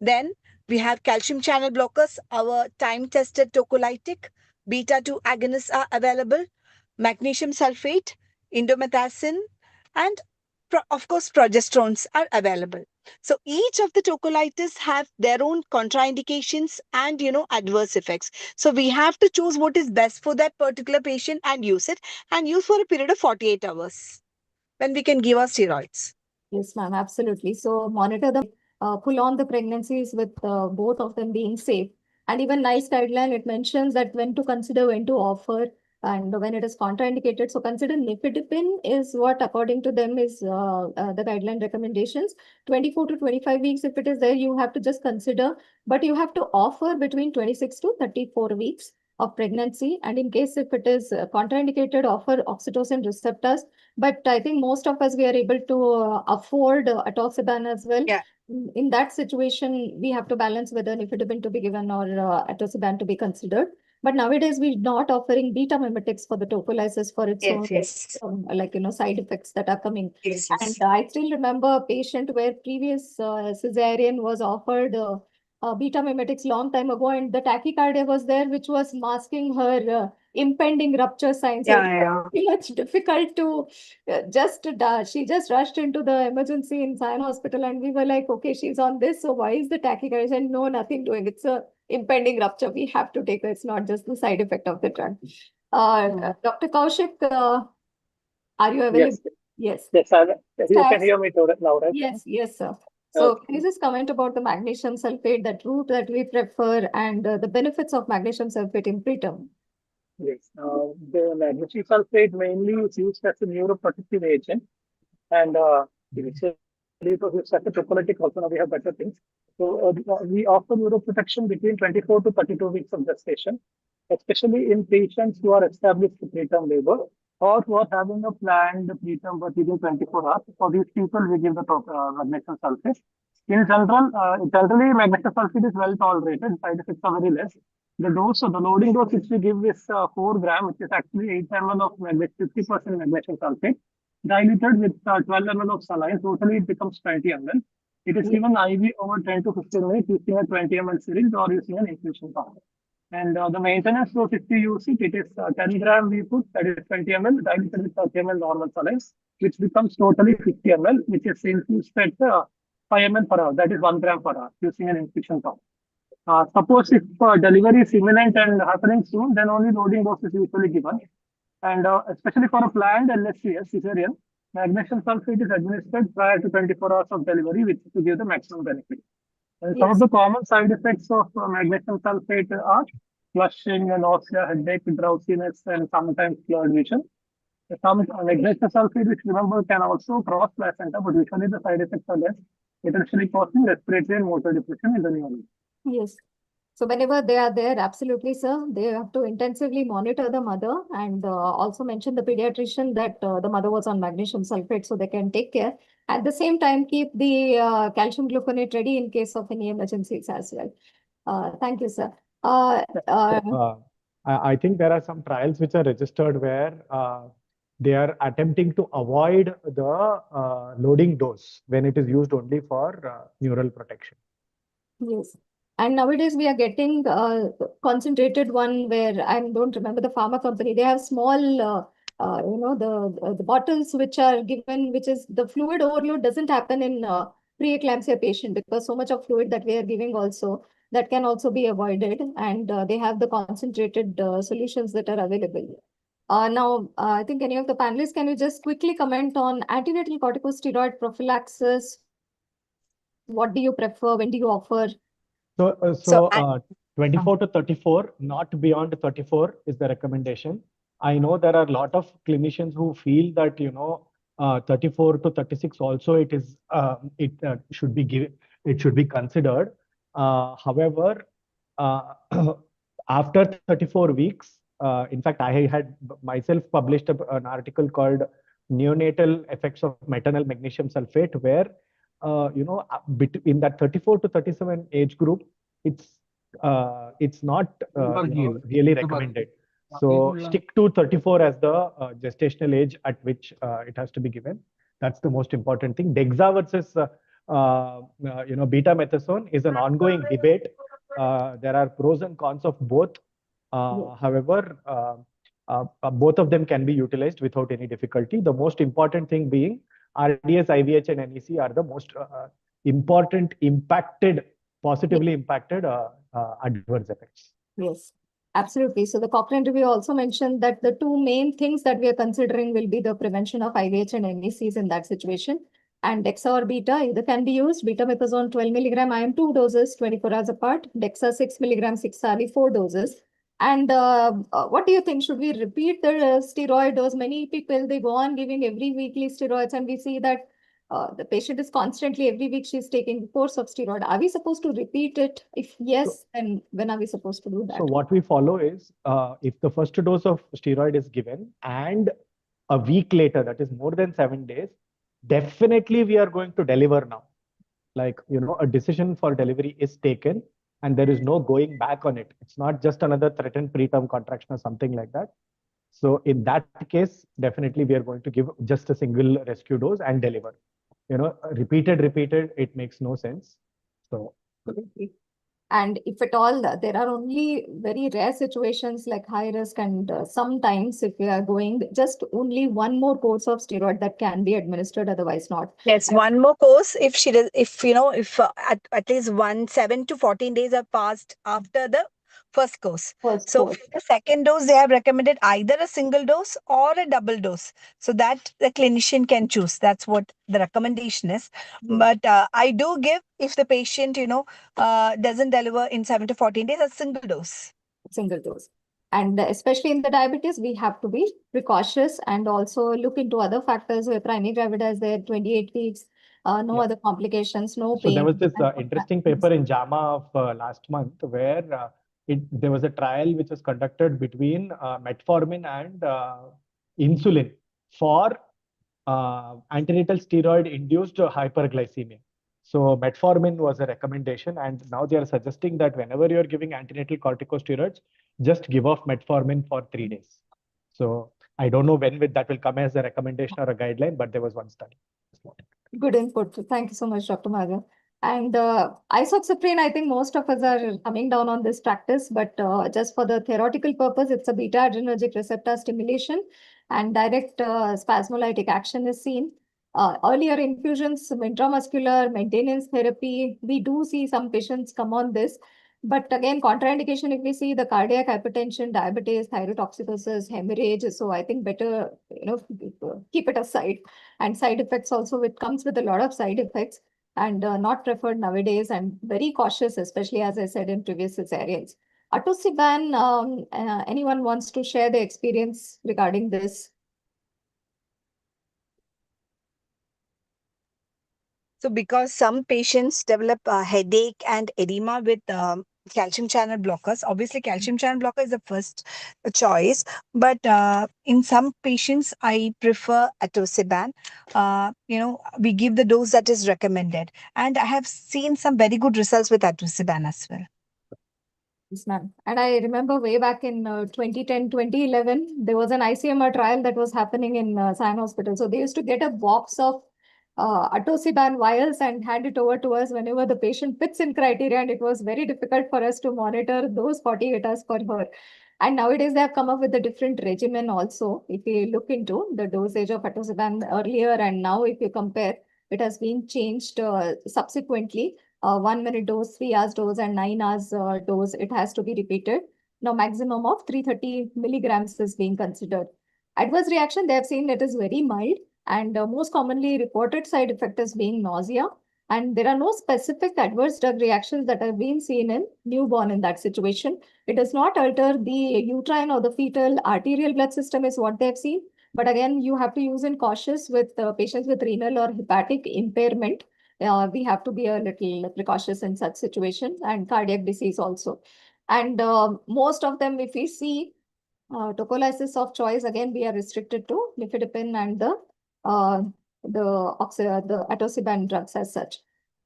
Then we have calcium channel blockers, our time-tested tocolytic. Beta-2 agonists are available. Magnesium sulfate, indomethacin, and of course, progesterones are available. So each of the tocolytis have their own contraindications and, adverse effects. So we have to choose what is best for that particular patient and use it, and use for a period of 48 hours when we can give our steroids. Yes, ma'am, absolutely. So monitor the pull on the pregnancies with both of them being safe. And even NICE guideline, it mentions that when to consider, when to offer, and when it is contraindicated. So consider nifedipine is what, according to them, is the guideline recommendations. 24 to 25 weeks, if it is there, you have to just consider, but you have to offer between 26 to 34 weeks of pregnancy. And in case if it is contraindicated, offer oxytocin receptors. But I think most of us, we are able to afford atoxaban as well. Yeah. In that situation, we have to balance whether nifedipine to be given or atoxaban to be considered. But nowadays, we're not offering beta mimetics for the tocolysis for its own, side effects that are coming. Yes. And I still remember a patient where previous cesarean was offered beta mimetics long time ago, and the tachycardia was there, which was masking her impending rupture signs. So it was very much difficult to she just rushed into the emergency in Sion Hospital, and we were like, okay, she's on this, so why is the tachycardia? She said, no, nothing doing. It's a impending rupture. We have to take it. It's not just the side effect of the drug. Dr. Kaushik, are you available? Yes. Yes, you can hear me now, right? Yes, sir. So can you just comment about the magnesium sulfate, that route that we prefer, and the benefits of magnesium sulfate in preterm? Yes, the magnesium sulfate mainly is used as a neuroprotective agent, and initially it was used as a prophylactic. Also, now we have better things. So we offer neuroprotection between 24 to 32 weeks of gestation, especially in patients who are established preterm labor or who are having a planned preterm birth within 24 hours. For these people, we give the magnesium sulfate. In generally, magnesium sulfate is well tolerated. Side effects are very less. The dose, the loading dose which we give is 4 grams, which is actually 8 ml of 50% magnesium sulfate, diluted with 12 ml of saline. Totally, it becomes 20 ml. It is given IV over 10 to 15 minutes using a 20 ml syringe or using an infusion pump. And the maintenance dose, if we use it, it is 10 gram we put, that is 20 ml, diluted with 30 ml normal saline, which becomes totally 50 ml, which is infused at 5 ml per hour, that is 1 gram per hour, using an infusion pump. Suppose if delivery is imminent and happening soon, then only loading dose is usually given. And especially for a planned LSCS, cesarean, magnesium sulfate is administered prior to 24 hours of delivery, which is to give the maximum benefit. And some of the common side effects of magnesium sulfate are flushing, nausea, headache, drowsiness, and sometimes blurred vision. Some magnesium sulfate, which remember can also cross placenta, but usually the side effects are less, potentially causing respiratory and motor depression in the neonate. Yes. So whenever they are there, absolutely, sir, they have to intensively monitor the mother, and also mention the pediatrician that the mother was on magnesium sulfate, so they can take care. At the same time, keep the calcium gluconate ready in case of any emergencies as well. Thank you, sir. I think there are some trials which are registered where they are attempting to avoid the loading dose when it is used only for neural protection. Yes. And nowadays we are getting concentrated one where I don't remember the pharma company. They have small, the bottles which are given, which is the fluid overload doesn't happen in preeclampsia patient, because so much of fluid that we are giving also, that can also be avoided. And they have the concentrated solutions that are available. Now, I think any of the panelists, can you just quickly comment on antenatal corticosteroid prophylaxis? What do you prefer? When do you offer? So 24 to 34, not beyond 34 is the recommendation. I know there are a lot of clinicians who feel that 34 to 36 also it should be given, it should be considered. However, after 34 weeks, in fact, I had myself published an article called "Neonatal Effects of Maternal Magnesium Sulfate," where in that 34 to 37 age group, it's not really recommended. So stick to 34 as the gestational age at which it has to be given. That's the most important thing. DEXA versus betamethasone is an ongoing debate. There are pros and cons of both. However, both of them can be utilized without any difficulty. The most important thing being RDS, IVH, and NEC are the most important positively impacted adverse effects. Yes, absolutely. So the Cochrane review also mentioned that the two main things that we are considering will be the prevention of IVH and NECs in that situation. And Dexa or Beta either can be used. Betamethasone 12 milligram IM 2 doses, 24 hours apart. Dexa 6 milligram 6 hourly 4 doses. And what do you think? Should we repeat the steroid dose? Many people, they go on giving every weekly steroids, and we see that the patient is constantly, every week she's taking course of steroid. Are we supposed to repeat it? If yes, then when are we supposed to do that? So what we follow is if the first dose of steroid is given and a week later, that is more than 7 days, definitely we are going to deliver now. Like, a decision for delivery is taken and there is no going back on it. It's not just another threatened preterm contraction or something like that. So in that case, definitely we are going to give just a single rescue dose and deliver. Repeated, it makes no sense. So. And if at all, there are only very rare situations like high risk, and sometimes if we are going, just only one more course of steroid that can be administered, otherwise not. Yes, one more course if she does, if at least 7 to 14 days have passed after the first course. So for the second dose, they have recommended either a single dose or a double dose, so that the clinician can choose. That's what the recommendation is. But I do give, if the patient doesn't deliver in 7 to 14 days, a single dose. Single dose. And especially in the diabetes, we have to be precautious and also look into other factors where primary gravidas there 28 weeks, no other complications, no pain. So there was this interesting paper in JAMA of last month where there was a trial which was conducted between metformin and insulin for antenatal steroid induced hyperglycemia. So metformin was a recommendation, and now they are suggesting that whenever you're giving antenatal corticosteroids, just give off metformin for 3 days. So I don't know when that will come as a recommendation or a guideline, but there was one study. Good input. Thank you so much, Dr. Mahajan. And isoxaprine, I think most of us are coming down on this practice, but just for the theoretical purpose, it's a beta adrenergic receptor stimulation and direct spasmolytic action is seen. Earlier infusions, intramuscular maintenance therapy, we do see some patients come on this. But again, contraindication, if we see the cardiac hypertension, diabetes, thyrotoxicosis, hemorrhage, so I think better, keep it aside. And side effects also, it comes with a lot of side effects and not preferred nowadays, and very cautious, especially as I said in previous cesareans. Atosiban, anyone wants to share the experience regarding this? So because some patients develop headache and edema with calcium channel blockers, obviously calcium channel blocker is the first choice, but in some patients I prefer atosiban. We give the dose that is recommended, and I have seen some very good results with atosiban as well. Yes, ma'am. And I remember way back in 2010, 2011, there was an ICMR trial that was happening in Sion Hospital. So they used to get a box of atosiban vials and hand it over to us whenever the patient fits in criteria, and it was very difficult for us to monitor those 48 hours per hour. And nowadays they have come up with a different regimen also. If you look into the dosage of atosiban earlier and now, if you compare, it has been changed subsequently. 1 minute dose, 3 hours dose, and 9 hours dose, it has to be repeated. Now maximum of 330 milligrams is being considered. Adverse reaction, they have seen it is very mild, and most commonly reported side effect is being nausea. And there are no specific adverse drug reactions that have been seen in newborn in that situation. It does not alter the uterine or the fetal arterial blood system is what they have seen. But again, you have to use in cautious with patients with renal or hepatic impairment. We have to be a little precautious in such situations, and cardiac disease also. And most of them, if we see tocolysis of choice, again, we are restricted to nifedipine and the atosiban drugs as such.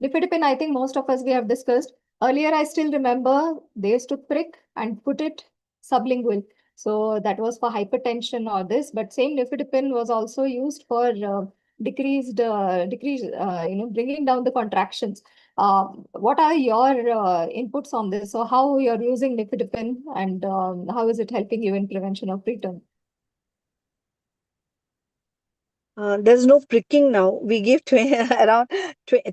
Nifedipine, I think most of us we have discussed. Earlier, I still remember they used to prick and put it sublingual. So that was for hypertension or this, but same nifedipine was also used for bringing down the contractions. What are your inputs on this? So how you're using nifedipine, and how is it helping you in prevention of preterm? There's no pricking now. We give around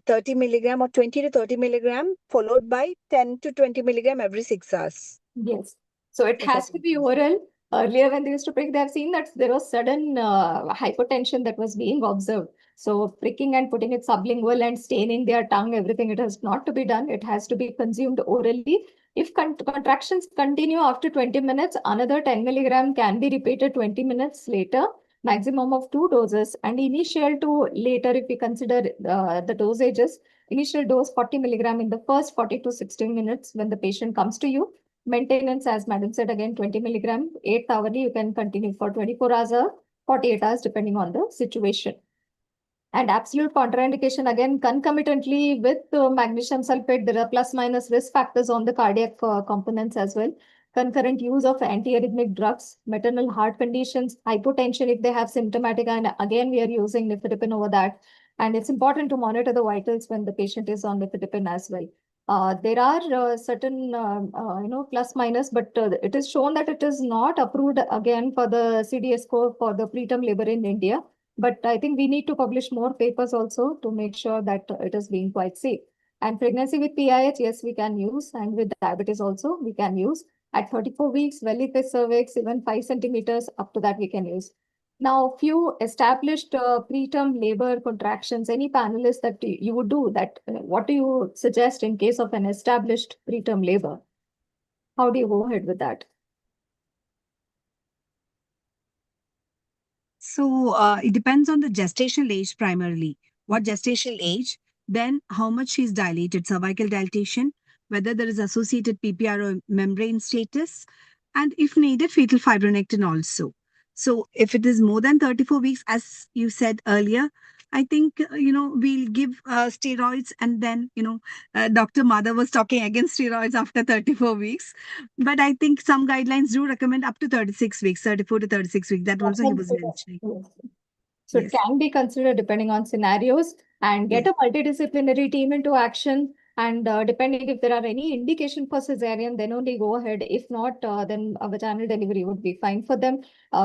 30 milligram or 20 to 30 milligram, followed by 10 to 20 milligram every 6 hours. Yes. So it has to be oral. Earlier, when they used to prick, they have seen that there was sudden hypotension that was being observed. So pricking and putting it sublingual and staining their tongue, everything, it has not to be done. It has to be consumed orally. If contractions continue after 20 minutes, another 10 milligram can be repeated 20 minutes later, maximum of 2 doses. And initial to later, if we consider the dosages, initial dose 40 milligram in the first 40 to 60 minutes when the patient comes to you. Maintenance, as Madam said, again 20 milligram, 8th hourly, you can continue for 24 hours or 48 hours, depending on the situation. And absolute contraindication, again, concomitantly with magnesium sulfate, there are plus minus risk factors on the cardiac components as well. Concurrent use of antiarrhythmic drugs, maternal heart conditions, hypotension if they have symptomatic, and again, we are using nifedipine over that. And it's important to monitor the vitals when the patient is on nifedipine as well. There are certain, plus minus, but it is shown that it is not approved again for the CDS score for the preterm labor in India. But I think we need to publish more papers also to make sure that it is being quite safe. And pregnancy with PIH, yes, we can use. And with diabetes also, we can use. At 34 weeks, belly-face cervix, even 5 centimeters, up to that we can use. Now, few established preterm labor contractions, any panelists that you would do that, what do you suggest in case of an established preterm labor? How do you go ahead with that? So it depends on the gestational age primarily. What gestational age, then how much is dilated, cervical dilatation, whether there is associated PPR or membrane status, and if needed, fetal fibronectin also. So if it is more than 34 weeks, as you said earlier, I think, we'll give steroids, and then, Dr. Madhav was talking against steroids after 34 weeks. But I think some guidelines do recommend up to 36 weeks, 34 to 36 weeks. That also he was mentioning. So it can be considered depending on scenarios, and get a multidisciplinary team into action. And depending if there are any indication for cesarean, then only go ahead. If not, then a vaginal delivery would be fine for them.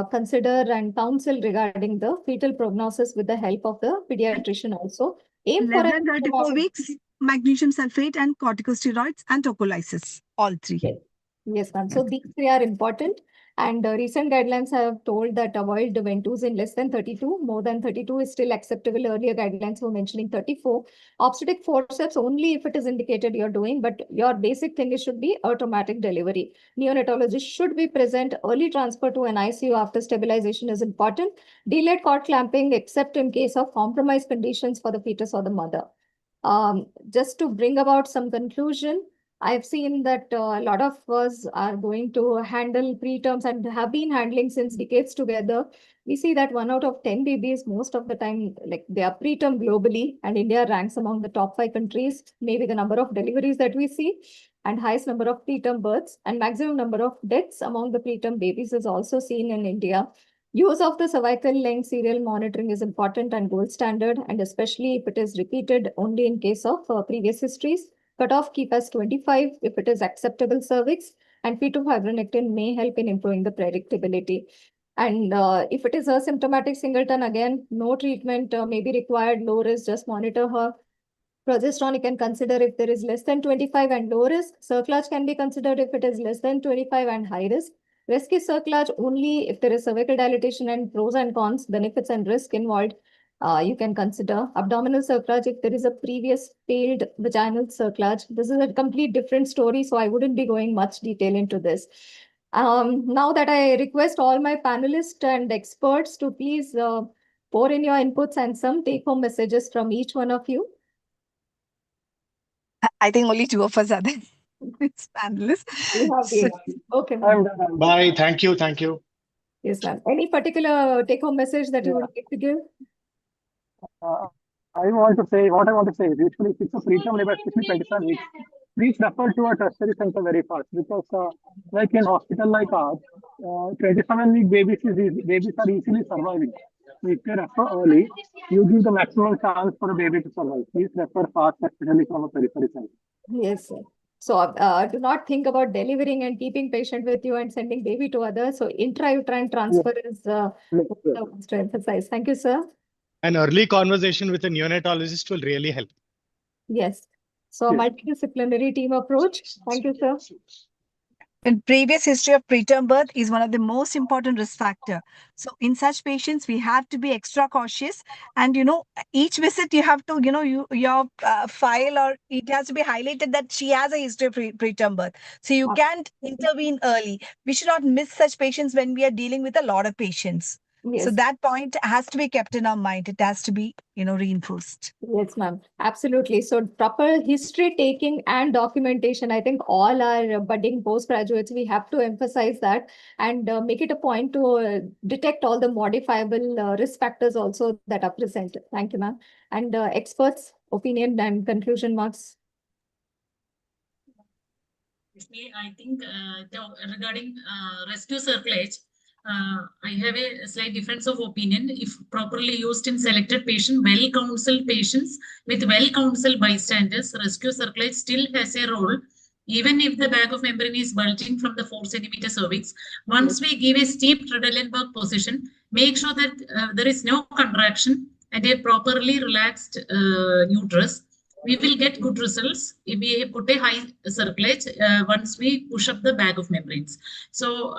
Consider and counsel regarding the fetal prognosis with the help of the pediatrician also. Aim for Less than 34 weeks, magnesium sulfate and corticosteroids and tocolysis, all three. Yes, ma'am. So these three are important. And recent guidelines have told that avoid the Ventouse in less than 32. More than 32 is still acceptable. Earlier guidelines were mentioning 34. Obstetric forceps only if it is indicated you're doing, but your basic thing should be automatic delivery. Neonatologist should be present. Early transfer to an ICU after stabilization is important. Delayed cord clamping except in case of compromised conditions for the fetus or the mother. Just to bring about some conclusion, I've seen that a lot of us are going to handle preterms and have been handling since decades together. We see that 1 out of 10 babies, most of the time, like they are preterm globally, and India ranks among the top 5 countries, maybe the number of deliveries that we see, and highest number of preterm births, and maximum number of deaths among the preterm babies is also seen in India. Use of the cervical length serial monitoring is important and gold standard, and especially if it is repeated only in case of previous histories. Cutoff keep as 25 if it is acceptable cervix, and fetal fibronectin may help in improving the predictability. And if it is asymptomatic singleton, again, no treatment may be required, low risk, just monitor her. Progesterone you can consider if there is less than 25 and low risk. Cerclage can be considered if it is less than 25 and high risk. Rescue cerclage only if there is cervical dilatation, and pros and cons, benefits and risk involved. You can consider abdominal cerclage if there is a previous failed vaginal cerclage. This is a complete different story, so I wouldn't be going much detail into this. Now that I request all my panelists and experts to please pour in your inputs and some take-home messages from each one of you. I think only 2 of us are there. It's panelists. Okay. Bye. Thank you. Thank you. Yes, ma'am. Any particular take-home message that you would like to give? What I want to say is, usually if it's a preterm labor, especially 27 weeks, please refer to a tertiary center very fast, because like in hospital like ours, 27-week babies are easily surviving. So if you refer early, you give the maximum chance for a baby to survive. Please refer fast, especially from a periphery center. Yes, sir. So do not think about delivering and keeping patient with you and sending baby to others. So intrauterine transfer is to emphasize. Thank you, sir. an early conversation with a neonatologist will really help. Yes. So multidisciplinary team approach. Thank you, sir. And previous history of preterm birth is one of the most important risk factor. So in such patients, we have to be extra cautious. And each visit you have to, your file, or it has to be highlighted that she has a history of preterm birth. So you can't intervene early. We should not miss such patients when we are dealing with a lot of patients. Yes. So that point has to be kept in our mind. It has to be, reinforced. Yes, ma'am. Absolutely. So proper history taking and documentation. I think all our budding postgraduates, we have to emphasize that and make it a point to detect all the modifiable risk factors also that are present. Thank you, ma'am. And experts' opinion and conclusion marks. I think regarding rescue circlage, I have a slight difference of opinion. If properly used in selected patient, well-counseled patients with well-counseled bystanders, rescue circlage still has a role. Even if the bag of membrane is bulging from the 4 centimeter cervix, once we give a steep Tredelenburg position, make sure that there is no contraction and a properly relaxed uterus, we will get good results if we put a high circlage once we push up the bag of membranes. So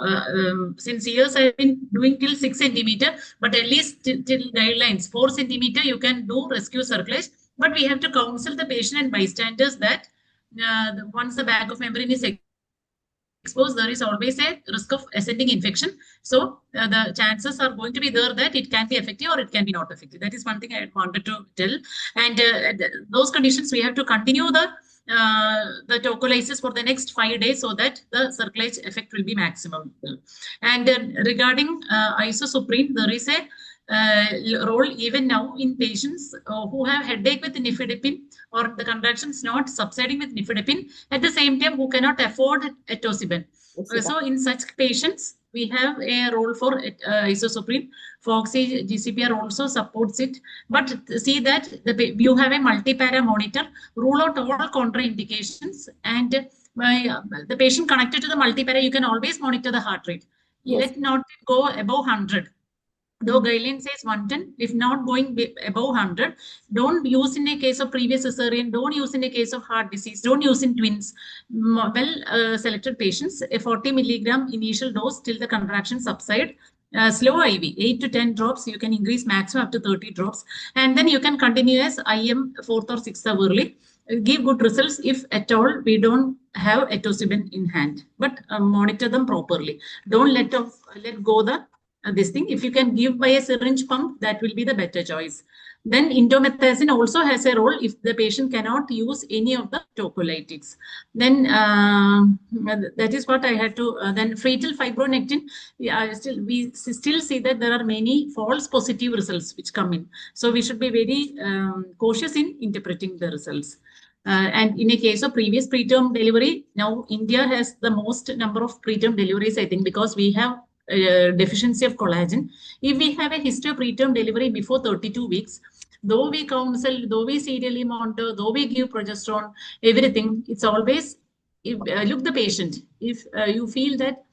since years I've been doing till 6 centimeter, but at least till guidelines 4 centimeter you can do rescue circlage, but we have to counsel the patient and bystanders that once the bag of membrane is exposed, there is always a risk of ascending infection. So the chances are going to be there that it can be effective or it can be not effective. That is one thing I wanted to tell. And those conditions, we have to continue the tocolysis for the next 5 days so that the circlage effect will be maximum. And regarding isosuprene, there is a role even now in patients who have headache with nifedipine or the contractions not subsiding with nifedipine, at the same time who cannot afford atosiban. So in such patients, we have a role for isosuprene. Foxy GCPR also supports it. But see that you have a multi-para monitor, rule out all contraindications, and the patient connected to the multi-para, you can always monitor the heart rate. Yes. Let not go above 100. Though guideline says 110, if not going above 100, don't use in a case of previous cesarean, don't use in a case of heart disease, don't use in twins. Well selected patients, a 40 milligram initial dose till the contraction subside. Slow IV, 8 to 10 drops, you can increase maximum up to 30 drops. And then you can continue as IM 4th or 6th hourly. Give good results if at all we don't have atosiban in hand, but monitor them properly. Don't let go the this thing. If you can give by a syringe pump, that will be the better choice. Then indomethacin also has a role if the patient cannot use any of the tocolytics. Then that is what I had to. Then fetal fibronectin, we still see that there are many false positive results which come in. So we should be very cautious in interpreting the results. And in a case of previous preterm delivery, now India has the most number of preterm deliveries, I think, because we have deficiency of collagen. If we have a history of preterm delivery before 32 weeks, though we counsel, though we serially monitor, though we give progesterone, everything, it's always, look the patient. If you feel that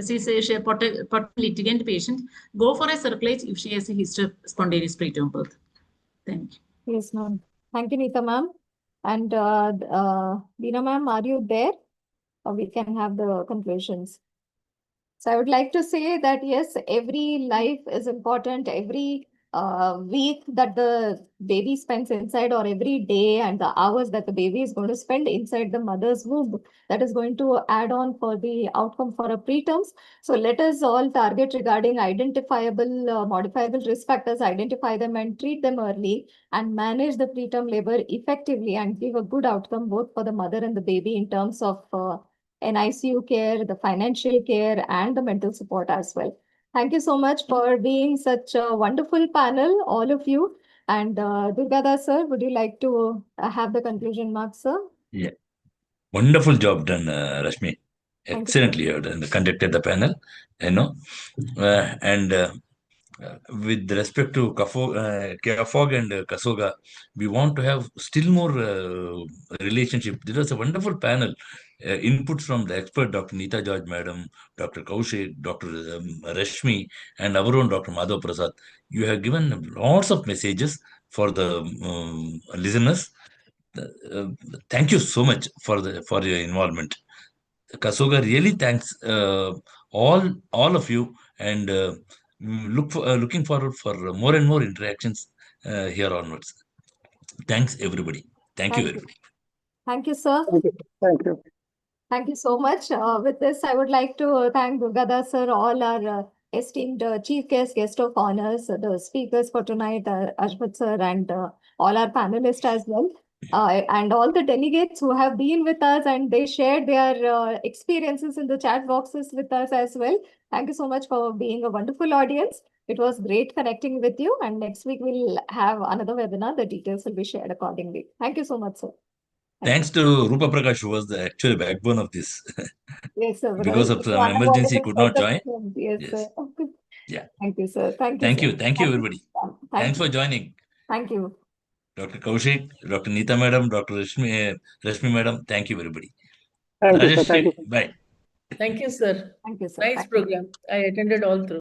she is a litigant patient, go for a circlage if she has a history of spontaneous preterm birth. Thank you. Yes, ma'am. Thank you, Neeta ma'am. And Deena ma'am, are you there? Or we can have the conclusions. So I would like to say that, yes, every life is important. Every week that the baby spends inside, or every day and the hours that the baby is going to spend inside the mother's womb, that is going to add on for the outcome for a preterms. So let us all target regarding identifiable, modifiable risk factors, identify them and treat them early, and manage the preterm labor effectively and give a good outcome both for the mother and the baby in terms of an ICU care, the financial care, and the mental support as well. Thank you so much for being such a wonderful panel, all of you. And Durgadas sir, would you like to have the conclusion marks, sir? Yeah. Wonderful job done, Rashmi. Thank Excellently you have conducted the panel, and with respect to KSOGA and KSOGA, we want to have still more relationship. There was a wonderful panel, inputs from the expert, Dr. Neeta George Madam, Dr. Kaushik, Dr. Rashmi, and our own Dr. Madhav Prasad. You have given lots of messages for the listeners. Thank you so much for your involvement. KSOGA really thanks all of you, and looking forward for more and more interactions here onwards. Thanks everybody. Thank you everybody. Thank you, sir. Thank you. Thank you so much. With this, I would like to thank Durgada sir, all our esteemed chief guest of honors, the speakers for tonight, Ashwat sir, and all our panelists as well. And all the delegates who have been with us and they shared their experiences in the chat boxes with us as well. Thank you so much for being a wonderful audience. It was great connecting with you. And next week we'll have another webinar. The details will be shared accordingly. Thank you so much, sir. Thanks to Rupa Prakash, who was the actual backbone of this. Yes, sir. Because of some emergency, he could not join. Yes, Yes. sir. Yeah. Thank you, sir. Thank you, sir. Thank you, everybody. Thanks for joining. Thank you. Dr. Kaushik, Dr. Neeta Madam, Dr. Rashmi Madam, thank you, everybody. Thank you, sir. Rajesh, Thank you. bye. Thank you, sir. Thank you, sir. Nice program. I attended all through.